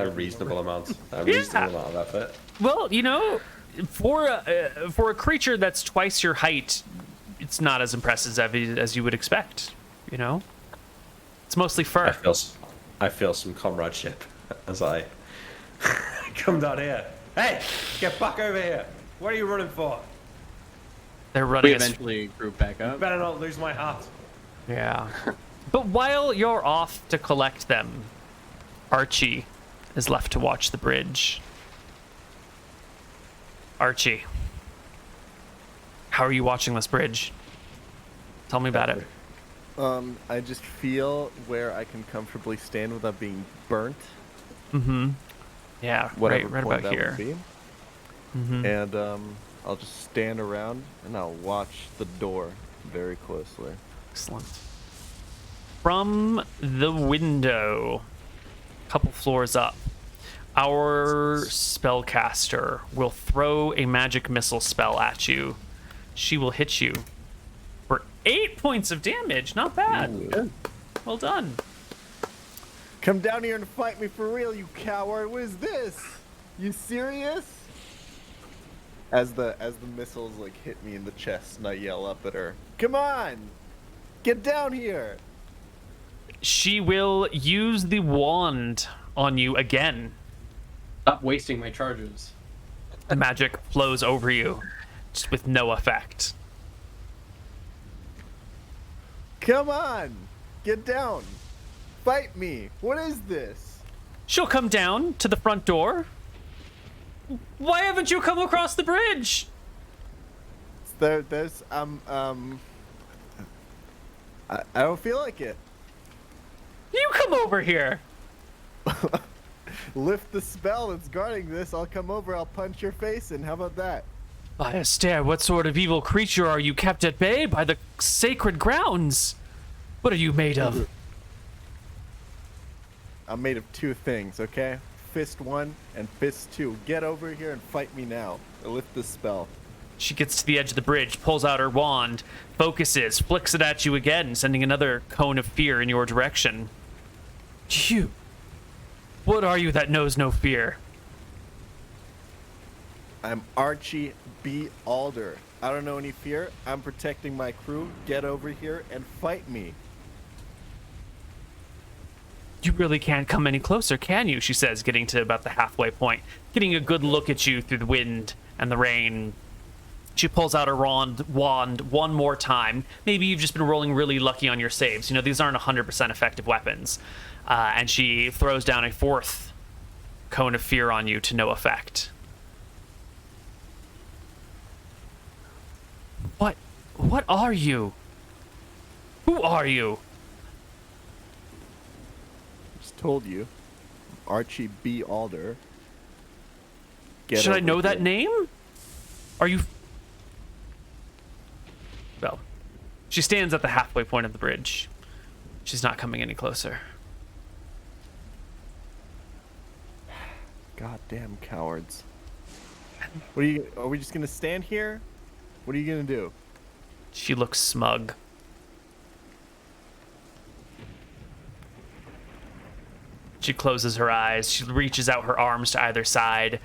reasonable amount. A reasonable amount of effort. Well, for a creature that's twice your height, it's not as impressive as you would expect. It's mostly fur. I feel some comradeship as I come down here. Hey, get back over here! What are you running for? They're running. We eventually group back up. Better not lose my hat. Yeah. But while you're off to collect them, Archie is left to watch the bridge. Archie, how are you watching this bridge? Tell me about it. I just feel where I can comfortably stand without being burnt. Mm-hmm. Yeah, Whatever right point about that here. would be. Mm-hmm. And I'll just stand around and I'll watch the door very closely. Excellent. From the window, a couple floors up, our spellcaster will throw a magic missile spell at you. She will hit you for 8 points of damage. Not bad. Ooh. Well done. Come down here and fight me for real, you coward. What is this? You serious? As the missiles hit me in the chest and I yell up at her. Come on! Get down here! She will use the wand on you again. Stop wasting my charges. The magic flows over you, just with no effect. Come on! Get down! Fight me! What is this? She'll come down to the front door. Why haven't you come across the bridge? There's I don't feel like it. You come over here. Lift the spell that's guarding this. I'll come over. I'll punch your face in. How about that? By a stare, what sort of evil creature are you kept at bay by the sacred grounds? What are you made of? I'm made of two things, okay? Fist 1 and fist 2. Get over here and fight me now. Lift the spell. She gets to the edge of the bridge, pulls out her wand, focuses, flicks it at you again, sending another cone of fear in your direction. You. What are you that knows no fear? I'm Archie B. Alder. I don't know any fear. I'm protecting my crew. Get over here and fight me. You really can't come any closer, can you? She says, getting to about the halfway point, getting a good look at you through the wind and the rain. She pulls out her wand one more time. Maybe you've just been rolling really lucky on your saves. These aren't 100% effective weapons. And she throws down a fourth cone of fear on you to no effect. What are you? Who are you? Just told you. I'm Archie B. Alder. Get Should I over know here. that name? Are you... Well, she stands at the halfway point of the bridge. She's not coming any closer. Goddamn cowards. Are we just gonna stand here? What are you gonna do? She looks smug. She closes her eyes. She reaches out her arms to either side.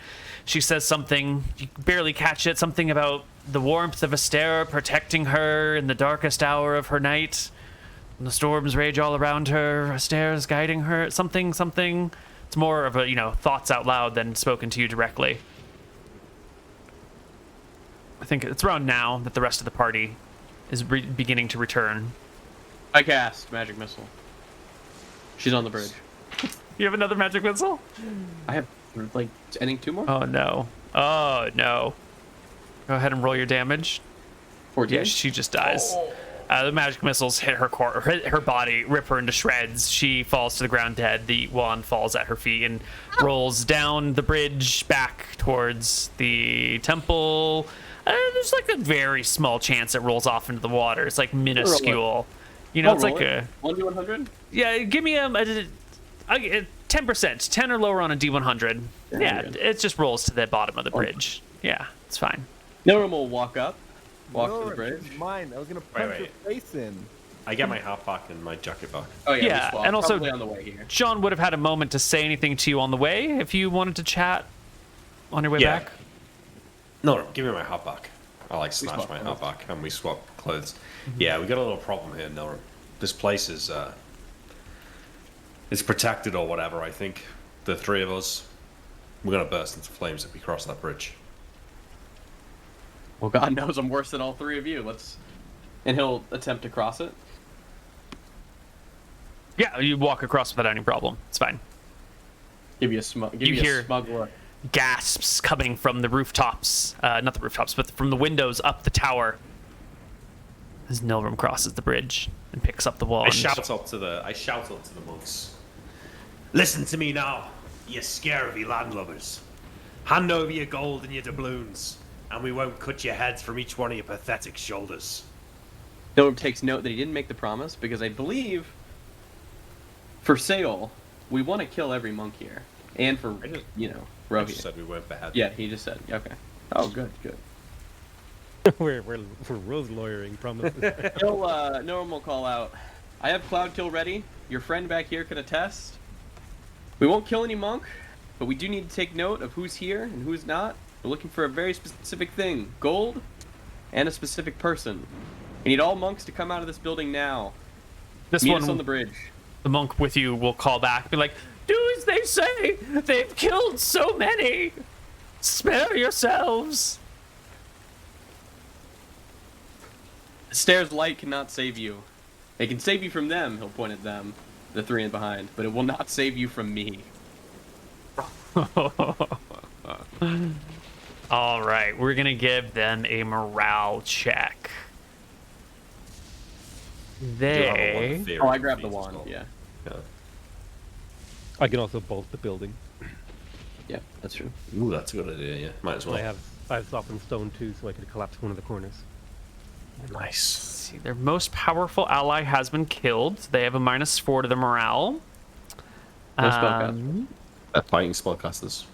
She says something, you barely catch it, something about the warmth of a stare protecting her in the darkest hour of her night. And the storms rage all around her, a stare is guiding her, something. It's more of a, thoughts out loud than spoken to you directly. I think it's around now that the rest of the party is beginning to return. I cast magic missile. She's on the bridge. You have another magic missile? I have like I think 2 more. Oh no! Oh no! Go ahead and roll your damage. 14. Yeah, she just dies. The magic missiles hit her body, rip her into shreds. She falls to the ground dead. The wand falls at her feet and rolls down the bridge back towards the temple. There's like a very small chance it rolls off into the water. It's like minuscule. You know, it's like a 1d100. Yeah, give me a 10%, 10 or lower on a d100. Yeah, it just rolls to the bottom of the bridge. Yeah, it's fine. Norum will walk to the bridge. Mine. I was gonna punch your face in. I get my hat back and my jacket back. Oh yeah, Yeah, we swap. and also Probably on the way here. John would have had a moment to say anything to you on the way if you wanted to chat on your way back. No, give me my hat back. I like snatch swap my clothes. hat back and we swap clothes. Yeah, we got a little problem here, Norum. This place is it's protected or whatever. I think the 3 of us, we're gonna burst into flames if we cross that bridge. Well, God knows I'm worse than all 3 of you. And he'll attempt to cross it. Yeah, you walk across without any problem. It's fine. Give you a smug look. Gasps coming from the rooftops, not the rooftops, but from the windows up the tower as Nilrim crosses the bridge and picks up the wand. I shout up to the monks. Listen to me now, you scurvy landlubbers. Hand over your gold and your doubloons, and we won't cut your heads from each one of your pathetic shoulders. Norum takes note that he didn't make the promise because I believe for sale we want to kill every monk here, and for I Rohi. just said we weren't beheaded. Yeah, he just said okay. Oh, good. we're rose lawyering promises. Norum will call out. I have Cloud Kill ready. Your friend back here could attest. We won't kill any monk, but we do need to take note of who's here and who's not. We're looking for a very specific thing: gold, and a specific person. We need all monks to come out of this building now. Meet us on the bridge. The monk with you will call back, be like, "Do as they say. They've killed so many. Spare yourselves." Stairs light cannot save you. It can save you from them. He'll point at them, the 3 in behind, but it will not save you from me. All right, we're gonna give them a morale check. I grabbed the wand. Yeah. I can also bolt the building. Yeah, that's true. Ooh, that's a good idea. Yeah, might as well. I have softened stone too, so I could collapse one of the corners. Nice. See, their most powerful ally has been killed. They have a -4 to the morale. No spellcaster. They're fighting spellcasters.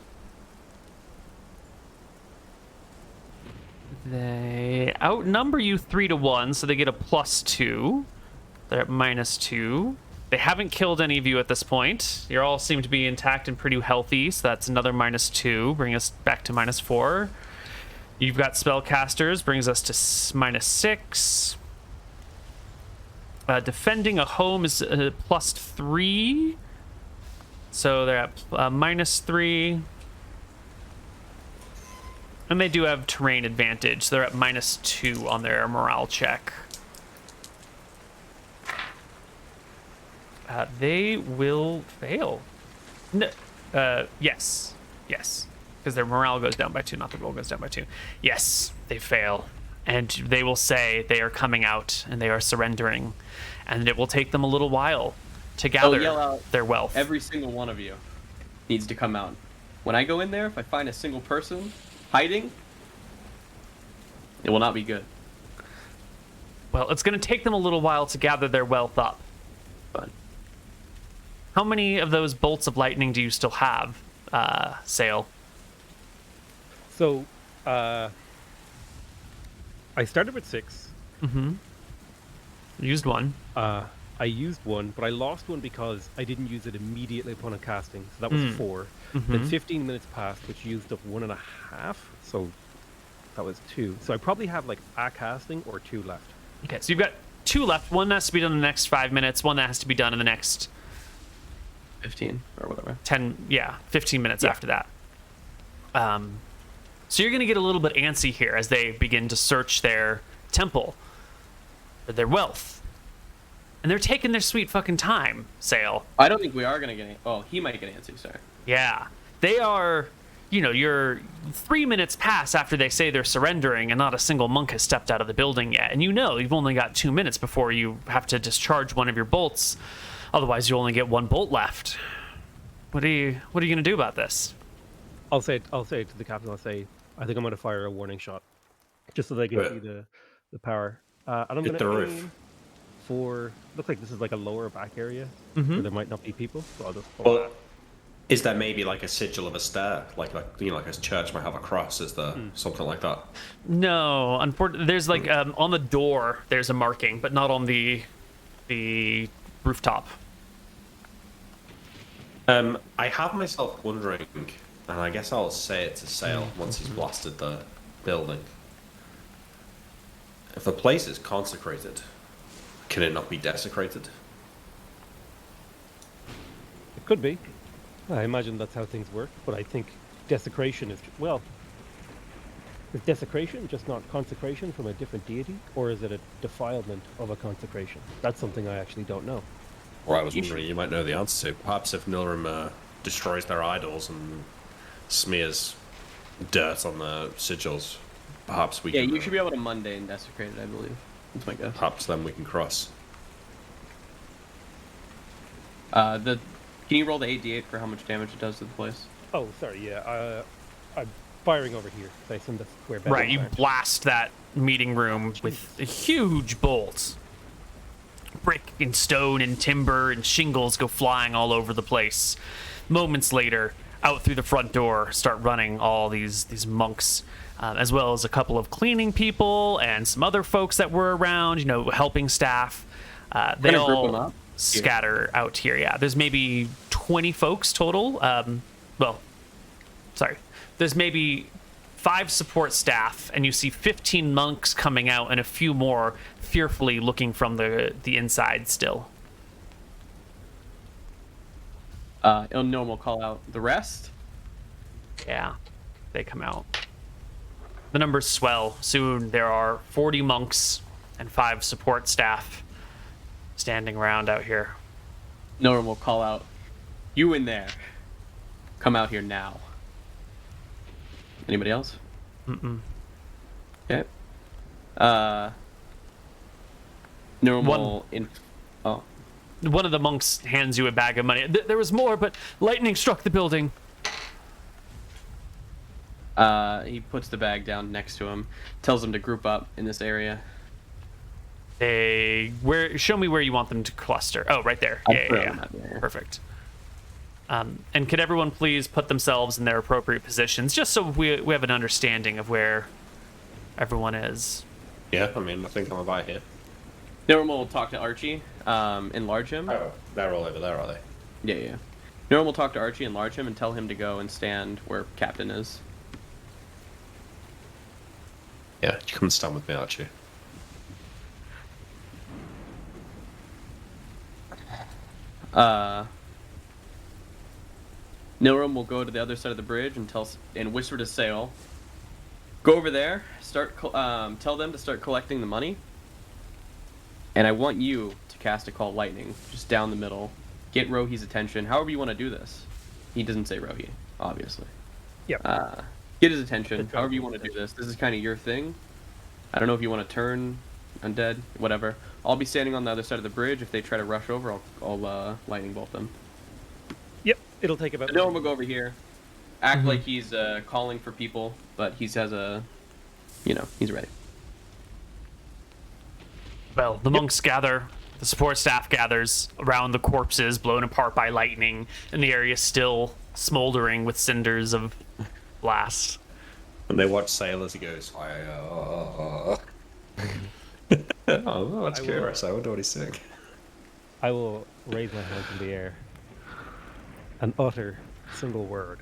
They outnumber you 3 to 1, so they get a +2. They're at -2. They haven't killed any of you at this point. You all seem to be intact and pretty healthy, so that's another -2, bring us back to -4. You've got spellcasters, brings us to -6. Defending a home is +3, so they're at -3. And they do have terrain advantage, so they're at -2 on their morale check. They will fail. No, yes, because their morale goes down by 2, not the roll goes down by 2. Yes, they fail, and they will say they are coming out and they are surrendering, and it will take them a little while to gather yell out, their wealth. Every single one of you needs to come out. When I go in there, if I find a single person hiding, it will not be good. Well, it's going to take them a little while to gather their wealth up. But how many of those bolts of lightning do you still have, Sail? So, I started with 6. Used one. I used one, but I lost one because I didn't use it immediately upon a casting. So that was 4. Then 15 minutes passed, which used up 1.5. So that was 2. So I probably have like a casting or 2 left. Okay, so you've got 2 left. One has to be done in the next 5 minutes. One that has to be done in the next 15 or whatever. 15 minutes after that. So you're going to get a little bit antsy here as they begin to search their temple, for their wealth. And they're taking their sweet fucking time, Sale. I don't think we are going to get... Oh, he might get antsy, sorry. Yeah. They are... You know, you're 3 minutes pass after they say they're surrendering and not a single monk has stepped out of the building yet. And you know you've only got 2 minutes before you have to discharge one of your bolts. Otherwise, you only get 1 bolt left. What are you going to do about this? I'll say to the captain, I think I'm going to fire a warning shot. Just so they can see the power. And I'm going to aim for... Looks like this is like a lower back area where there might not be people. So I'll just... Is there maybe like a sigil of a stair, like you know, like a church might have a cross? Is there something like that? No, unfortunately, there's like on the door there's a marking, but not on the rooftop. I have myself wondering, and I guess I'll say it to Sale once he's blasted the building. If a place is consecrated, can it not be desecrated? It could be. I imagine that's how things work, but I think desecration is... Well, is desecration just not consecration from a different deity, or is it a defilement of a consecration? That's something I actually don't know. Or I was wondering, you might know the answer to. Perhaps if Nilrim destroys their idols and smears dirt on the sigils, perhaps we can... Yeah, you should be able to mundane desecrate it, I believe. That's my guess. Perhaps then we can cross. Can you roll the 8d8 for how much damage it does to the place? Oh, sorry, yeah. I'm firing over here. So I assume that's where... Right, you blast that meeting room with a huge bolt. Brick and stone and timber and shingles go flying all over the place. Moments later, out through the front door start running all these monks, as well as a couple of cleaning people and some other folks that were around, you know, helping staff. They all scatter out here. Yeah, there's maybe 20 folks total. There's maybe 5 support staff, and you see 15 monks coming out and a few more fearfully looking from the inside still. Norm will call out the rest. Yeah, they come out. The numbers swell. Soon there are 40 monks and 5 support staff standing around out here. Norm will call out, "You in there. Come out here now." Anybody else? Mm-mm. Okay. Normal One of the monks hands you a bag of money. There was more, but lightning struck the building. He puts the bag down next to him, tells them to group up in this area. Show me where you want them to cluster. Oh, right there. Yeah. Perfect. And could everyone please put themselves in their appropriate positions, just so we have an understanding of where everyone is. Yeah, I mean, I think I'm about here. Normal will talk to Archie, enlarge him. Oh, they're all over there, are they? Yeah. Normal will talk to Archie, enlarge him, and tell him to go and stand where Captain is. Yeah, you come and stand with me, Archie. Nilrim will go to the other side of the bridge and whisper to Sail, "Go over there, tell them to start collecting the money, and I want you to cast a Call Lightning, just down the middle. Get Rohi's attention, however you want to do this." He doesn't say Rohi, obviously. Yeah. Get his attention, however you want to do this. This is kind of your thing. I don't know if you want to turn undead, whatever. I'll be standing on the other side of the bridge. If they try to rush over, I'll lightning bolt them. Yep, it'll take about... Norm will go over here, act like he's calling for people, but he's ready. Well, the monks gather, the support staff gathers around the corpses blown apart by lightning, and the area still smoldering with cinders of blast. And they watch Sail as he goes, oh, that's curious. I wonder what he's saying. I will raise my hands in the air and utter a single word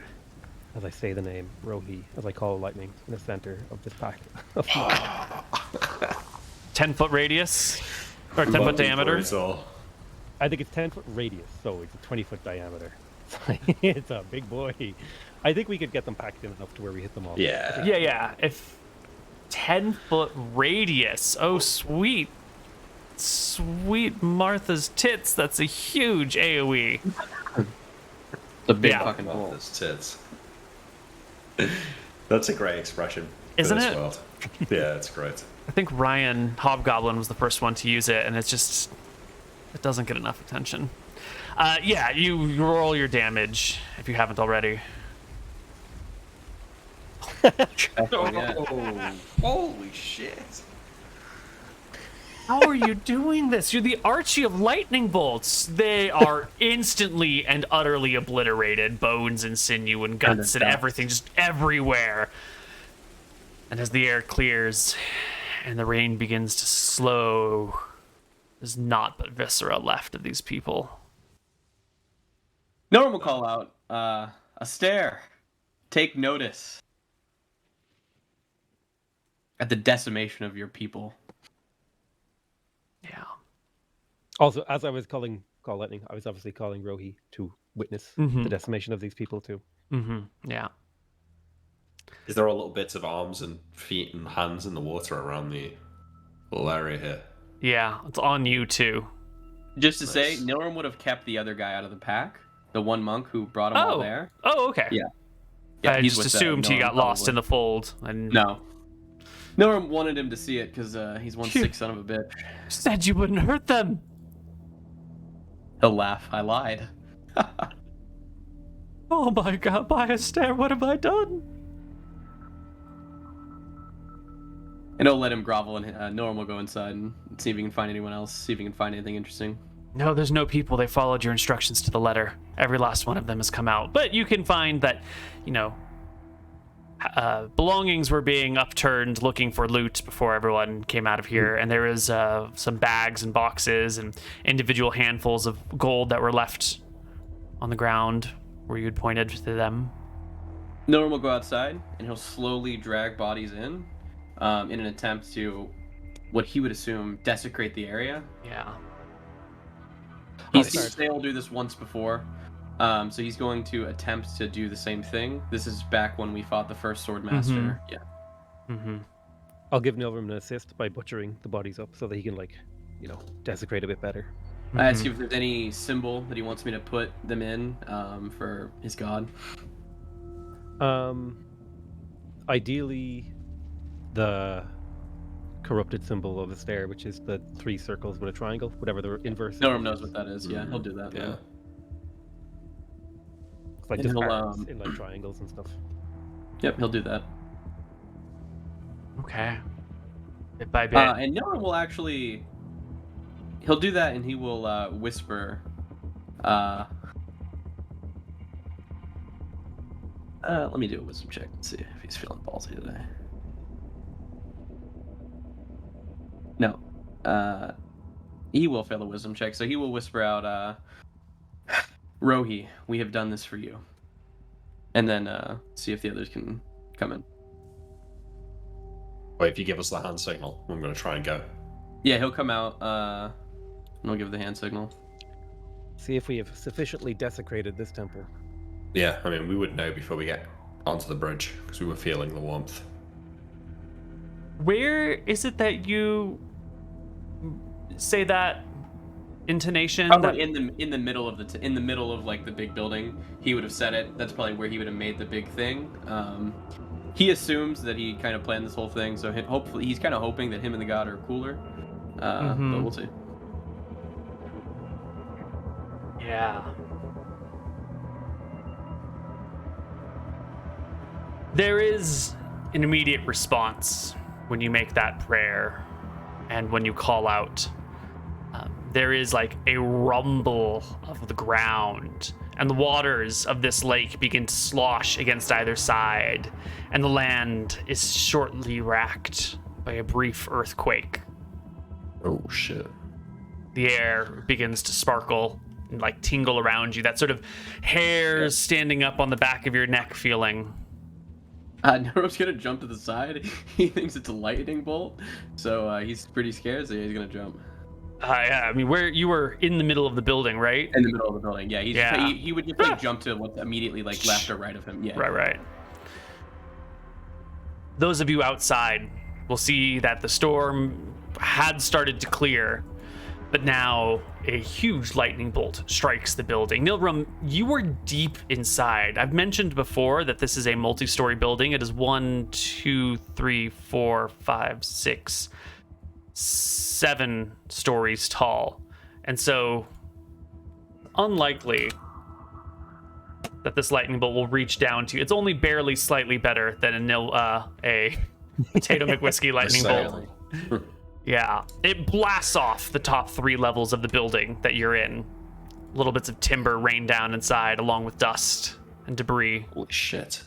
as I say the name Rohi, as I call lightning in the center of this pack. 10-foot radius? Or 10-foot diameter? I think it's 10-foot radius, so it's a 20-foot diameter. It's a big boy. I think we could get them packed in enough to where we hit them all. Yeah. Yeah. If 10-foot radius. Oh, sweet Martha's tits. That's a huge AoE. The big Yeah. fucking bolt. Those tits. That's a great expression. Isn't for this it? World. Yeah, it's great. I think Ryan Hobgoblin was the first one to use it, and it doesn't get enough attention. Yeah, you roll your damage if you haven't already. Oh, holy shit. How are you doing this? You're the Archie of lightning bolts. They are instantly and utterly obliterated. Bones and sinew and guts and everything just everywhere. And as the air clears and the rain begins to slow, there's naught but viscera left of these people. No one will call out. A stare. Take notice. At the decimation of your people. Yeah. Also, as I was calling Call Lightning, I was obviously calling Rohi to witness the decimation of these people too. Yeah. Is there all little bits of arms and feet and hands in the water around the little area here? Yeah, it's on you too. Just to say, Nilrim would have kept the other guy out of the pack. The one monk who brought him all there. Oh, okay. Yeah. I he's just with, assumed he Nilrim, got lost probably. in the fold. And No. Nilrim wanted him to see it because he's one sick son of a bitch. said you wouldn't hurt them. He'll laugh. I lied. Oh my god, by a stare, what have I done? And he'll let him grovel, and Nilrim will go inside and see if he can find anyone else, see if he can find anything interesting. No, there's no people. They followed your instructions to the letter. Every last one of them has come out. But you can find that, belongings were being upturned looking for loot before everyone came out of here. And there is some bags and boxes and individual handfuls of gold that were left on the ground where you'd pointed to them. Nilrim will go outside, and he'll slowly drag bodies in an attempt to, what he would assume, desecrate the area. Yeah. He's seen Snail do this once before, so he's going to attempt to do the same thing. This is back when we fought the first Sword Master. Yeah. Mm-hmm. I'll give Nilrim an assist by butchering the bodies up so that he can, desecrate a bit better. I ask you if there's any symbol that he wants me to put them in for his god. Ideally, the corrupted symbol of the stair, which is the 3 circles with a triangle, whatever the inverse. Nilrim knows what that is. Yeah, he'll do that. Yeah. It's like And just he'll, arcs in triangles and stuff. Yep, he'll do that. Okay. Bit by bit. And Nilrim will actually... He'll do that, and he will whisper... let me do a wisdom check and see if he's feeling ballsy today. No. He will fail a wisdom check, so he will whisper out, Rohi, we have done this for you. And then see if the others can come in. Wait, if you give us the hand signal, I'm going to try and go. Yeah, he'll come out, and he'll give the hand signal. See if we have sufficiently desecrated this temple. Yeah, I mean, we would know before we get onto the bridge, because we were feeling the warmth. Where is it that you say that intonation? Probably in the middle of in the middle of like the big building. He would have said it. That's probably where he would have made the big thing. He assumes that he kind of planned this whole thing, so hopefully he's kind of hoping that him and the god are cooler. But we'll see. Yeah. There is an immediate response when you make that prayer and when you call out. There is like a rumble of the ground, and the waters of this lake begin to slosh against either side, and the land is shortly racked by a brief earthquake. Oh, shit. The air begins to sparkle and like tingle around you. That sort of hairs standing up on the back of your neck feeling. Nero's gonna jump to the side. He thinks it's a lightning bolt, so he's pretty scared, so he's gonna jump. Yeah, I mean, where you were in the middle of the building, right? In the middle of the building, yeah. Yeah. He would just like jump to what's immediately like left or right of him. Yeah. Right. Those of you outside will see that the storm had started to clear, but now a huge lightning bolt strikes the building. Neal, you were deep inside. I've mentioned before that this is a multi-story building. It is 1, 2, 3, 4, 5, 6, 7 stories tall. And so, unlikely that this lightning bolt will reach down to you. It's only barely slightly better than a PotatoMcWhiskey lightning bolt. Yeah, it blasts off the top 3 levels of the building that you're in. Little bits of timber rain down inside, along with dust and debris. Holy shit.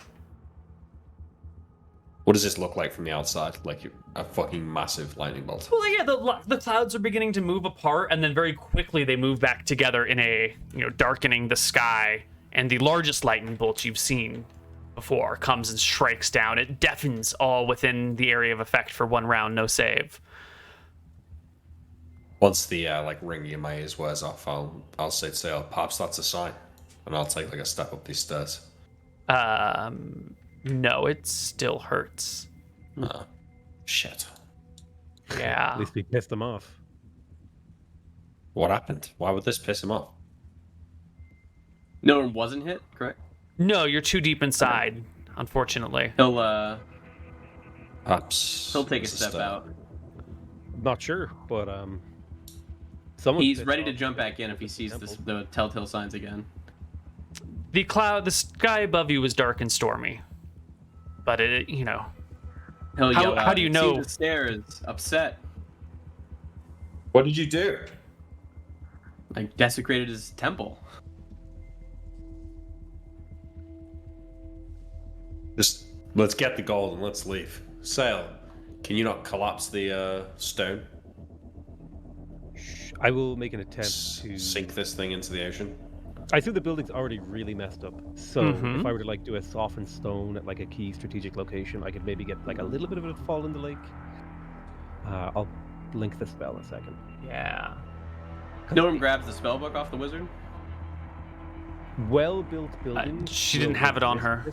What does this look like from the outside? Like a fucking massive lightning bolt. Well, yeah, the clouds are beginning to move apart, and then very quickly they move back together in a, darkening the sky. And the largest lightning bolt you've seen before comes and strikes down. It deafens all within the area of effect for 1 round, no save. Once the ringing in my ears wears off, I'll say to Sail, perhaps that's a sign, and I'll take like a step up these stairs. No, it still hurts. Shit. Yeah. At least we pissed them off. What happened? Why would this piss him off? No one wasn't hit, correct? No, you're too deep inside, unfortunately. Perhaps He'll take a step out. Not sure, but he's ready to jump back in if he sees the telltale signs again. The sky above you is dark and stormy, but He'll yell out, how do you know? The stairs, upset. What did you do? I desecrated his temple. Just let's get the gold and let's leave. Sail, can you not collapse the stone? I will make an attempt to sink this thing into the ocean. I see the building's already really messed up, so if I were to do a softened stone at a key strategic location, I could maybe get a little bit of it fall in the lake. I'll blink the spell in a second. Yeah. Norm grabs the spellbook off the wizard. Well-built building. She didn't have it on her.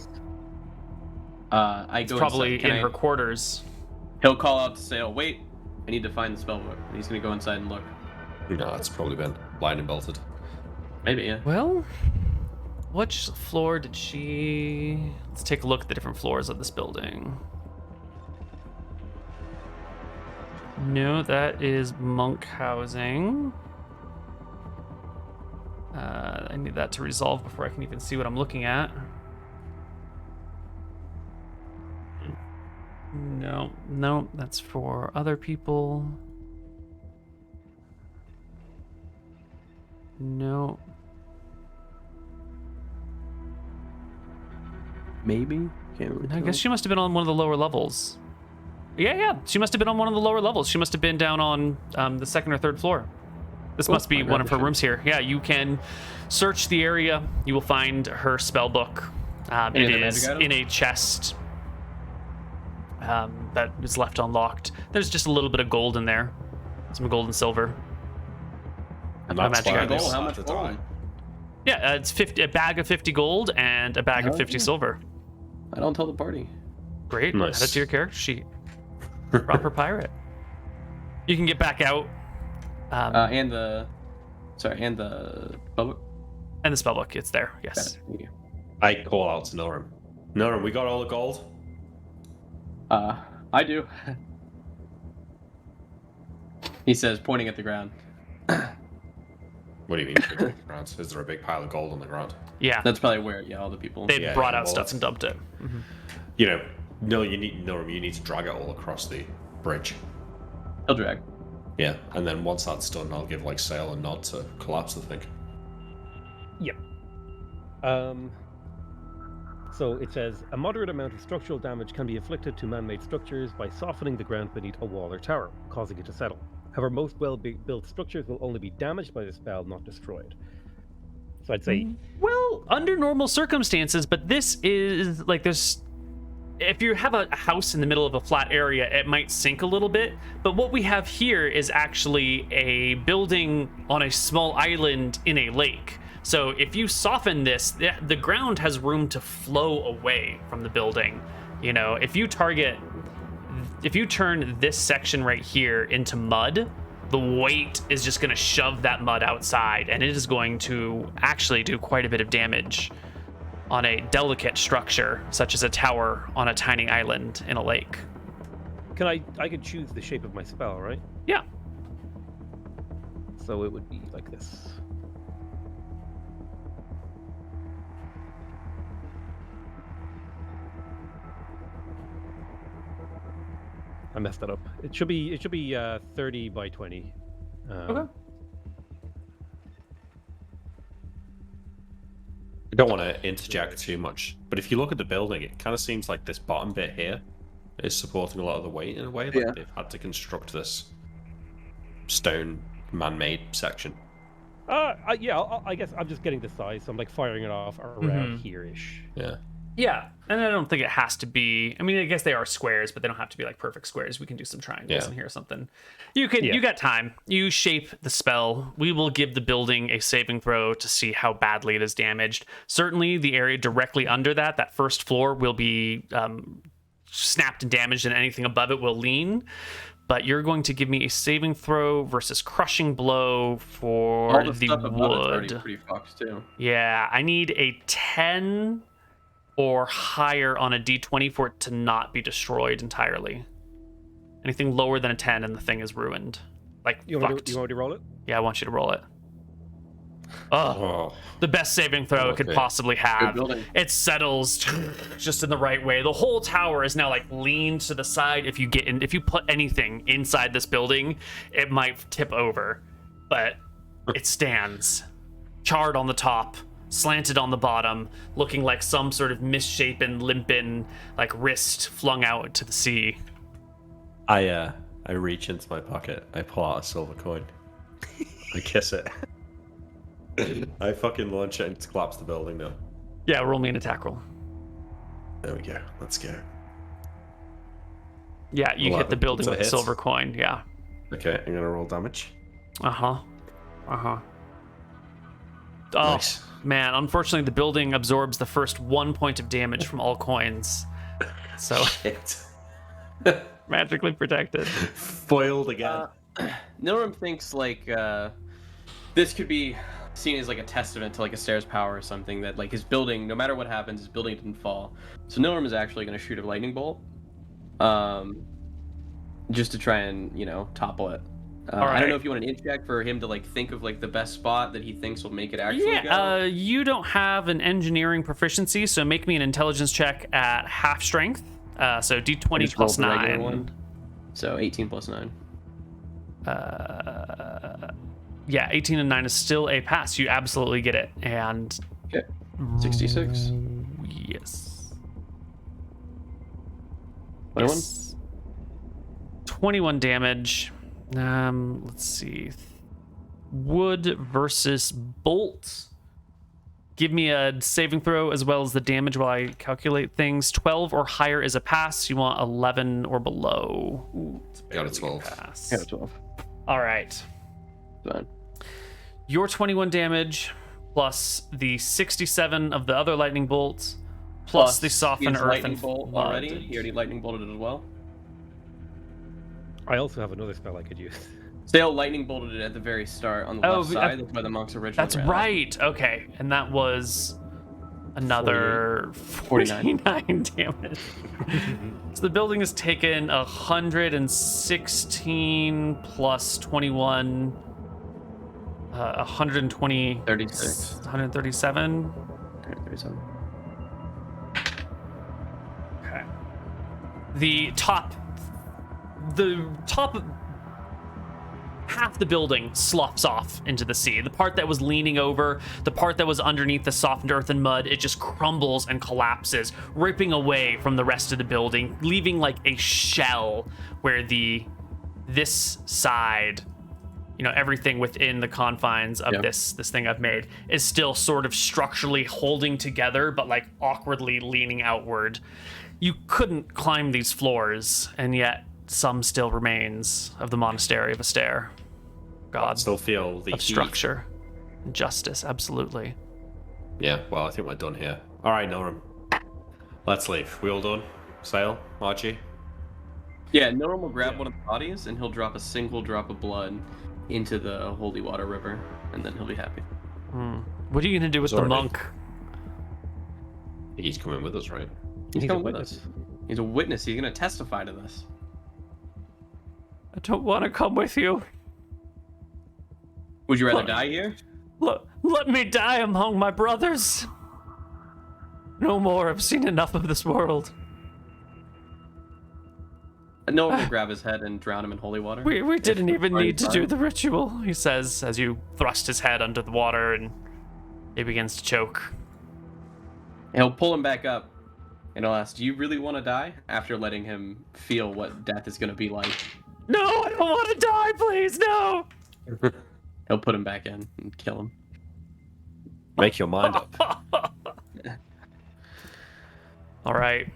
I it's go probably inside. in her quarters. He'll call out to Sail, wait, I need to find the spellbook. And he's going to go inside and look. No, it's probably been lightning bolted. Maybe, yeah. Well, which floor did she... Let's take a look at the different floors of this building. No, that is monk housing. I need that to resolve before I can even see what I'm looking at. No, that's for other people. No. Maybe? Can't really I guess she must have been on one of the lower levels. Yeah, she must have been on one of the lower levels. She must have been down on the 2nd or 3rd floor. This must be one of her rooms here. Yeah, you can search the area. You will find her spell book. It is in a chest that is left unlocked. There's just a little bit of gold in there. Some gold and silver. And that's magic gold. items. How much gold? Yeah, it's a bag of 50 gold and a bag of 50 silver. I don't tell the party. Great. Nice. Add it to your character sheet. Proper pirate. You can get back out. And the spellbook. And the spellbook, it's there. Yes. Thank you. I call out to Norum. Norum, we got all the gold? I do. He says, pointing at the ground. What do you mean? Is there a big pile of gold on the ground? Yeah. That's probably where, all the people. They brought out well, stuff and dumped it. Mm-hmm. You need to drag it all across the bridge. He'll drag. Yeah, and then once that's done, I'll give Sail a nod to collapse the thing. Yep. So it says, a moderate amount of structural damage can be inflicted to man-made structures by softening the ground beneath a wall or tower, causing it to settle. However, most well-built structures will only be damaged by the spell, not destroyed. So I'd say... Well, under normal circumstances, but this is, there's if you have a house in the middle of a flat area, it might sink a little bit. But what we have here is actually a building on a small island in a lake. So if you soften this, the ground has room to flow away from the building. You know, if you turn this section right here into mud, the weight is just going to shove that mud outside, and it is going to actually do quite a bit of damage on a delicate structure such as a tower on a tiny island in a lake. I could choose the shape of my spell, right? Yeah. So it would be like this. I messed that up. It should be 30 by 20. Okay. I don't want to interject too much, but if you look at the building, it kind of seems like this bottom bit here is supporting a lot of the weight in a way. Like they've had to construct this stone man-made section. Yeah, I guess I'm just getting the size, so I'm like firing it off around here-ish. Yeah. Yeah, and I don't think it has to be. I mean, I guess they are squares, but they don't have to be like perfect squares. We can do some triangles in here or something. You got time. You shape the spell. We will give the building a saving throw to see how badly it is damaged. Certainly, the area directly under that first floor, will be snapped and damaged, and anything above it will lean. But you're going to give me a saving throw versus crushing blow for all the stuff above it's already pretty fucked too. Yeah, I need a 10 or higher on a d20 for it to not be destroyed entirely. Anything lower than a 10 and the thing is ruined. Like, you want me to roll it? Yeah, I want you to roll it. Oh, the best saving throw it could possibly have. It settles just in the right way. The whole tower is now like leaned to the side. If you put anything inside this building, it might tip over, but it stands charred on the top, slanted on the bottom, looking like some sort of misshapen, limping, like wrist flung out to the sea. I reach into my pocket. I pull out a silver coin. I kiss it. I fucking launch it and collapse the building now. Yeah, roll me an attack roll. There we go. Let's go. Yeah, you hit the building with a silver coin. Yeah. Okay, I'm gonna roll damage. Oh, Nice. Man, unfortunately the building absorbs the first 1 point of damage from all coins. So Shit. magically protected. Foiled again. Nilrim thinks like this could be seen as like a testament to like a stairs power or something, that like his building, no matter what happens, his building didn't fall. So Nilrim is actually going to shoot a lightning bolt, just to try and topple it. I don't know if you want an int check for him to like think of like the best spot that he thinks will make it actually go. You don't have an engineering proficiency, so make me an intelligence check at half strength. So d20 plus 9. So 18 plus 9. Yeah, 18 and 9 is still a pass. You absolutely get it. And 66. Yes. 21. Yes. 21 damage. Let's see. Wood versus bolt. Give me a saving throw as well as the damage while I calculate things. 12 or higher is a pass. You want 11 or below. Ooh, Got a 12. Pass. Got a 12. All right. Fine. Your 21 damage plus the 67 of the other lightning bolts plus the soften earth and bolt mud. already. He already lightning bolted it as well. I also have another spell I could use. Sail lightning bolted it at the very start on the left side. That's why the monks originally. That's right. Okay, and that was another 49 damage. So the building has taken 116 plus 21, 120, 36, 137. 137. Okay. The top half the building sloughs off into the sea. The part that was leaning over, the part that was underneath the softened earth and mud, it just crumbles and collapses, ripping away from the rest of the building, leaving like a shell where this side, everything within the confines of this thing I've made is still sort of structurally holding together, but like awkwardly leaning outward. You couldn't climb these floors, and yet some still remains of the Monastery of Astaire. God, Still feel the of heat. structure, and justice, absolutely. Yeah, well, I think we're done here. All right, Norm. Let's leave. We all done? Sail, Archie? Yeah, Norm will grab one of the bodies and he'll drop a single drop of blood into the holy water river, and then he'll be happy. What are you gonna do with the Sorry. monk? He's coming with us, right? He's a coming with witness. us. He's a witness. He's gonna testify to this. I don't want to come with you. Would you rather die here? Let me die among my brothers. No more. I've seen enough of this world. Norm will grab his head and drown him in holy water. We didn't even we're need to do fine. the ritual, he says, as you thrust his head under the water and he begins to choke. And he'll pull him back up and he'll ask, do you really want to die? After letting him feel what death is going to be like. No, I don't want to die, please, no! He'll put him back in and kill him. Make your mind up. All right.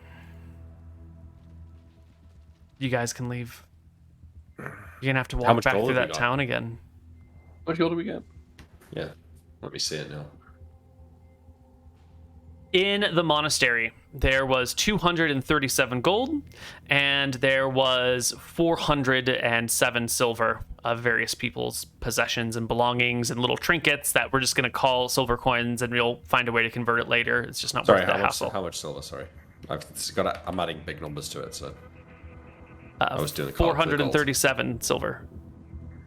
You guys can leave. You're gonna have to How walk much back gold through have we that got? town again. What gold do we get? Yeah. Let me see it now. In the monastery, there was 237 gold, and there was 407 silver of various people's possessions and belongings and little trinkets that we're just going to call silver coins, and we'll find a way to convert it later. It's just not Sorry, worth the how much, hassle. how much silver? Sorry. I'm adding big numbers to it, so. I was doing the calc for the gold. 437 silver.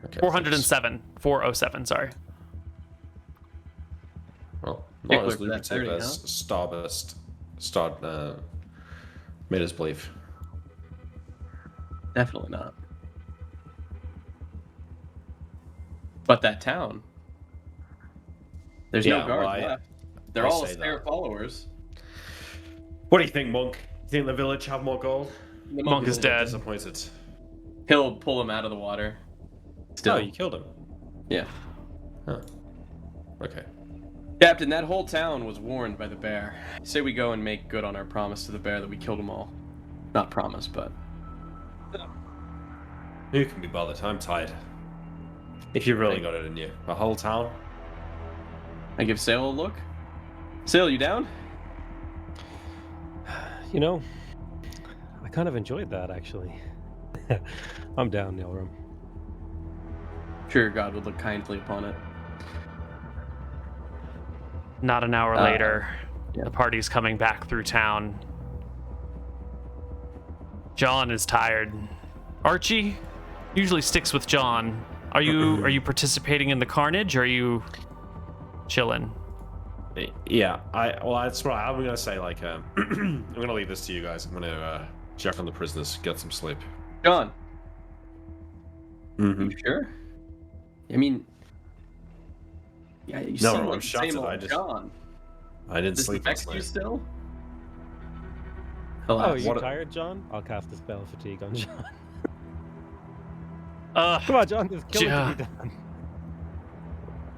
Okay, 407. 407, sorry. Well, Yeah, not as quick, that's lucrative 30, as Starburst made us believe. Definitely not. But that town. There's Yeah, no guards well, left. They're I all say their that. followers. What do you think, Monk? You think the village have more gold? The Monk is will- dead. Disappointed. He'll pull him out of the water. Still. Oh, you killed him. Yeah. Huh. Okay. Captain, that whole town was warned by the bear. Say we go and make good on our promise to the bear that we killed them all. Not promise, but... Who can be bothered? I'm tired. If you really got it in you. A whole town? I give Sail a look. Sail, you down? You know, I kind of enjoyed that, actually. I'm down, Neal. Sure, God would look kindly upon it. Not an hour later, yeah. the party's coming back through town. John is tired. Archie usually sticks with John. Are you participating in the carnage, or are you chilling? Yeah, that's right. I'm gonna say, like, I'm gonna leave this to you guys. I'm gonna check on the prisoners, get some sleep. John, Mm-hmm. you sure? I mean... Yeah, you No, seem I'm like the shattered. same old I just- John. I didn't Does sleep it vex last you night. still? Oh, Alas. you What a- tired, John? I'll cast a spell fatigue on John. Ugh. Come on, John, there's killing John. to be done.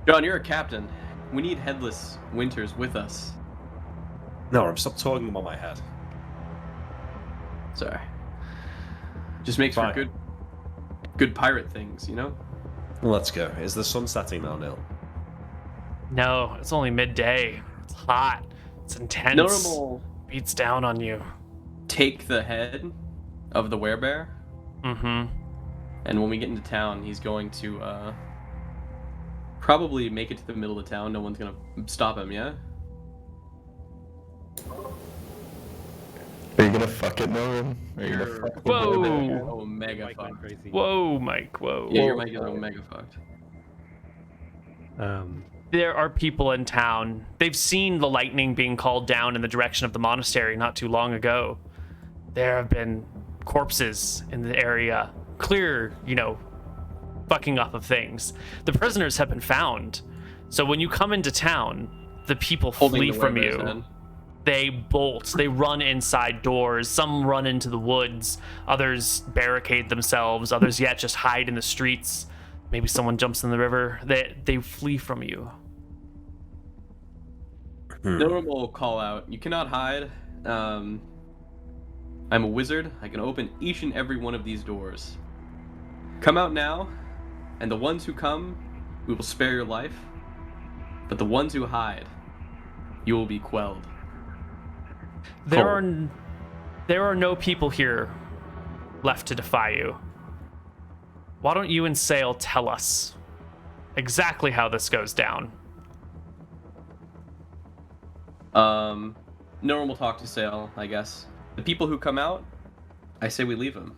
John, you're a captain. We need Headless Winters with us. No, I'm stop talking about my head. Sorry. Just makes for Fine. good pirate things, you know? Well, let's go. Is the sun setting now, Neal? No, it's only midday. It's hot. It's intense. Normal. Beats down on you. Take the head of the werebear, Mm-hmm. and when we get into town, he's going to probably make it to the middle of town. No one's gonna stop him, yeah? Are you gonna fuck it, Norman? Are you gonna You're fuck it? Whoa. Omega Mike went fucked. crazy. Whoa, Mike, whoa. Yeah, your mic is omega fucked. There are people in town. They've seen the lightning being called down in the direction of the monastery not too long ago. There have been corpses in the area. Clear, fucking up of things. The prisoners have been found. So when you come into town, the people Holding flee the from werebear's you. head. They bolt. They run inside doors. Some run into the woods. Others barricade themselves. Others yet just hide in the streets. Maybe someone jumps in the river. They flee from you. Normal will call out. You cannot hide. I'm a wizard. I can open each and every one of these doors. Come out now, and the ones who come, we will spare your life. But the ones who hide, you will be quelled. There are no people here left to defy you. Why don't you and Sale tell us exactly how this goes down? No one will talk to Sale, I guess. The people who come out, I say we leave them.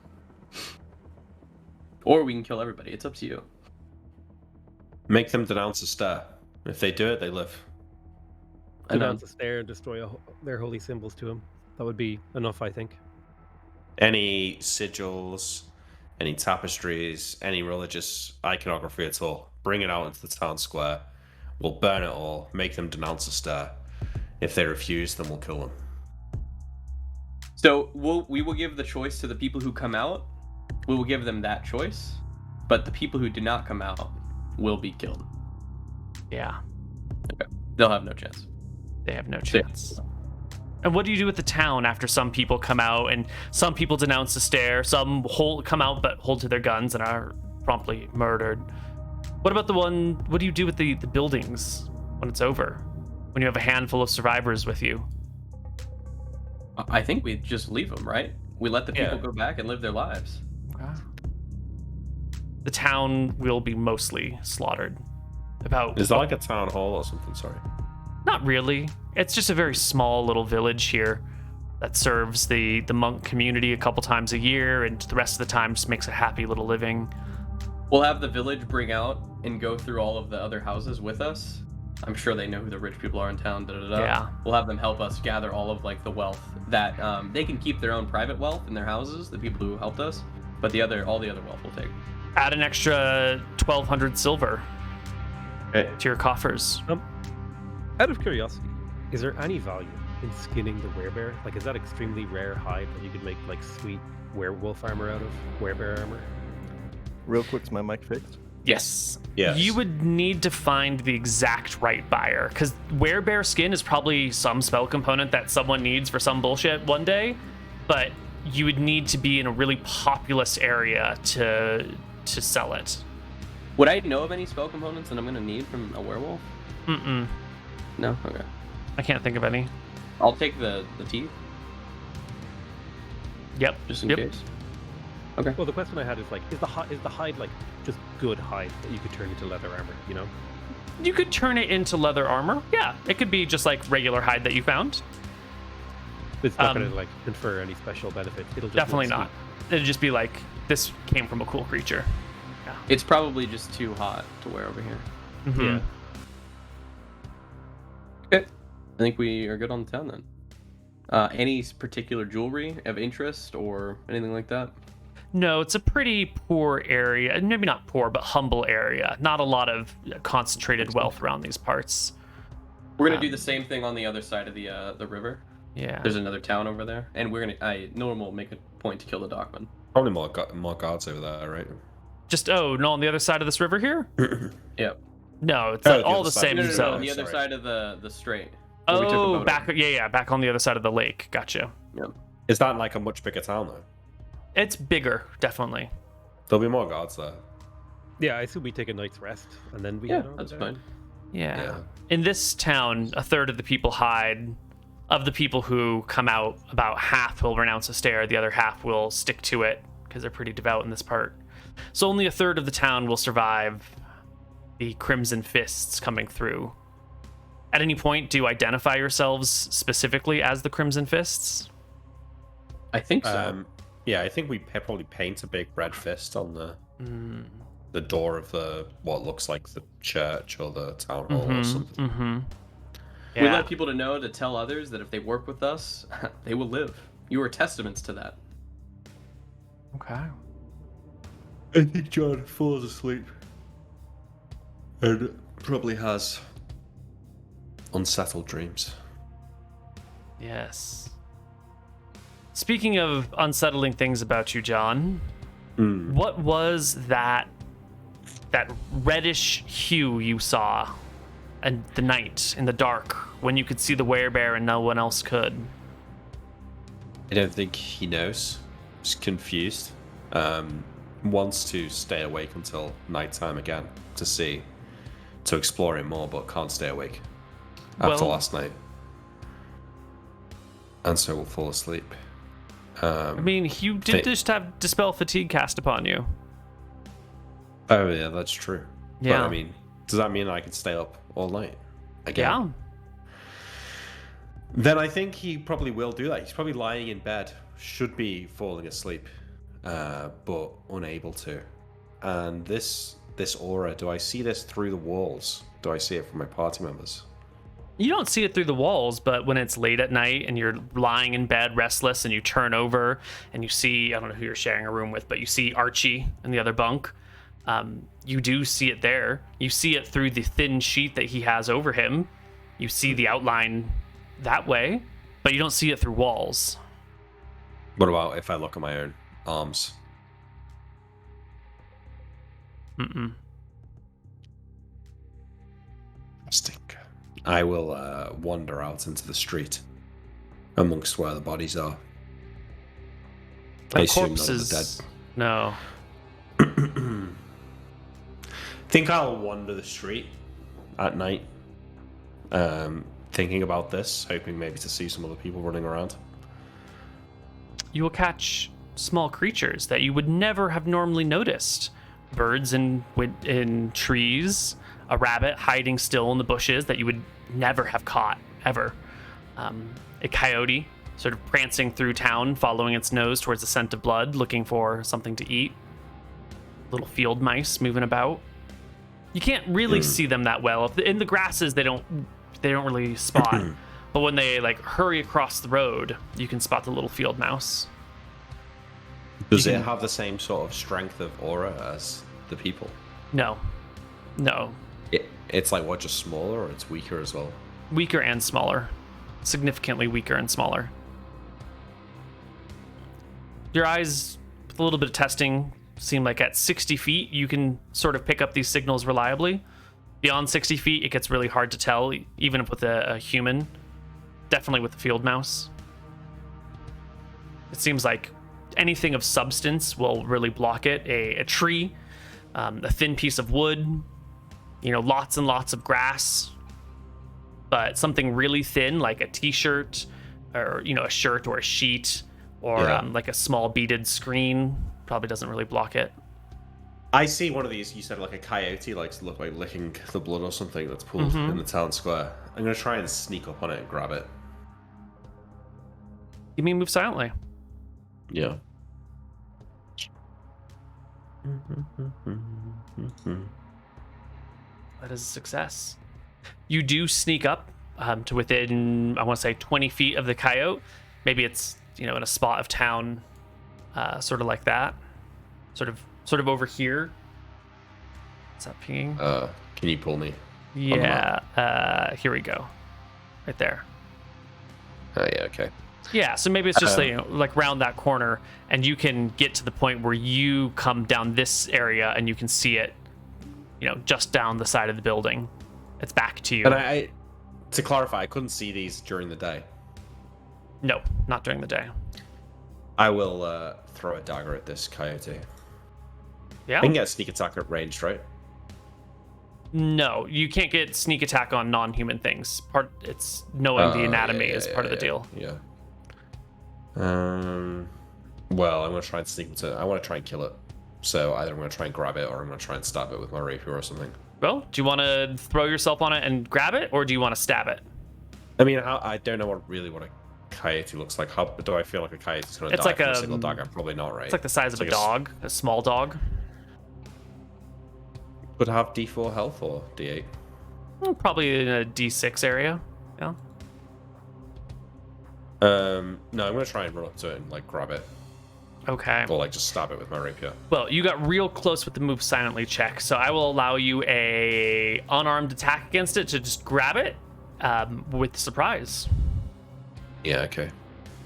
Or we can kill everybody. It's up to you. Make them denounce the star. If they do it, they live. Denounce the stare and destroy their holy symbols to him. That would be enough, I think. Any sigils, any tapestries, any religious iconography at all, bring it out into the town square. We'll burn it all, make them denounce the star. If they refuse, then we'll kill them. So we will give the choice to the people who come out. We will give them that choice. But the people who do not come out will be killed. Yeah. Okay. They'll have no chance. They have no chance. And what do you do with the town after some people come out and some people denounce the stare, some come out but hold to their guns and are promptly murdered? What about what do you do with the buildings when it's over? When you have a handful of survivors with you? I think we just leave them, right? We let the people go back and live their lives. Okay. The town will be mostly slaughtered. Is that like a town hall or something? Sorry. Not really. It's just a very small little village here that serves the monk community a couple times a year, and the rest of the time just makes a happy little living. We'll have the village bring out and go through all of the other houses with us. I'm sure they know who the rich people are in town. Yeah. We'll have them help us gather all of like the wealth that they can keep their own private wealth in their houses, the people who helped us, but all the other wealth we'll take. Add an extra 1,200 silver to your coffers. Out of curiosity, is there any value in skinning the werebear? Like, is that extremely rare hide that you could make like sweet werewolf armor out of? Werebear armor? Real quick, is my mic fixed? Yes. Yes. You would need to find the exact right buyer, because werebear skin is probably some spell component that someone needs for some bullshit one day, but you would need to be in a really populous area to sell it. Would I know of any spell components that I'm going to need from a werewolf? Mm-mm. No? Okay. I can't think of any. I'll take the teeth, Yep. just in Yep. case. Okay. Well, the question I had is like, is the hide like just good hide that you could turn into leather armor? You know? You could turn it into leather armor. Yeah, it could be just like regular hide that you found. It's not going to like confer any special benefits. It'll just Definitely look not. It'd just be like, this came from a cool creature. It's probably just too hot to wear over here. sweet. Mhm. Yeah. Okay. I think we are good on the town then. Any particular jewelry of interest or anything like that? No, it's a pretty poor area. Maybe not poor, but humble area. Not a lot of concentrated wealth around these parts. We're gonna do the same thing on the other side of the river. Yeah. There's another town over there, and Norm will make a point to kill the dockman. Probably more guards over there, right? Just, no, on the other side of this river here? Yep. No, it's Oh, the all other the side. same No, zone. The other Sorry. side of the strait. where we took a Oh, boat back, over. yeah, back on the other side of the lake. Gotcha. Yep. Is that like a much bigger town though? It's bigger, definitely. There'll be more guards there. Yeah, I assume we take a night's rest and then we Yeah, head over that's there. fine. Yeah. Yeah. In this town, a third of the people hide. Of the people who come out, about half will renounce a stare, the other half will stick to it because they're pretty devout in this part. So only a third of the town will survive the Crimson Fists coming through. At any point, do you identify yourselves specifically as the Crimson Fists? I think so. Yeah, I think we probably paint a big red fist on the door of what looks like the church or the town hall or something. Mm-hmm. We Yeah. let people to know to tell others that if they work with us, they will live. You are testaments to that. Okay. I think John falls asleep and probably has unsettled dreams. Yes. Speaking of unsettling things about you, John, what was that reddish hue you saw at the night in the dark when you could see the werebear and no one else could? I don't think he knows. He's confused. Wants to stay awake until nighttime again to explore it more, but can't stay awake after last night. And so will fall asleep. I mean, you did just have Dispel Fatigue cast upon you. Oh, yeah, that's true. Yeah. But, I mean, does that mean I can stay up all night again? Yeah. Then I think he probably will do that. He's probably lying in bed, should be falling asleep, but unable to. And this aura, do I see this through the walls? Do I see it from my party members? You don't see it through the walls, but when it's late at night and you're lying in bed restless and you turn over and you see, I don't know who you're sharing a room with, but you see Archie in the other bunk. You do see it there. You see it through the thin sheet that he has over him. You see the outline that way, but you don't see it through walls. What about if I look at my own arms? Mm-mm. Stink. I will wander out into the street amongst where the bodies are. The I assume corpses. none of the dead. No. Think I'll wander the street at night, thinking about this, hoping maybe to see some other people running around. You will catch small creatures that you would never have normally noticed. Birds in trees, a rabbit hiding still in the bushes that you would never have caught, ever. A coyote sort of prancing through town, following its nose towards the scent of blood, looking for something to eat. Little field mice moving about. You can't really see them that well. In the grasses, they don't really spot. But when they like hurry across the road, you can spot the little field mouse. Does it have the same sort of strength of aura as the people? No. It's like what, just smaller, or it's weaker as well? Weaker and smaller. Significantly weaker and smaller. Your eyes, with a little bit of testing, seem like at 60 feet, you can sort of pick up these signals reliably. Beyond 60 feet, it gets really hard to tell, even with a human. Definitely with the field mouse. It seems like anything of substance will really block it. A tree, a thin piece of wood, lots and lots of grass. But something really thin, like a t-shirt, or, a shirt or a sheet, or like a small beaded screen, probably doesn't really block it. I see one of these, you said like a coyote, likes to look like licking the blood or something that's pulled in the town square. I'm going to try and sneak up on it and grab it. You mean move silently? Yeah. That is a success. You do sneak up to within, I want to say, 20 feet of the coyote. Maybe it's, in a spot of town, sort of like that. Sort of over here. Is that pinging? Can you pull me? Yeah. Here we go. Right there. Oh, yeah, okay. Yeah, so maybe it's just like round that corner, and you can get to the point where you come down this area and you can see it, just down the side of the building. It's back to you. And to clarify, I couldn't see these during the day. No, not during the day. I will throw a dagger at this coyote. Yeah. I can get a sneak attack at range, right? No, you can't get sneak attack on non-human things. It's knowing the anatomy is part of the deal. Yeah. Well, I'm gonna try and sneak into. I want to try and kill it. So either I'm gonna try and grab it, or I'm gonna try and stab it with my rapier or something. Well, do you want to throw yourself on it and grab it, or do you want to stab it? I mean, I don't know what a coyote looks like. How do I feel like a coyote's gonna die from a single dagger? Probably not, right? It's like the size of a dog, a small dog. Could have D4 health or D8. Well, probably in a D6 area. Yeah. No, I'm gonna try and run up to it and like grab it. Okay. Or like just stab it with my rapier. Well, you got real close with the move silently check, so I will allow you a unarmed attack against it to just grab it with surprise. Yeah, okay.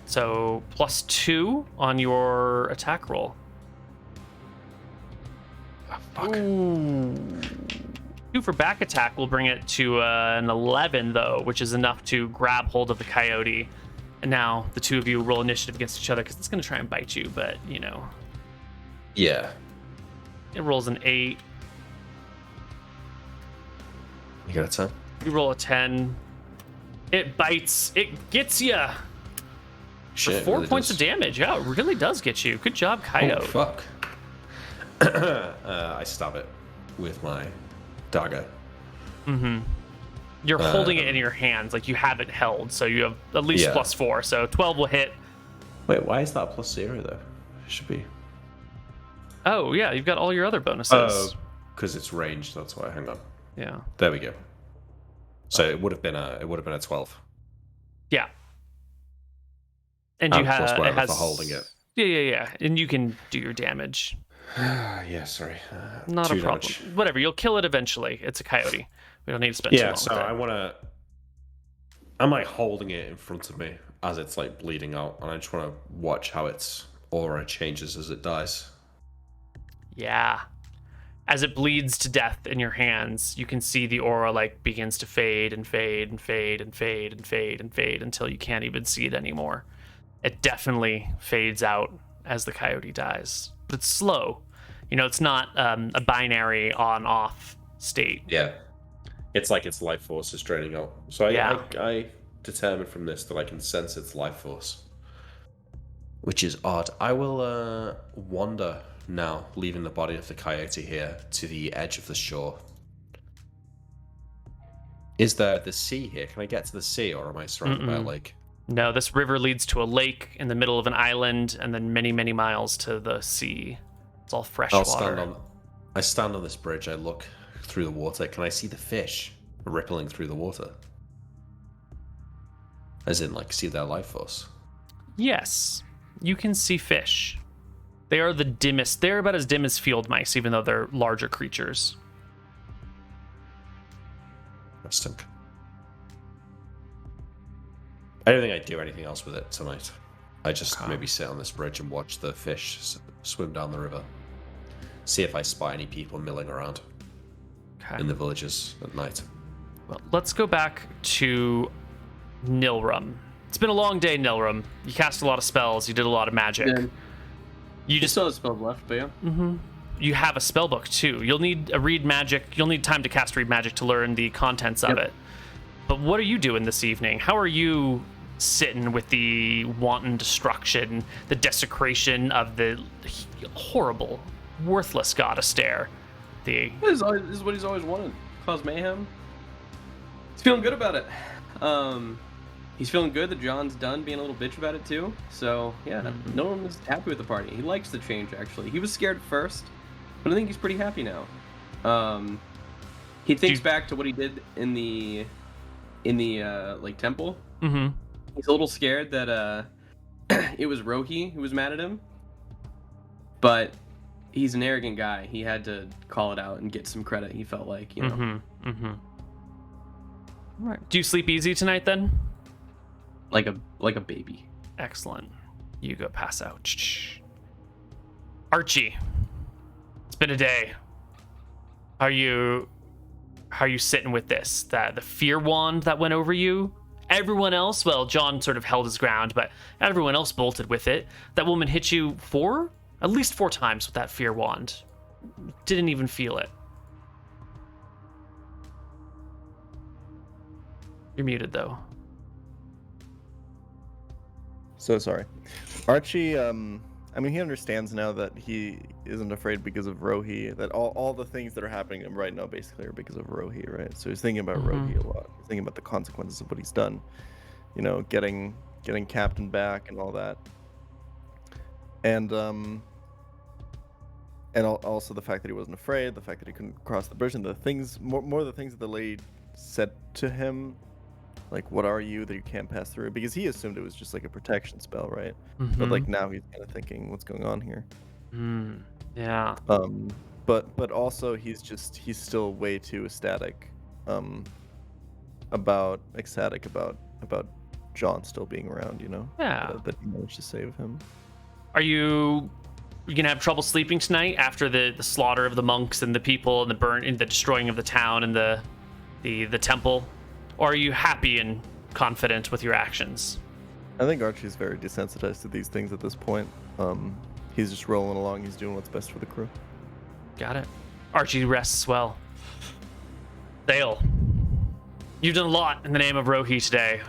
So +2 on your attack roll. Oh, fuck. Ooh. 2 for back attack will bring it to an 11 though, which is enough to grab hold of the coyote And now the two of you roll initiative against each other because it's going to try and bite you, but, you know. Yeah. It rolls an 8. You got a 10? You roll a 10. It bites. It gets you. For 4 really points does. of damage. Yeah, it really does get you. Good job, Coyote. Oh, fuck. I stab it with my dagger. You're holding it in your hands, like you have it held, so you have at least Yeah. +4. So 12 will hit. Wait, why is that +0 though? It should be. Oh, yeah, you've got all your other bonuses. Oh, because it's ranged. That's why. Hang on. Yeah. There we go. So it would have been a 12. Yeah. And you have plus it whatever has for holding it. Yeah. And you can do your damage. Yeah, sorry. Not a 2 problem. damage. Whatever, you'll kill it eventually. It's a coyote. We don't need to spend too Yeah, long so with it. I'm like holding it in front of me as it's like bleeding out, and I just want to watch how its aura changes as it dies. Yeah. As it bleeds to death in your hands, you can see the aura like begins to fade and fade and fade and fade and fade and fade until you can't even see it anymore. It definitely fades out as the coyote dies. But it's slow. You know, it's not a binary on-off state. Yeah. It's like its life force is draining out. So I determine from this that I can sense its life force. Which is odd. I will wander now, leaving the body of the coyote here to the edge of the shore. Is there the sea here? Can I get to the sea, or am I surrounded by a lake? No, this river leads to a lake in the middle of an island and then many, many miles to the sea. It's all fresh water. I stand on this bridge, I look through the water. Can I see the fish rippling through the water? As in, like, see their life force? Yes, you can see fish. They are the dimmest. They're about as dim as field mice, even though they're larger creatures. Interesting. I don't think I'd do anything else with it tonight. I just maybe sit on this bridge and watch the fish swim down the river. See if I spot any people milling around in the villages at night. Well, let's go back to Nilrum. It's been a long day, Nilrum. You cast a lot of spells. You did a lot of magic. Yeah. You Just still have spells left, but yeah. You have a spell book too. You'll need a read magic. You'll need time to cast read magic to learn the contents of it. But what are you doing this evening? How are you sitting with the wanton destruction, the desecration of the horrible, worthless god Astaire? This is what he's always wanted. Cause mayhem. He's feeling good about it. He's feeling good that John's done being a little bitch about it too. So yeah, no one was happy with the party. He likes the change actually. He was scared at first, but I think he's pretty happy now. He thinks back to what he did in the like temple. Mm-hmm. He's a little scared that it was Rohi who was mad at him, but he's an arrogant guy. He had to call it out and get some credit. He felt like, you know, All right. Do you sleep easy tonight then? like a baby. Excellent. You go pass out. Archie, it's been a day. How are you sitting with this? The fear wand that went over you? Everyone else, well, John sort of held his ground, but everyone else bolted with it. That woman hit you at least four times with that fear wand. Didn't even feel it. You're muted though. So sorry. Archie, I mean, he understands now that he isn't afraid because of Rohi, that all the things that are happening to him right now basically are because of Rohi, right? So he's thinking about Rohi a lot. He's thinking about the consequences of what he's done. You know, getting Captain back and all that. And also the fact that he wasn't afraid, the fact that he couldn't cross the bridge, and the things, more the things that the lady said to him. Like, what are you that you can't pass through? Because he assumed it was just like a protection spell, right? But like now he's kind of thinking, what's going on here? Yeah. But also he's still way too ecstatic about John still being around, you know? Yeah. That he managed to save him. Are you gonna have trouble sleeping tonight after the slaughter of the monks and the people and the destroying of the town and the temple? Or are you happy and confident with your actions? I think Archie's very desensitized to these things at this point. He's just rolling along. He's doing what's best for the crew. Got it. Archie rests well. Dale, you've done a lot in the name of Rohi today.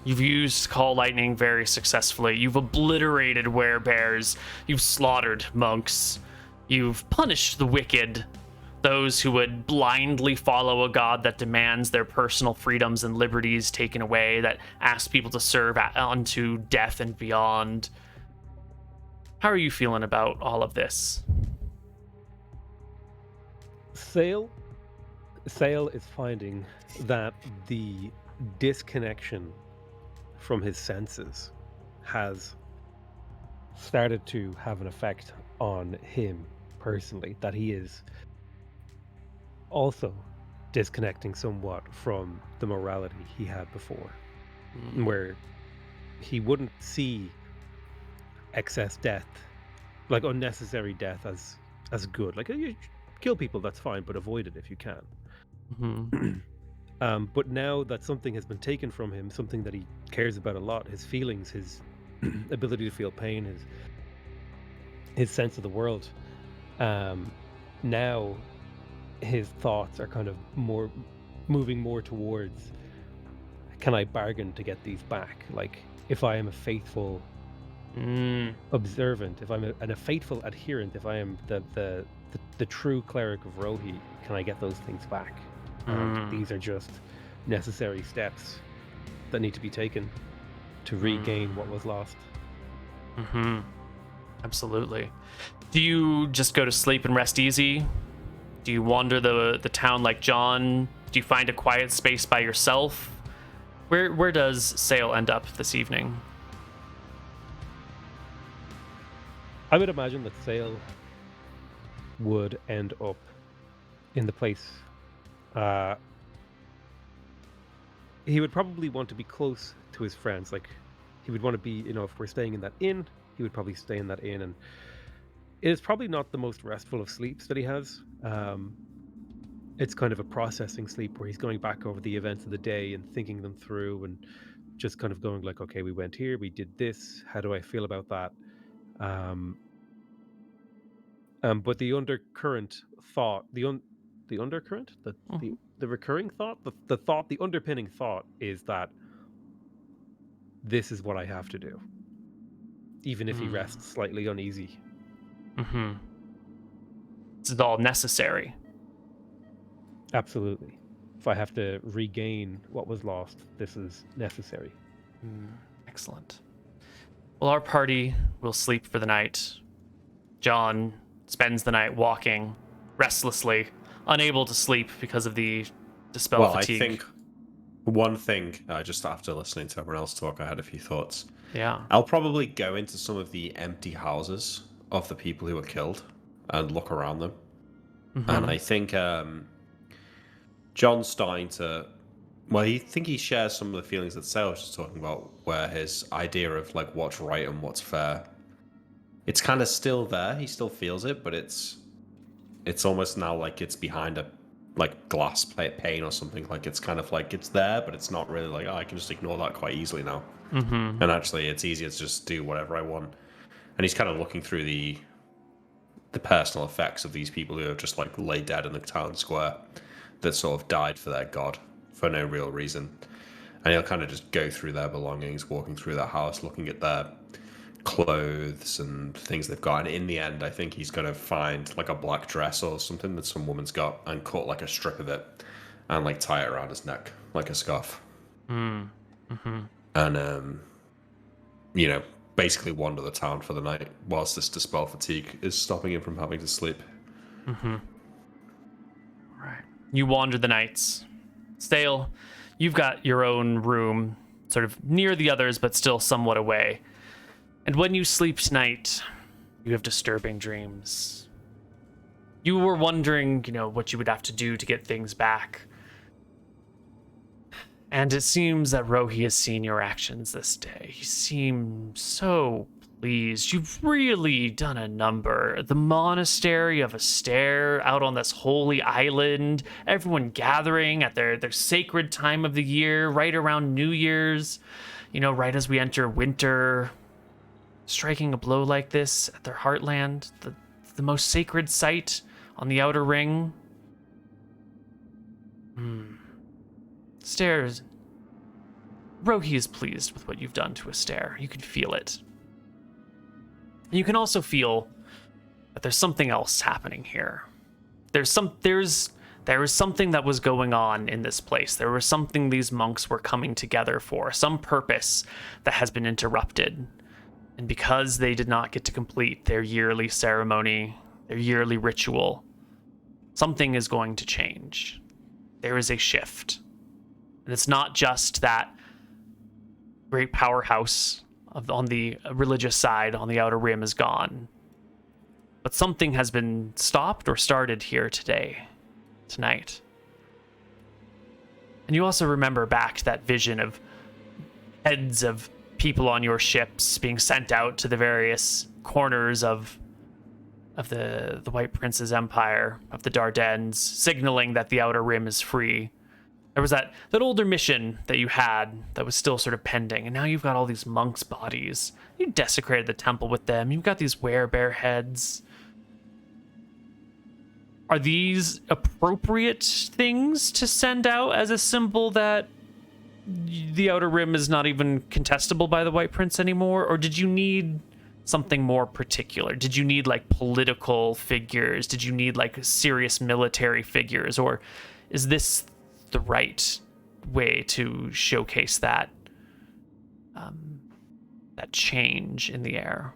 You've used Call Lightning very successfully. You've obliterated werebears. You've slaughtered monks. You've punished the wicked, those who would blindly follow a god that demands their personal freedoms and liberties taken away, that asks people to serve unto death and beyond. How are you feeling about all of this? Sale is finding that the disconnection from his senses has started to have an effect on him personally, that he is also disconnecting somewhat from the morality he had before, where he wouldn't see excess death, like unnecessary death, as good. Like, you kill people, that's fine, but avoid it if you can. But now that something has been taken from him, something that he cares about a lot, his feelings, his ability to feel pain, his sense of the world, now his thoughts are kind of moving more towards, can I bargain to get these back? Like, if I am a faithful observant, if I'm a faithful adherent, if I am the true cleric of Rohi, can I get those things back? And these are just necessary steps that need to be taken to regain what was lost. Absolutely. Do you just go to sleep and rest easy? Do you wander the town like John? Do you find a quiet space by yourself? Where does Sale end up this evening? I would imagine that Sale would end up in the place. He would probably want to be close to his friends. Like, he would want to be, if we're staying in that inn, he would probably stay in that inn. And it is probably not the most restful of sleeps that he has. It's kind of a processing sleep where he's going back over the events of the day and thinking them through and just kind of going like, okay, we went here, we did this. How do I feel about that? But the undercurrent thought, the undercurrent, the recurring thought, the underpinning thought is that this is what I have to do, even if he rests slightly uneasy. It's all necessary. Absolutely. If I have to regain what was lost, this is necessary. Excellent. Well, our party will sleep for the night. John spends the night walking restlessly, unable to sleep because of the dispel fatigue. I think one thing, just after listening to everyone else talk, I had a few thoughts. Yeah. I'll probably go into some of the empty houses of the people who were killed and look around them. And I think John's starting to... Well, he shares some of the feelings that Sale was just talking about, where his idea of like what's right and what's fair, it's kind of still there. He still feels it, but it's almost now like it's behind a like glass pane or something. Like, it's kind of like it's there, but it's not really like, oh, I can just ignore that quite easily now. And actually, it's easier to just do whatever I want. And he's kind of looking through the personal effects of these people who have just like lay dead in the town square, that sort of died for their god for no real reason. And he'll kind of just go through their belongings, walking through their house, looking at their clothes and things they've got. And in the end, I think he's going to find like a black dress or something that some woman's got and cut like a strip of it and like tie it around his neck like a scarf. And basically wander the town for the night whilst this dispel fatigue is stopping him from having to sleep. Right. You wander the nights. Stale, you've got your own room, sort of near the others, but still somewhat away. And when you sleep tonight, you have disturbing dreams. You were wondering, what you would have to do to get things back. And it seems that Rohi has seen your actions this day. He seems so pleased. You've really done a number. The monastery of a stair out on this holy island, everyone gathering at their sacred time of the year, right around New Year's. right as we enter winter, striking a blow like this at their heartland, the most sacred site on the Outer Ring. Stairs. Rohi is pleased with what you've done to Astaire. You can feel it. And you can also feel that there's something else happening here. There was something that was going on in this place. There was something these monks were coming together for, some purpose that has been interrupted. And because they did not get to complete their yearly ceremony, their yearly ritual, something is going to change. There is a shift. And it's not just that great powerhouse on the religious side on the Outer Rim is gone, but something has been stopped or started here tonight. And you also remember back to that vision of heads of people on your ships being sent out to the various corners of the White Prince's empire, of the Dardannes, signaling that the Outer Rim is free. There was that older mission that you had that was still sort of pending, and now you've got all these monks' bodies. You desecrated the temple with them. You've got these werebear heads. Are these appropriate things to send out as a symbol that the Outer Rim is not even contestable by the White Prince anymore? Or did you need something more particular? Did you need, like, political figures? Did you need, like, serious military figures? Or is this the right way to showcase that that change in the air?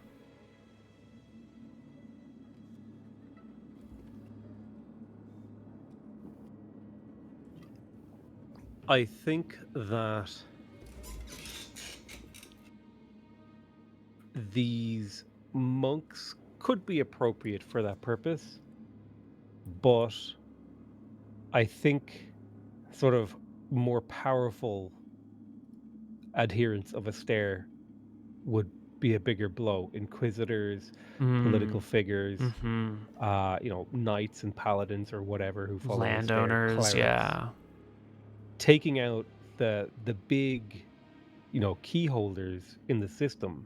I think that these monks could be appropriate for that purpose, but I think sort of more powerful adherents of Astaire would be a bigger blow. Inquisitors, political figures, knights and paladins or whatever who follow landowners, Astaire, clerics. yeah. Taking out the big, key holders in the system,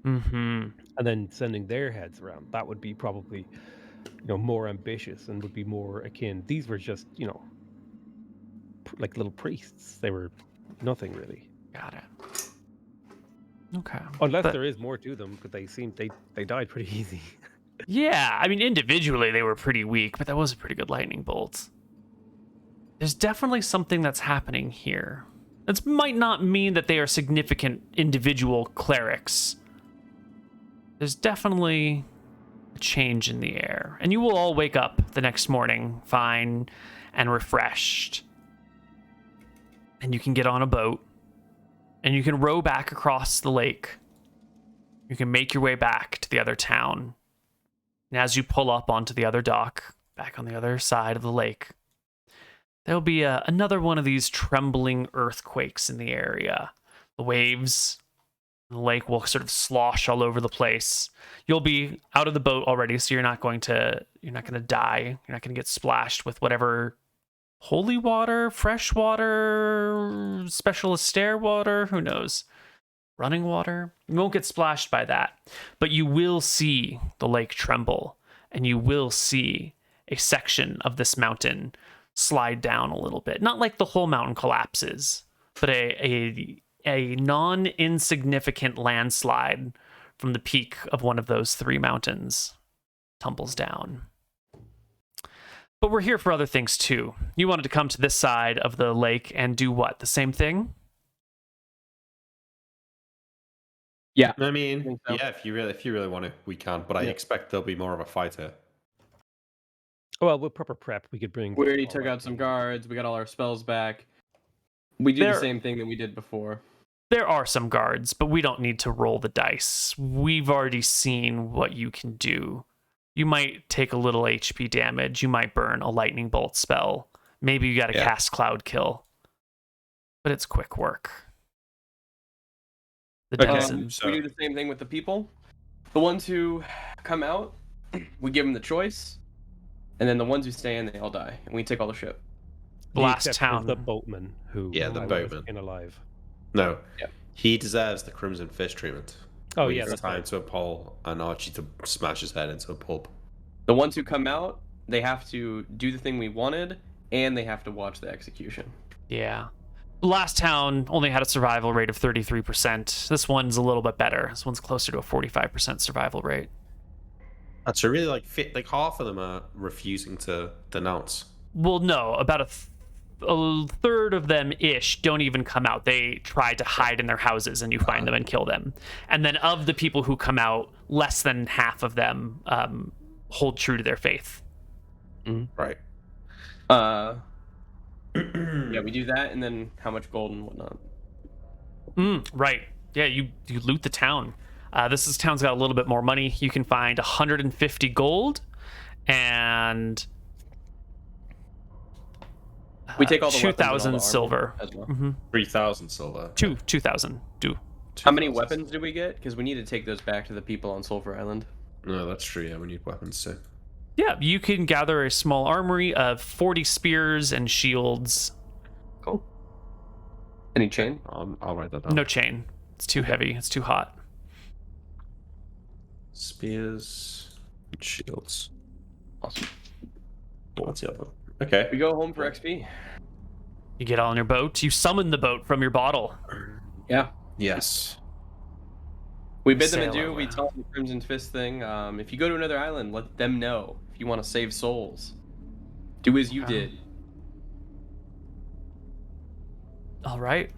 and then sending their heads around. That would be probably, more ambitious and would be more akin. These were just, like little priests. They were nothing really. Got it. Okay. Unless there is more to them, because they died pretty easy. Yeah, I mean, individually they were pretty weak, but that was a pretty good lightning bolt. There's definitely something that's happening here. This might not mean that they are significant individual clerics. There's definitely a change in the air. And you will all wake up the next morning fine and refreshed. And you can get on a boat. And you can row back across the lake. You can make your way back to the other town. And as you pull up onto the other dock, back on the other side of the lake, there'll be another one of these trembling earthquakes in the area. The waves, the lake will sort of slosh all over the place. You'll be out of the boat already, so you're not going to die. You're not going to get splashed with whatever holy water, fresh water, special Astaire water, who knows? Running water. You won't get splashed by that, but you will see the lake tremble, and you will see a section of this mountain slide down a little bit. Not like the whole mountain collapses, but a non-insignificant landslide from the peak of one of those three mountains tumbles down. But we're here for other things too. You wanted to come to this side of the lake and do what? The same thing? Yeah. I mean, so. yeah, if you really want to, we can. But I expect there'll be more of a fight here. Well, with proper prep, we could bring. We already took out some guards. We got all our spells back. We do the same thing that we did before. There are some guards, but we don't need to roll the dice. We've already seen what you can do. You might take a little HP damage. You might burn a lightning bolt spell. Maybe you got to cast Cloud Kill. But it's quick work. We do the same thing with the people. The ones who come out, we give them the choice. And then the ones who stay in, they all die. And we take all the ship. Last town. The boatman who the boatman in alive. No. Yeah. He deserves the Crimson Fist treatment. Oh, We yeah, need to that's tie him right. to a pole and Archie to smash his head into a pulp. The ones who come out, they have to do the thing we wanted, and they have to watch the execution. Yeah. Last town only had a survival rate of 33%. This one's a little bit better. This one's closer to a 45% survival rate. So really, like half of them are refusing to denounce. Well, no, about a third of them ish don't even come out. They try to hide in their houses, and you find them and kill them. And then of the people who come out, less than half of them hold true to their faith. Right. Yeah, we do that, and then how much gold and whatnot. Right. Yeah, you loot the town. This town's got a little bit more money. You can find 150 gold, and We take all the 2,000 silver. as well. 3,000 silver. 2,000. How many weapons do we get? Because we need to take those back to the people on Sulphur Island. No, that's true. Yeah, we need weapons too. Yeah, you can gather a small armory of 40 spears and shields. Cool. Any chain? I'll write that down. No chain. It's too heavy. It's too hot. Spears and shields. Awesome. What's the other? Okay. We go home for XP. You get on your boat. You summon the boat from your bottle. Yeah. Yes. We bid them Sail adieu. away. We tell them the Crimson Fist thing. If you go to another island, let them know. If you want to save souls, do as you did. All right.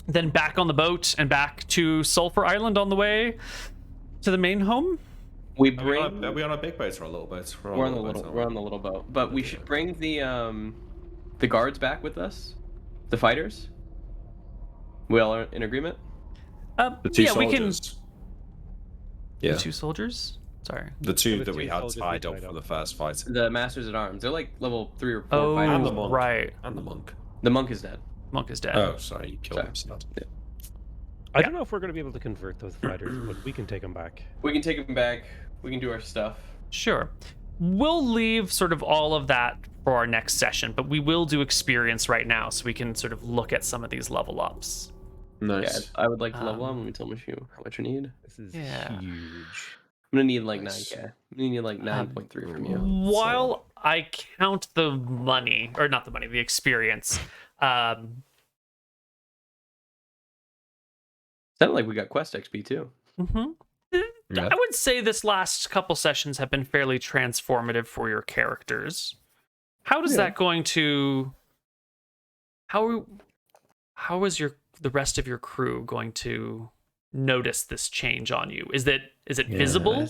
Then back on the boat and back to Sulphur Island on the way to the main home. We Are bring. we on a big boat or a little boat? We're on the little. We're on the little boat, but we should bring the guards back with us, the fighters. We all are in agreement. The two yeah, we soldiers. can. Yeah. The two soldiers. Sorry. The two The that we two had soldiers we tied up tied for up. the first fight. The Masters at Arms. They're like level 3 or 4 Oh, fighters. And the monk. right. And the monk. The monk is dead. Monk is dead. Oh, sorry, you killed him. Sorry. Sad. I don't know if we're going to be able to convert those fighters, but we can take them back. We can take them back. We can do our stuff. Sure. We'll leave sort of all of that for our next session, but we will do experience right now so we can sort of look at some of these level ups. Nice. Yeah, I would like to level up. Let me tell you how much I need. This is Yeah. huge. I'm gonna need like Nice. 9k. I'm gonna need like 9.3 from you. While I count the money, or not the money, the experience, Sounded like we got quest XP too. Yeah. I would say this last couple sessions have been fairly transformative for your characters. How is that going to? How is the rest of your crew going to notice this change on you? Is it visible?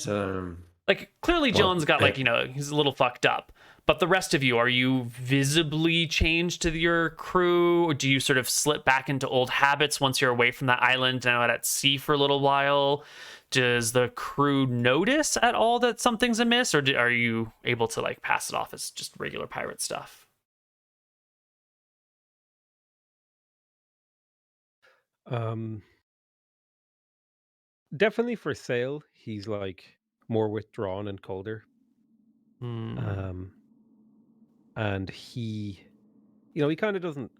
Like clearly, John's got like he's a little fucked up. But the rest of you, are you visibly changed to your crew? Or do you sort of slip back into old habits once you're away from that island and out at sea for a little while? Does the crew notice at all that something's amiss, or are you able to like pass it off as just regular pirate stuff? Definitely for sale, he's like more withdrawn and colder. And he kind of doesn't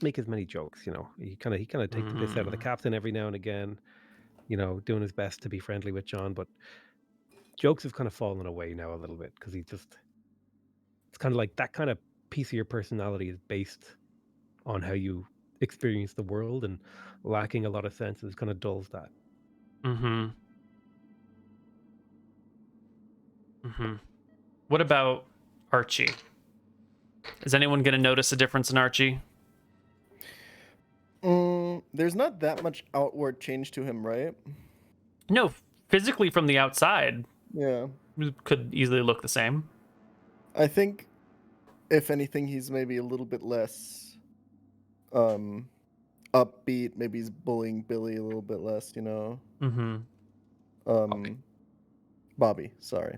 make as many jokes. He kind of takes the piss out of the captain every now and again. Doing his best to be friendly with John, but jokes have kind of fallen away now a little bit because it's kind of like that kind of piece of your personality is based on how you experience the world, and lacking a lot of senses kind of dulls that. What about Archie? Is anyone going to notice a difference in Archie? There's not that much outward change to him, right? No, physically from the outside, Yeah. it could easily look the same. I think, if anything, he's maybe a little bit less upbeat. Maybe he's bullying Billy a little bit less, Bobby, sorry.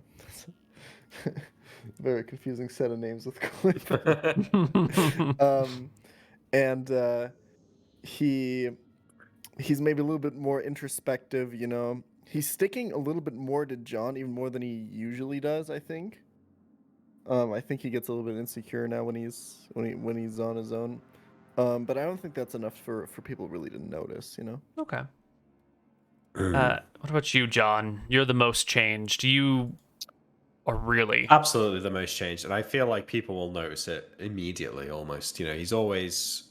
Very confusing set of names with Cliff. And he's maybe a little bit more introspective, He's sticking a little bit more to John, even more than he usually does, I think. I think he gets a little bit insecure now when he's on his own. But I don't think that's enough for people really to notice, you know? Okay. What about you, John? You're the most changed. You are really Absolutely the most changed, and I feel like people will notice it immediately almost. He's always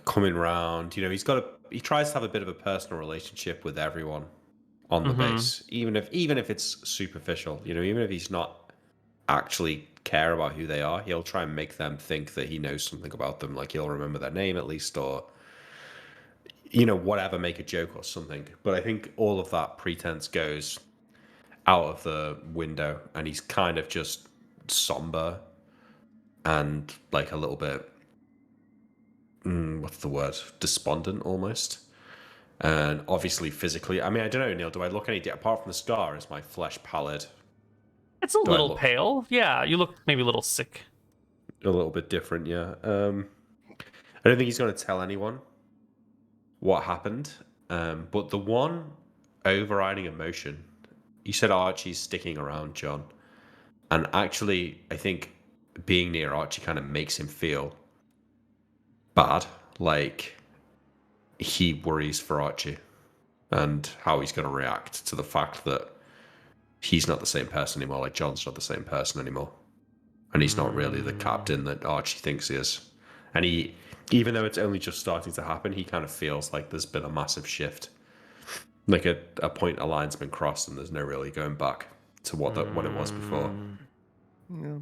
coming round. He tries to have a bit of a personal relationship with everyone on the base, even if it's superficial. Even if he's not actually care about who they are, he'll try and make them think that he knows something about them, like he'll remember their name at least, or whatever, make a joke or something. But I think all of that pretense goes out of the window, and he's kind of just somber and like a little bit what's the word, despondent almost. And obviously physically, I mean, I don't know, Neal, do I look any apart from the scar? Is my flesh pallid? It's a little pale. Yeah, you look maybe a little sick. A little bit different, yeah. I don't think he's going to tell anyone what happened. But the one overriding emotion, you said Archie's sticking around, John. And actually, I think being near Archie kind of makes him feel bad. Like, he worries for Archie and how he's going to react to the fact that he's not the same person anymore. Like, John's not the same person anymore. And he's not really the captain that Archie thinks he is. And even though it's only just starting to happen, he kind of feels like there's been a massive shift. Like a point, a line's been crossed, and there's no really going back to what it was before. Yeah.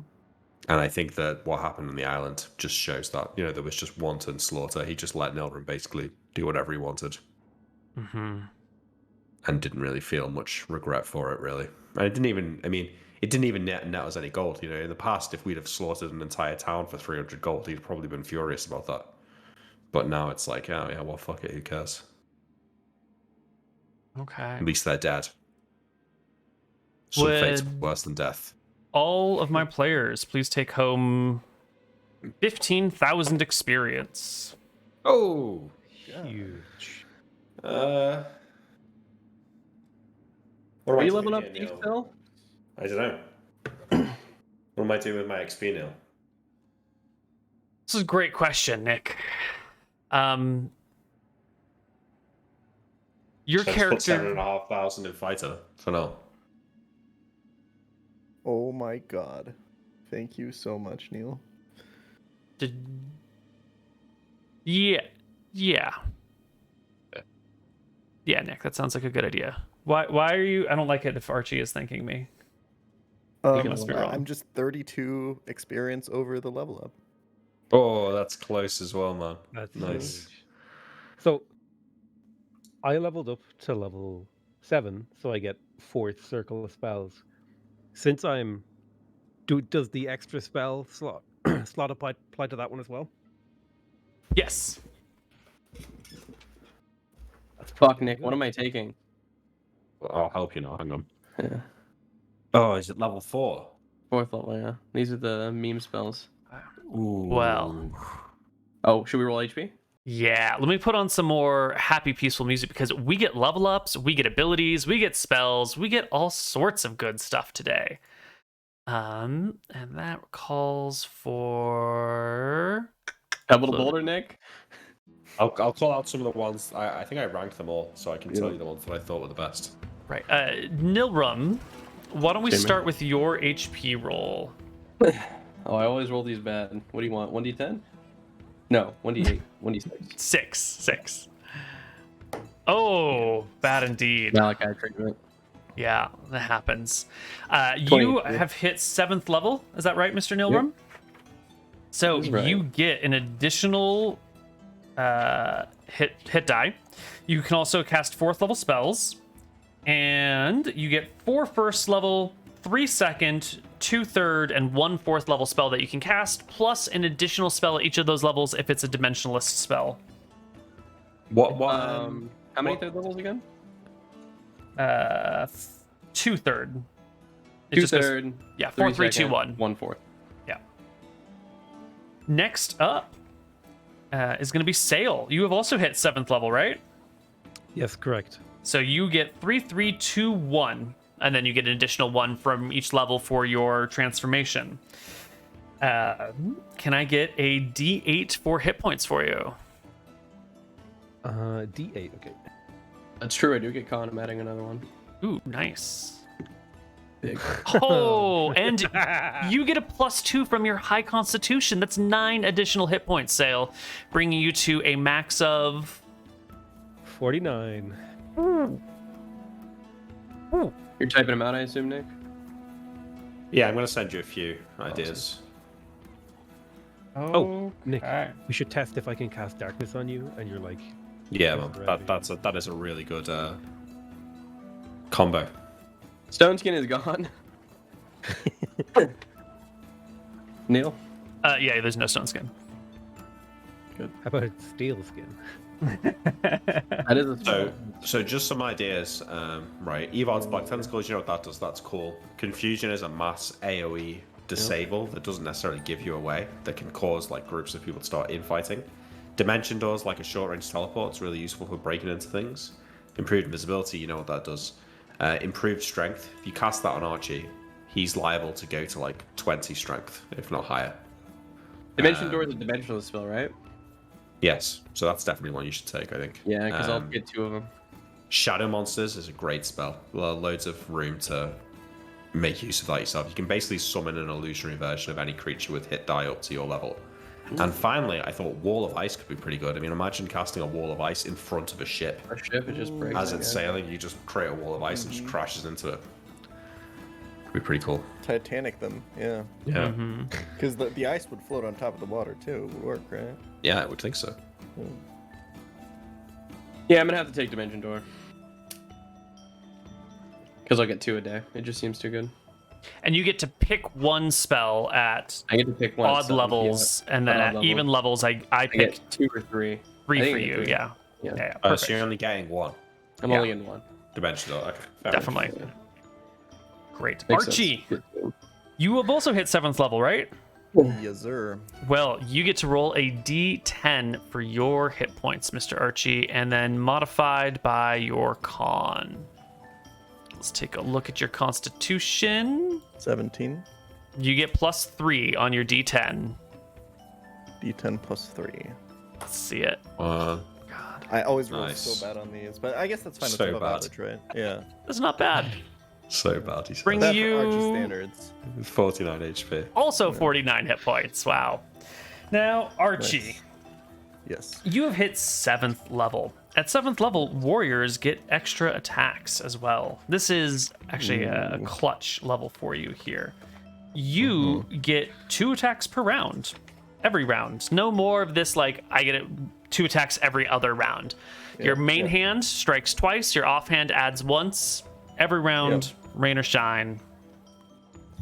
And I think that what happened on the island just shows that, there was just wanton slaughter. He just let Nelrin basically do whatever he wanted. And didn't really feel much regret for it, really. And it didn't even net us any gold. In the past, if we'd have slaughtered an entire town for 300 gold, he'd probably been furious about that. But now it's like, oh yeah, well, fuck it, who cares? Okay. At least they're dead. Some fate's worse than death. All of my players, please take home 15,000 experience. Oh, Huge. Are you leveling up these still? I don't know. What am I doing with my XP now? This is a great question, Nick. Your character. Put 7,500 in fighter for now. Oh my god. Thank you so much, Neal. Yeah, Nick, that sounds like a good idea. Why are you? I don't like it if Archie is thanking me. You must be wrong. I'm just 32 experience over the level up. Oh, that's close as well, man. That's nice. huge. So I leveled up to level 7, so I get 4th circle of spells. Since does the extra spell slot apply to that one as well? Yes. Fuck, Nick, what am I taking? I'll help you now. Hang on. Yeah. Oh, is it level 4? 4th level, yeah. These are the meme spells. Ooh. Well. Oh, should we roll HP? Yeah, let me put on some more happy, peaceful music because we get level ups, we get abilities, we get spells, we get all sorts of good stuff today. And that calls for Pebble to Boulder, Nick. I'll call out some of the ones. I think I ranked them all, so I can tell you the ones that I thought were the best. Right. Nilrum, why don't we start with your HP roll? Oh, I always roll these bad. What do you want? 1d10? No, 1d8. 1d6. 6. Oh, bad indeed. Malachi treatment. Yeah, that happens. You have hit 7th level. Is that right, Mr. Nilrum? Yep. So Right. you get an additional hit die. You can also cast 4th level spells, and you get 4 first level, 3 second, 2 third, and 1 4th level spell that you can cast, plus an additional spell at each of those levels if it's a dimensionalist spell. How many third levels again? 2 third. 2 third. Yeah, 4 3 2 1. 1 4th. Yeah. Next up is going to be Sail. You have also hit 7th level, right? Yes, correct. So you get 3 3 2 1, and then you get an additional 1 from each level for your transformation. Can I get a D8 for hit points for you? D8. Okay. That's true. I do get con. I'm adding another one. Ooh, nice. Big. Oh, and you get a +2 from your high constitution. That's 9 additional hit points, Sail, bringing you to a max of 49. You're typing them out, I assume, Nick? Yeah, I'm going to send you a few ideas. Oh, Nick, we should test if I can cast darkness on you, and you're like... Yeah, man, that is a really good combo. Stone skin is gone. Neal? yeah, there's no stone skin. How about a steel skin? That is a So just some ideas, right? Evard's Black Tentacles, you know what that does? That's cool. Confusion is a mass AoE disable that doesn't necessarily give you away, that can cause like groups of people to start infighting. Dimension doors, like a short-range teleport, is really useful for breaking into things. Improved invisibility, you know what that does. Improved strength. If you cast that on Archie, he's liable to go to like 20 strength, if not higher. Dimension door is a dimensional spell, right? Yes, so that's definitely one you should take, I think. Yeah, because I'll get 2 of them. Shadow Monsters is a great spell. Loads of room to make use of that yourself. You can basically summon an illusionary version of any creature with hit die up to your level. And finally, I thought Wall of Ice could be pretty good. I mean, imagine casting a Wall of Ice in front of a ship. Our ship, it just breaks. As it's sailing, you just create a Wall of Ice and just crashes into it. Could be pretty cool. Titanic them, yeah. Yeah. Because the ice would float on top of the water too. It would work, right? Yeah, I would think so. Yeah, I'm gonna have to take Dimension Door. Because I'll get 2 a day. It just seems too good. And you get to pick one spell at I get to pick one at odd 7, levels, yeah. and then Odd at level. even levels, I I pick get 2 or 3. 3 I for think I get you. 3. Yeah. Yeah. Yeah. So Perfect. you're only getting one I'm only in 1. dimension. Okay, fair Definitely. enough. Great. Makes Archie, sense. you have also hit 7th level, right? Yes, sir. Well, you get to roll a D10 for your hit points, Mr. Archie, and then modified by your con. Let's take a look at your constitution. 17. You get +3 on your D10. D10 plus 3. Let's see it. I always roll Nice. so bad on these, but I guess that's fine. It's So above bad. average, right? Yeah. That's not bad. So bad. He's Bring That's you for Archie standards. 49 HP. also 49 hit points. Wow. Now, Archie, Nice. Yes. you have hit 7th level. At 7th level, warriors get extra attacks as well. This is actually a clutch level for you here. You get 2 attacks per round. Every round. No more of this, like, I get 2 attacks every other round. Your main hand strikes twice. Your offhand adds once. Every round, rain or shine.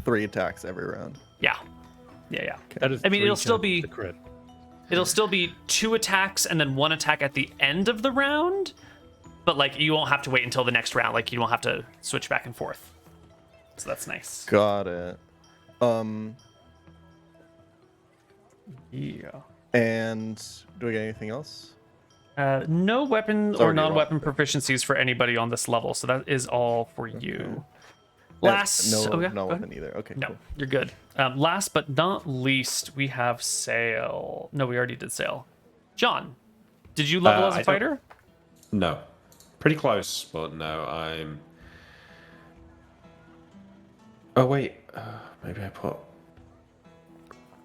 3 attacks every round. Yeah. Yeah. That is I mean, 3 it'll still chances be- to crit. It'll still be 2 attacks and then 1 attack at the end of the round, but like you won't have to wait until the next round. Like you won't have to switch back and forth. So that's nice. Got it. Yeah. And do I get anything else? No weapon It's or already non-weapon proficiencies for anybody on this level, so that is all for you. Last, No, oh, yeah, no go ahead. weapon either. Okay. No, Cool. you're good. Last but not least, we have Sail. No, we already did Sail. John, did you level as I a don't- fighter? No. Pretty close, but no, I'm... Oh, wait. Maybe I put...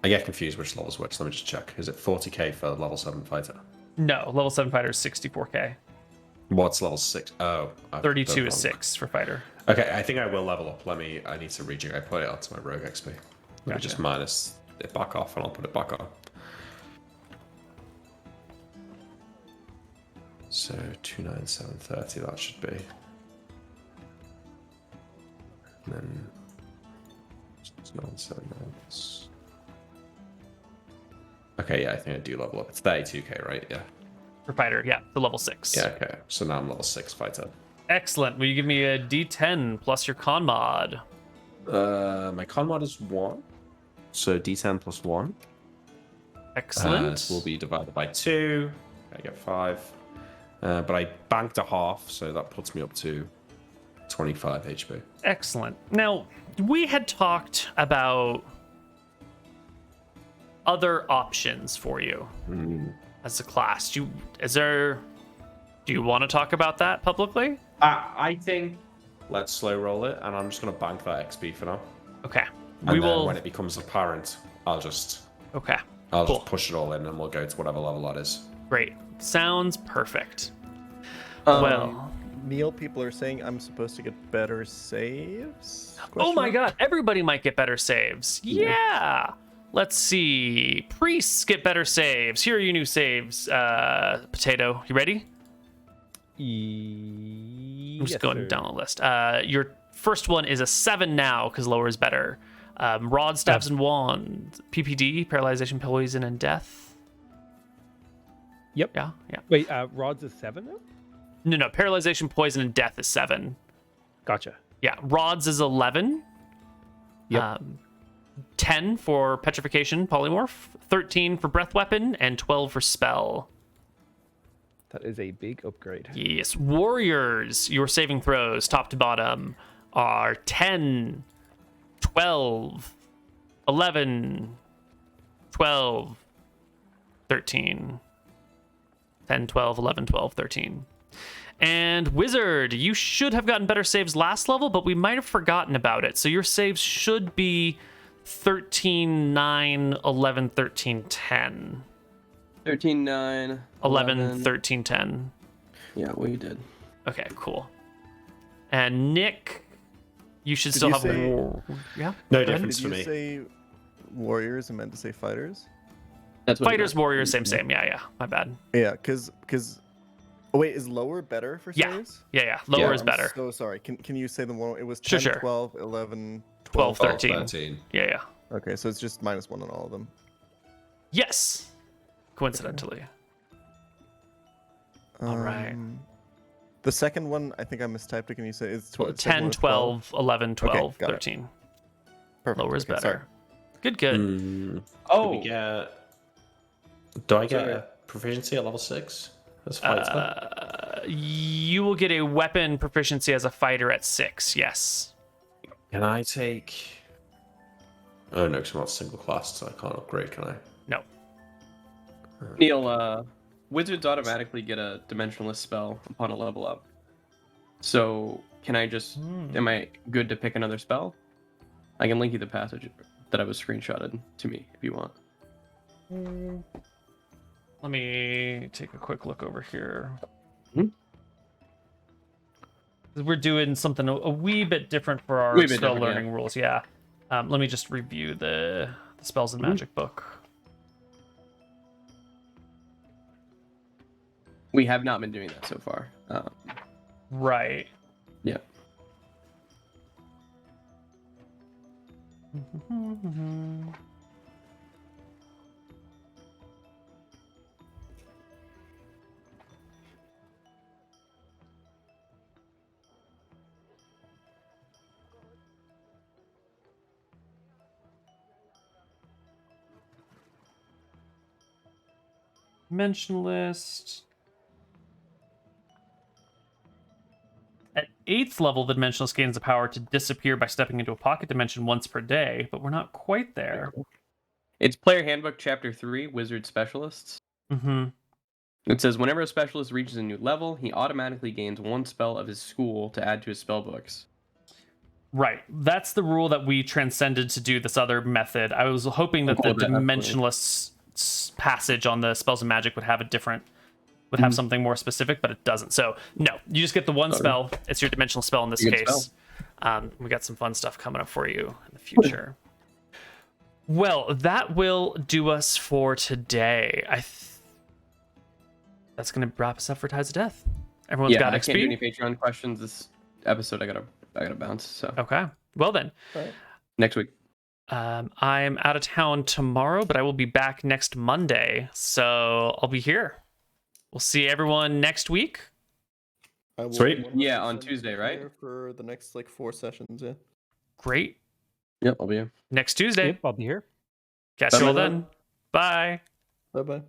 I get confused which level's which. Let me just check. Is it 40k for level 7 fighter? No, level 7 fighter is 64k. What's level 6? Oh. I've 32 done is wrong. 6 for fighter. Okay, I think I will level up. I need to rejig. I put it onto my rogue XP. Let me Gotcha. just minus it back off and I'll put it back on. So 29730, that should be. And then 979. Okay, yeah, I think I do level up. It's 32k, right? Yeah. For fighter, yeah, the level 6. Yeah, okay. So now I'm level 6 fighter. Excellent. Will you give me a d10 plus your con mod? My con mod is 1. So d10 plus 1. Excellent. This will be divided by 2. I get 5. But I banked a half, so that puts me up to 25 HP. Excellent. Now, we had talked about other options for you as a class. Do you want to talk about that publicly? I think let's slow roll it, and I'm just gonna bank that XP for now. Okay. And then when it becomes apparent, I'll just just push it all in, and we'll go to whatever level that is. Great. Sounds perfect. Well, Neal, people are saying I'm supposed to get better saves? oh my god, everybody might get better saves. Yeah. Let's see. Priests get better saves. Here are your new saves. Potato, you ready? I'm just going down the list. Your first one is a 7 now, because lower is better. Rod, stabs, and wand. PPD, paralyzation, poison, and death. Yep. Yeah. Wait, Rod's is 7 now? No. Paralyzation, poison, and death is 7. Gotcha. Yeah. Rod's is 11. Yep. 10 for petrification, polymorph. 13 for breath weapon, and 12 for spell. That is a big upgrade. Yes. Warriors, your saving throws, top to bottom, are 10, 12, 11, 12, 13. 10, 12, 11, 12, 13. And Wizard, you should have gotten better saves last level, but we might have forgotten about it. So your saves should be 13, 9, 11, 13, 10. 13, 9, 11, 13, 10. Yeah, we did. Okay, cool. And Nick, you should still have war. Yeah. No difference Did for you me. say warriors and meant to say fighters? That's what Fighters, warriors, same. Yeah. My bad. Yeah, because oh, wait, is lower better for Yeah. saves? Yeah. Lower is I'm better. so sorry. Can you say them one? It was Sure, 10, sure. 12, 11, 12, 12. 13. Yeah. Okay, so it's just -1 on all of them. Yes. Coincidentally. All right. The second one, I think I mistyped it. Can you say it's 12? 10, 12, 11, 12, Okay, got it. 13. Perfect. Lower is Okay, better. sorry. Good. Oh, Do I get a proficiency at level 6? As a fighter? You will get a weapon proficiency as a fighter at 6. Yes. Can I take? Oh no, because I'm not single class, so I can't upgrade. Can I? No. Neal, wizards automatically get a dimensionless spell upon a level up. So, can I just... Am I good to pick another spell? I can link you the passage that I was screenshotted to me, if you want. Let me take a quick look over here. We're doing something a wee bit different for our spell learning rules. Yeah. Let me just review the spells and magic book. We have not been doing that so far. Right. Yeah. Dimension list. At 8th level, the Dimensionalist gains the power to disappear by stepping into a pocket dimension once per day, but we're not quite there. It's Player Handbook Chapter 3, Wizard Specialists. It says, whenever a specialist reaches a new level, he automatically gains 1 spell of his school to add to his spellbooks. Right. That's the rule that we transcended to do this other method. I was hoping that the Dimensionless passage on the spells and magic would have a different... would have something more specific, but it doesn't. So no, you just get the 1 spell. It's your dimensional spell in this case. We got some fun stuff coming up for you in the future. Well, that will do us for today. That's going to wrap us up for Tides of Death. Everyone's got XP. I can't do any Patreon questions this episode. I gotta bounce. So okay. Well then, next week. I'm out of town tomorrow, but I will be back next Monday. So I'll be here. We'll see everyone next week. Sweet. Yeah, on Tuesday, right? For the next 4 sessions, yeah. Great. Yep, I'll be here. Next Tuesday. Yep, I'll be here. Catch you all then. Bye. Bye-bye.